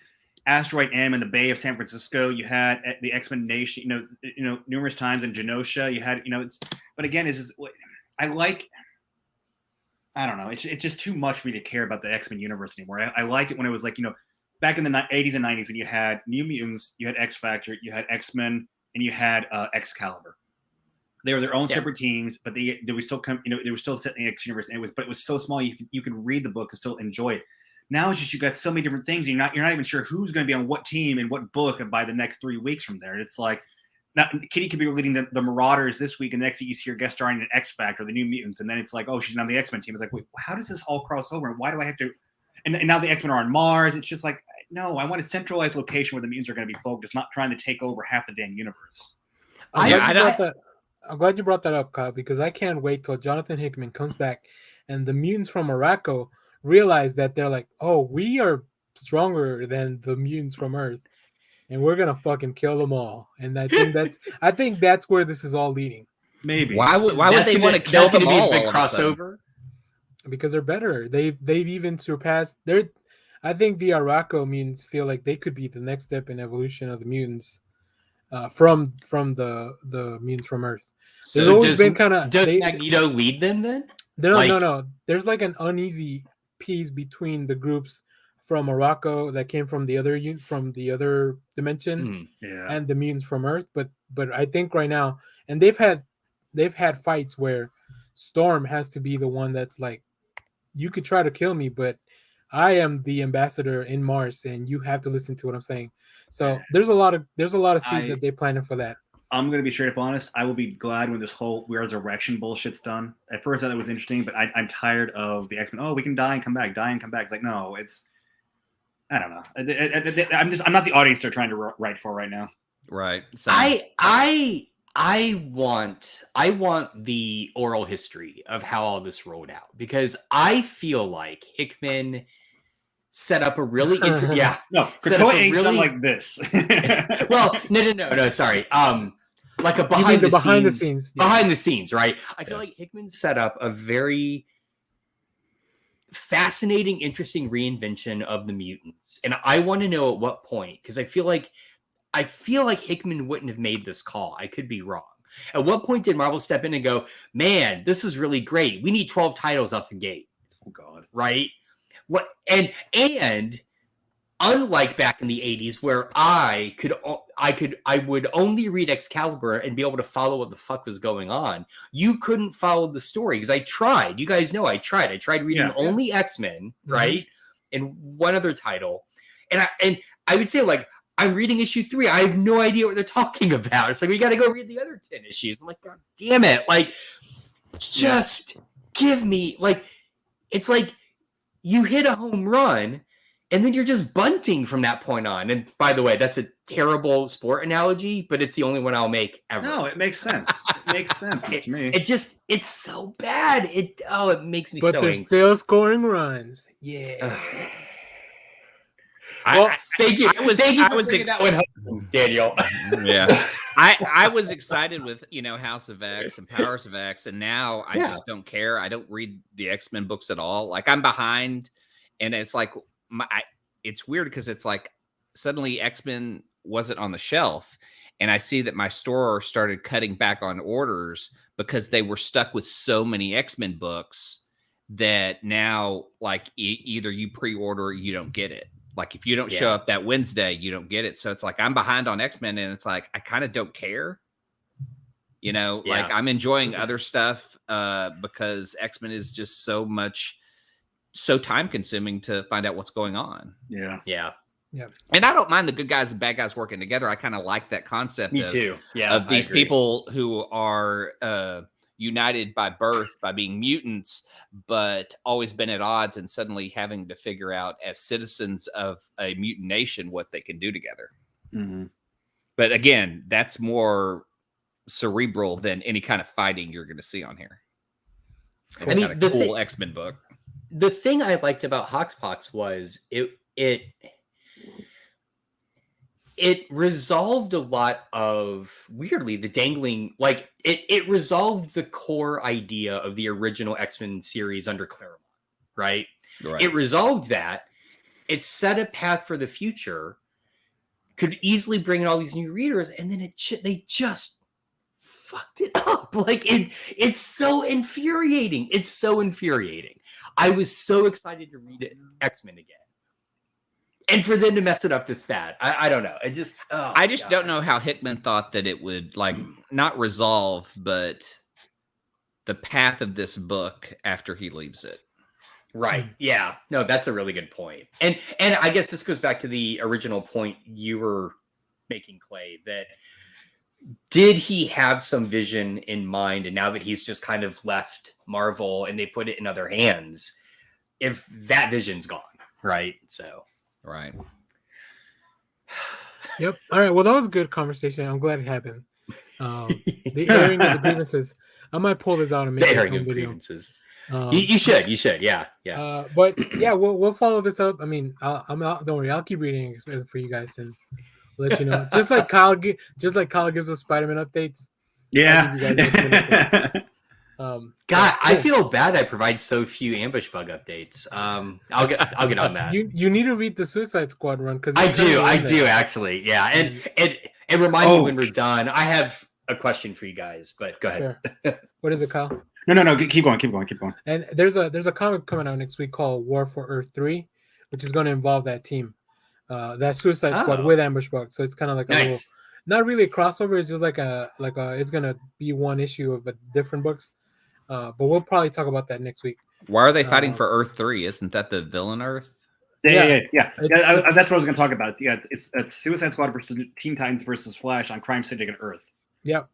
Asteroid M in the Bay of San Francisco. You had the X-Men Nation, you know, numerous times in Genosha. You had, you know, but again, it's just I don't know. It's just too much for me to care about the X-Men universe anymore. I liked it when it was like, you know, back in the 80s and 90s when you had New Mutants, you had X-Factor, you had X-Men, and you had Excalibur. They were their own separate teams, but they were still they were still set in the X universe, and it was so small you could read the book and still enjoy it. Now it's just you got so many different things, and you're not even sure who's going to be on what team and what book by the next 3 weeks from there. It's like Kitty could be leading the Marauders this week, and next you see her guest starring in X Factor, the New Mutants, and then it's like, oh, she's on the X-Men team. It's like, wait, how does this all cross over? And why do I have to? And now the X-Men are on Mars. It's just like, no, I want a centralized location where the mutants are going to be focused, not trying to take over half the damn universe. I'm glad you brought that up, Kyle, because I can't wait till Jonathan Hickman comes back and the mutants from Morocco realize that they're like, oh, we are stronger than the mutants from Earth, and we're gonna fucking kill them all. And I think that's where this is all leading. Maybe. Why would they want to kill them all? Be a big crossover. Because they're better. They've even surpassed their. I think the Araco mutants feel like they could be the next step in evolution of the mutants from the mutants from Earth. There's always been kind of. Does Magneto lead them then? No. There's like an uneasy piece between the groups from Morocco that came from the other dimension, and the mutants from Earth. But I think right now, and they've had fights where Storm has to be the one that's like, you could try to kill me, but I am the ambassador in Mars, and you have to listen to what I'm saying. So there's a lot of seeds that they planted for that. I'm going to be straight up honest. I will be glad when this whole resurrection bullshit's done. At first, I thought it was interesting, but I'm tired of the X-Men. Oh, we can die and come back. It's like, no, I don't know. I'm not the audience they're trying to write for right now. Right. I want the oral history of how all this rolled out, because I feel like Hickman set up a really interesting. Yeah, no, Krakoa ain't done like this. Well, no. Sorry. Like a behind the scenes, right? I feel like Hickman set up a very fascinating, interesting reinvention of the mutants, and I want to know at what point, because I feel like Hickman wouldn't have made this call. I could be wrong. At what point did Marvel step in and go, man, this is really great. We need 12 titles off the gate. Oh God. Right? What and unlike back in the 80s where I would only read Excalibur and be able to follow what the fuck was going on. You couldn't follow the story because I tried. You guys know I tried. I tried reading only X-Men, right? And one other title. And I would say, like, I'm reading issue 3. I have no idea what they're talking about. It's like, we got to go read the other 10 issues. I'm like, God damn it. Like, just give me, like, it's like you hit a home run and then you're just bunting from that point on. And by the way, that's a terrible sport analogy, but it's the only one I'll make ever. No, it makes sense. It makes sense to me. It's so bad. It makes me but so they're angry. still scoring runs. Yeah. Thank you. I was bringing that one home, Daniel. Yeah. I was excited with, House of X and Powers of X, and now I just don't care. I don't read the X-Men books at all. Like, I'm behind, and it's like it's weird because it's like suddenly X-Men wasn't on the shelf, and I see that my store started cutting back on orders because they were stuck with so many X-Men books that now, like, either you pre-order or you don't get it. Like, if you don't show up that Wednesday, you don't get it. So it's like I'm behind on X-Men, and it's like I kind of don't care. Like, I'm enjoying other stuff because X-Men is just so time consuming to find out what's going on. Yeah. And I don't mind the good guys and bad guys working together. I kind of like that concept. Me too. Yeah, of these people who are united by birth, by being mutants, but always been at odds, and suddenly having to figure out as citizens of a mutant nation what they can do together. Mm-hmm. But again, that's more cerebral than any kind of fighting you're going to see on here. And I mean, the cool X-Men book. The thing I liked about Hoxpox was it resolved a lot of, weirdly, the dangling, like it resolved the core idea of the original X-Men series under Claremont, right? It resolved that. It set a path for the future, could easily bring in all these new readers, and then they just fucked it up. Like, it's so infuriating. It's so infuriating. I was so excited to read X-Men again. And for them to mess it up this bad, I don't know. I just don't know how Hickman thought that it would, like, not resolve, but the path of this book after he leaves it. Right. Yeah. No, that's a really good point. And I guess this goes back to the original point you were making, Clay, that did he have some vision in mind? And now that he's just kind of left Marvel and they put it in other hands, if that vision's gone, right? So. Right. Yep. All right. Well, that was a good conversation. I'm glad it happened. The airing of the grievances. I might pull this out and make a video. Grievances. You should. Yeah. But yeah, we'll follow this up. I mean, I'm out. Don't worry. I'll keep reading for you guys and let you know. Just like Kyle gives us Spider-Man updates. Yeah. God, I feel bad I provide so few ambush bug updates. I'll get on that. You need to read the Suicide Squad run because I do actually. Yeah, and remind me when we're done. I have a question for you guys, but go ahead. Sure. What is it, Kyle? No. Keep going. And there's a comic coming out next week called War for Earth 3, which is going to involve that team, that Suicide Squad with ambush bug. So it's kind of like a little, not really a crossover. It's just like a it's gonna be one issue of a different books. But we'll probably talk about that next week. Why are they fighting for Earth 3? Isn't that the villain Earth? Yeah. That's what I was going to talk about. Yeah, it's Suicide Squad versus Teen Titans versus Flash on Crime City and Earth. Yep,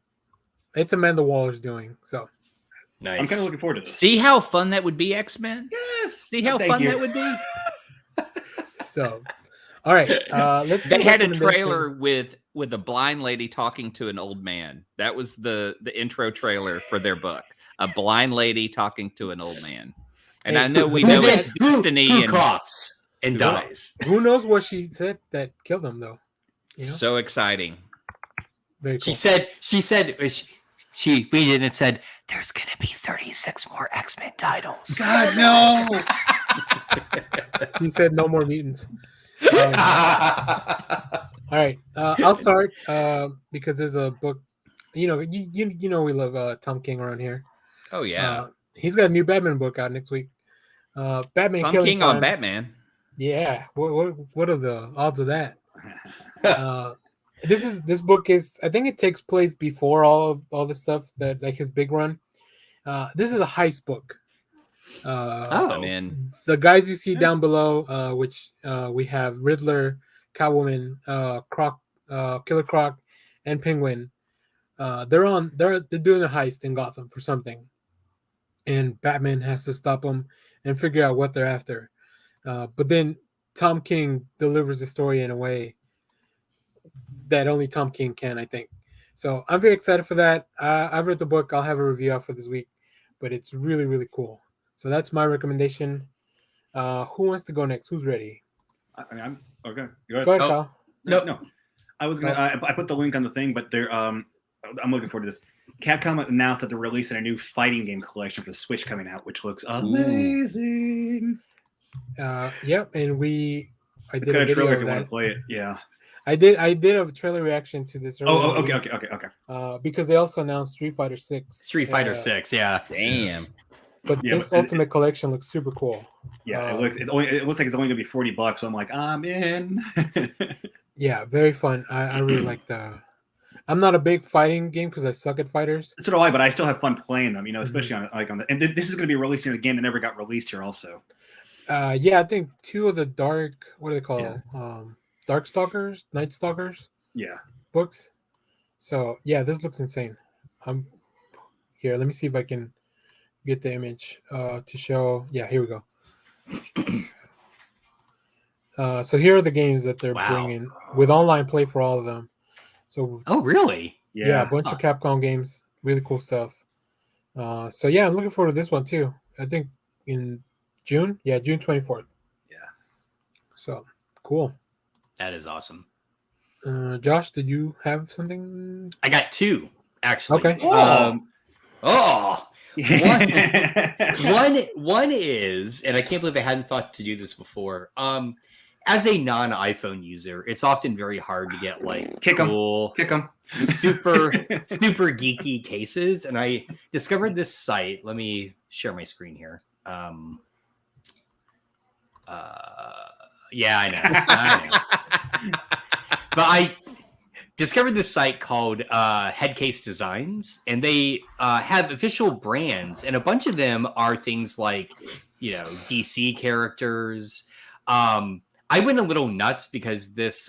it's Amanda Waller's doing. So nice. I'm kind of looking forward to this. See how fun that would be, X-Men? Yes. See how fun that would be? So, all right. They had a trailer with a blind lady talking to an old man. That was the intro trailer for their book. A blind lady talking to an old man. And I know we know it's destiny who and coughs and dies. Who knows what she said that killed him, though? So exciting. Very cool. She said she read it and said, "There's gonna be 36 more X-Men titles." God no. She said no more mutants. All right, I'll start because there's a book. You know we love Tom King around here. Oh yeah, he's got a new Batman book out next week. Batman Tom Killing King Time. on Batman. Yeah, what are the odds of that? This book is, I think it takes place before all the stuff that, like, his big run. This is a heist book. I'm in. The guys you see down below, which we have Riddler, Catwoman, Killer Croc, and Penguin. They're doing a heist in Gotham for something, and Batman has to stop them and figure out what they're after. But then Tom King delivers the story in a way that only Tom King can, I think. So I'm very excited for that. I've read the book. I'll have a review out for this week, but it's really, really cool. So that's my recommendation. Who wants to go next? Who's ready? I mean, I'm okay. Go ahead. Go ahead, Oh. Kyle. No. I was gonna. I put the link on the thing, but they're. I'm looking forward to this. Capcom announced that they're releasing a new fighting game collection for the Switch coming out, which looks amazing. Yep, and I did a a video trailer if of you want that. to play it. Yeah. I did a trailer reaction to this. Okay. Because they also announced Street Fighter 6. Street Fighter 6, yeah. Damn. But Yeah, this but Ultimate Collection looks super cool. Yeah, it looks like it's only gonna be $40, so I'm like, I'm in. Yeah, very fun. I really like the. I'm not a big fighting game because I suck at fighters. So do I, but I still have fun playing them. Especially on the. And this is gonna be releasing a game that never got released here, also. Yeah, I think 2 of the dark. What do they call? Dark Stalkers, Night Stalkers. Yeah. Books. So yeah, this looks insane. I'm here. Let me see if I can get the image to show. Yeah, here we go. So here are the games that they're bringing with online play for all of them. So really? Yeah, a bunch of Capcom games, really cool stuff. So yeah, I'm looking forward to this one too. I think in June. Yeah, June 24th. Yeah. So cool. That is awesome. Josh, did you have something? I got 2 actually. Okay. One is, and I can't believe I hadn't thought to do this before. As a non-iPhone user, it's often very hard to get like cool, super geeky cases. And I discovered this site. Let me share my screen here. Yeah, I know. But I discovered this site called Headcase Designs, and they have official brands, and a bunch of them are things like, DC characters. I went a little nuts because this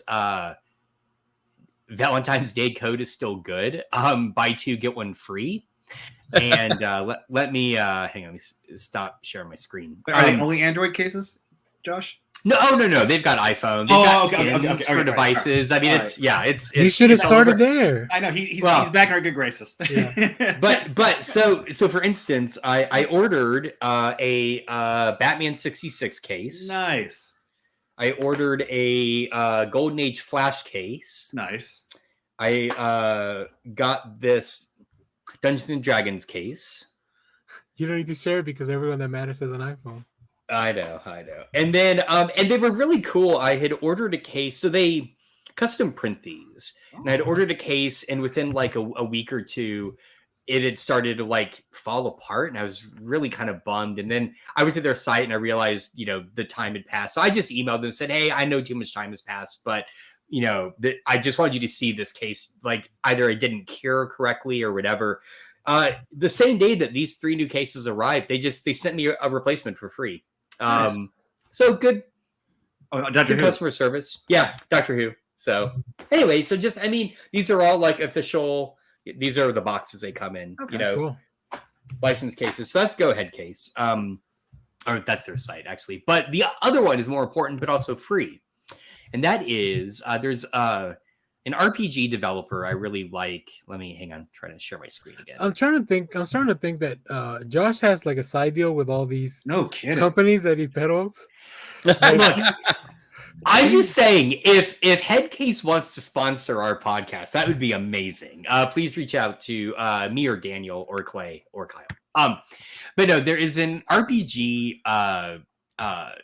Valentine's Day code is still good. Buy 2, get 1 free. And let me hang on. Let me stop sharing my screen. Are they only Android cases, Josh? No. They've got iPhone. They've got skins for devices. Right. I mean, it's. You should have started there. I know he's back in our good graces. Yeah. but so for instance, I ordered a Batman 66 case. Nice. I ordered a Golden Age Flash case. Nice. I got this Dungeons and Dragons case. You don't need to share it because everyone that matters has an iPhone. I know. And then and they were really cool. I had ordered a case, so they custom print these. And I'd ordered a case, and within like a week or two, it had started to like fall apart, and I was really kind of bummed. And then I went to their site and I realized, the time had passed. So I just emailed them and said, "Hey, I know too much time has passed, but I just wanted you to see this case. Like either I didn't cure correctly or whatever." The same day that these 3 new cases arrived, they sent me a replacement for free. Nice. So good. Doctor Who customer service. Yeah, Doctor Who. So anyway, these are all like official. These are the boxes they come in. Cool. License cases. So that's Go Ahead Case. Or that's their site actually. But the other one is more important, but also free. And that is there's an RPG developer I really like. Let me hang on. Trying to share my screen again. I'm starting to think that Josh has like a side deal with all these companies that he peddles. Look, I'm just saying, if Headcase wants to sponsor our podcast, that would be amazing. Please reach out to me or Daniel or Clay or Kyle. But no, there is an RPG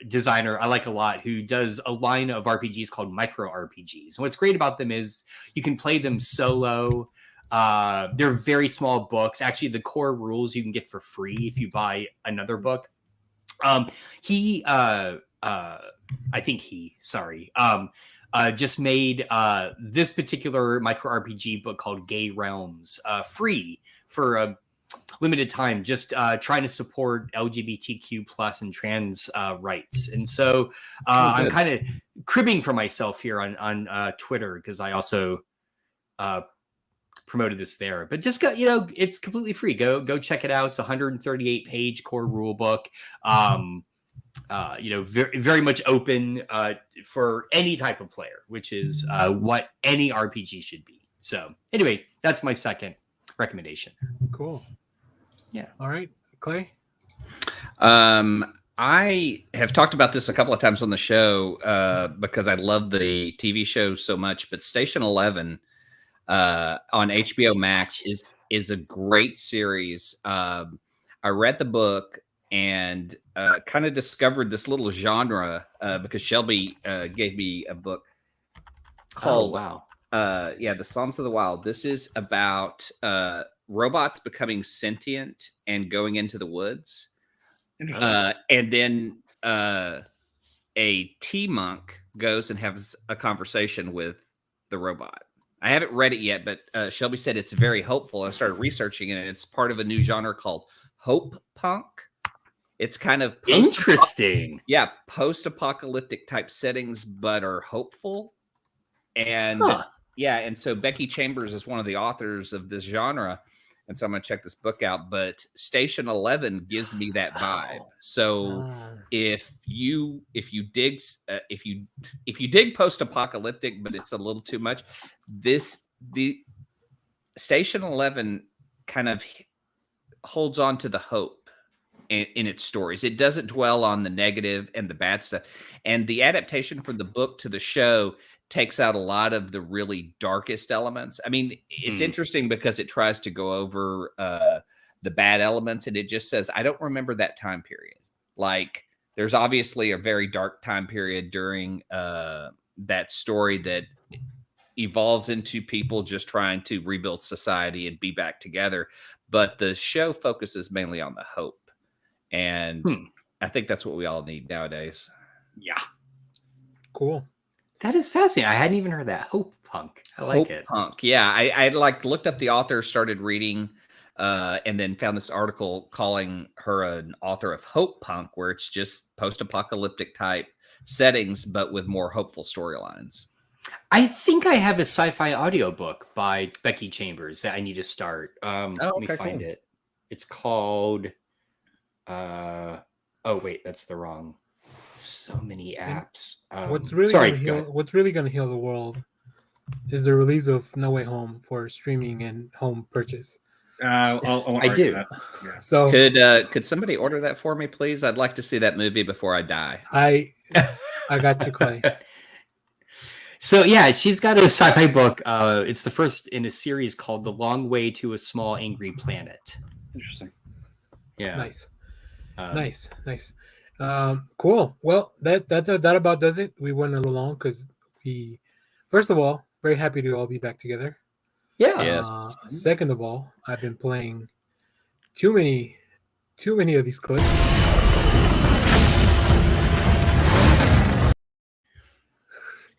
designer I like a lot who does a line of RPGs called micro RPGs. And what's great about them is you can play them solo. They're very small books. Actually, the core rules you can get for free if you buy another book. Just made this particular micro RPG book called Gay Realms free for a limited time, just trying to support LGBTQ plus and trans rights. And so I'm kind of cribbing for myself here on Twitter because I also promoted this there. But just go, it's completely free. Go check it out. It's a 138 page core rule book. very, very much open for any type of player, which is what any RPG should be. So anyway, that's my second recommendation. Cool. Yeah. All right, Clay. I have talked about this a couple of times on the show because I love the TV show so much, but Station 11 on HBO Max is a great series. I read the book and kind of discovered this little genre because Shelby gave me a book called The Psalms of the Wild. This is about robots becoming sentient and going into the woods. And then a tea monk goes and has a conversation with the robot. I haven't read it yet, but Shelby said it's very hopeful. I started researching it, and it's part of a new genre called hope punk. It's kind of interesting. Yeah, post-apocalyptic type settings, but are hopeful. And and so Becky Chambers is one of the authors of this genre. And so I'm going to check this book out, but Station 11 gives me that vibe. So if you dig post-apocalyptic, but it's a little too much, the Station 11 kind of holds on to the hope in its stories. It doesn't dwell on the negative and the bad stuff. And the adaptation from the book to the show takes out a lot of the really darkest elements. I mean, it's interesting because it tries to go over the bad elements, and it just says, I don't remember that time period. Like, there's obviously a very dark time period during that story that evolves into people just trying to rebuild society and be back together. But the show focuses mainly on the hope. And I think that's what we all need nowadays. Yeah. Cool. That is fascinating. I hadn't even heard that. Hope punk. I like it. Punk. Yeah. I looked up the author, started reading, and then found this article calling her an author of hope punk, where it's just post-apocalyptic type settings, but with more hopeful storylines. I think I have a sci-fi audiobook by Becky Chambers that I need to start. Let me find it. It's called wait, that's the wrong. So many apps. What's really going to heal the world is the release of No Way Home for streaming and home purchase. I do. Yeah. So could somebody order that for me, please? I'd like to see that movie before I die. I got you, Clay. So yeah, she's got a sci-fi book. It's the first in a series called The Long Way to a Small Angry Planet. Interesting. Yeah. Nice. Nice. Cool. Well, that about does it. We went a little long because we, first of all, very happy to all be back together. Yeah. Yes. Second of all, I've been playing too many of these clips.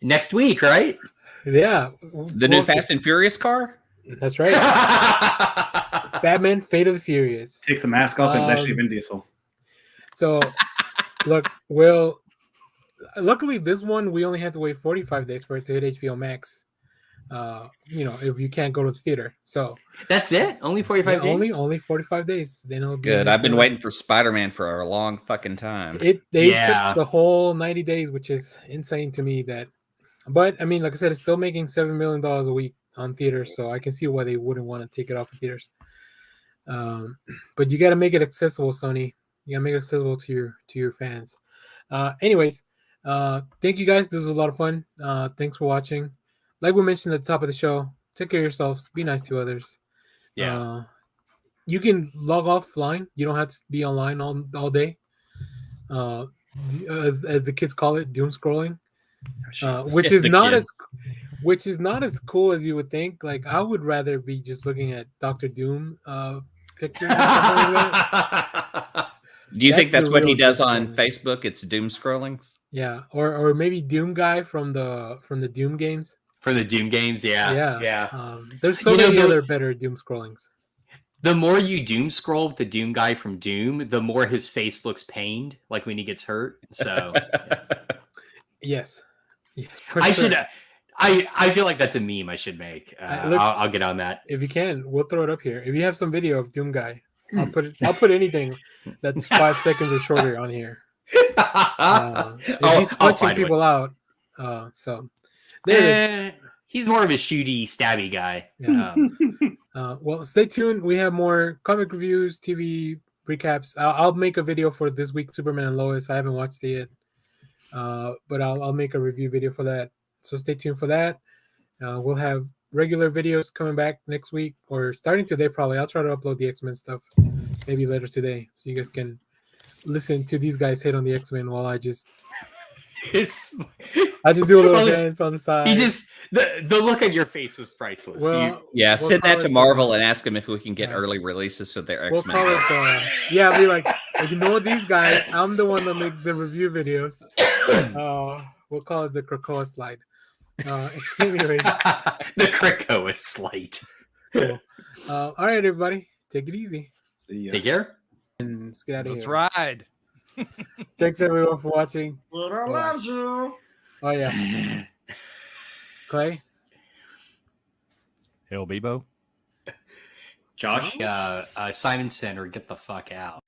Next week, right? Yeah. The new Fast and Furious car? That's right. Batman, Fate of the Furious. Takes the mask off and it's actually Vin Diesel. So, look, luckily this one, we only had to wait 45 days for it to hit HBO Max. If you can't go to the theater. So that's it? Only 45 days? Only 45 days. Then it'll be good. I've been waiting for Spider-Man for a long fucking time. They took the whole 90 days, which is insane to me. But I mean, like I said, it's still making $7 million a week on theaters, so I can see why they wouldn't want to take it off of theaters. But you got to make it accessible, Sony. You got to make it accessible to your fans. Anyways, thank you guys. This was a lot of fun. Thanks for watching. Like we mentioned at the top of the show, take care of yourselves. Be nice to others. Yeah. You can log offline. You don't have to be online all day. As the kids call it, doom scrolling. Which is not as cool as you would think. Like, I would rather be just looking at Dr. Doom pictures. Do you think that's what he does on Facebook? It's doom scrolling. Yeah, or maybe Doom Guy from the Doom games. For the Doom games, yeah. There's so many other better Doom scrollings. The more you Doom scroll with the Doom Guy from Doom, the more his face looks pained, like when he gets hurt. So, yes, I should. I feel like that's a meme I should make. I'll get on that. If you can, we'll throw it up here. If you have some video of Doom Guy, I'll put anything that's 5 seconds or shorter on here. And he's punching people out. So there it is. He's more of a shooty, stabby guy. Yeah. Well, stay tuned. We have more comic reviews, TV recaps. I'll make a video for this week, Superman and Lois. I haven't watched it yet, but I'll make a review video for that. So stay tuned for that. We'll have regular videos coming back next week or starting today probably. I'll try to upload the X-Men stuff maybe later today so you guys can listen to these guys hit on the X-Men while I just do a little dance on the side. The look on your face was priceless. Well, send that to Marvel and ask them if we can get early releases of their X-Men. We'll call it, be like, you know these guys, I'm the one that makes the review videos. We'll call it the Krakoa slide. Anyways, the Krakoa slide. Cool. All right, everybody, take it easy. Take care. And let's get out of Let's here. ride. Thanks everyone for watching. Twitter loves you. Oh yeah. Clay. Hell, Bebo. Josh. Simon Center, get the fuck out.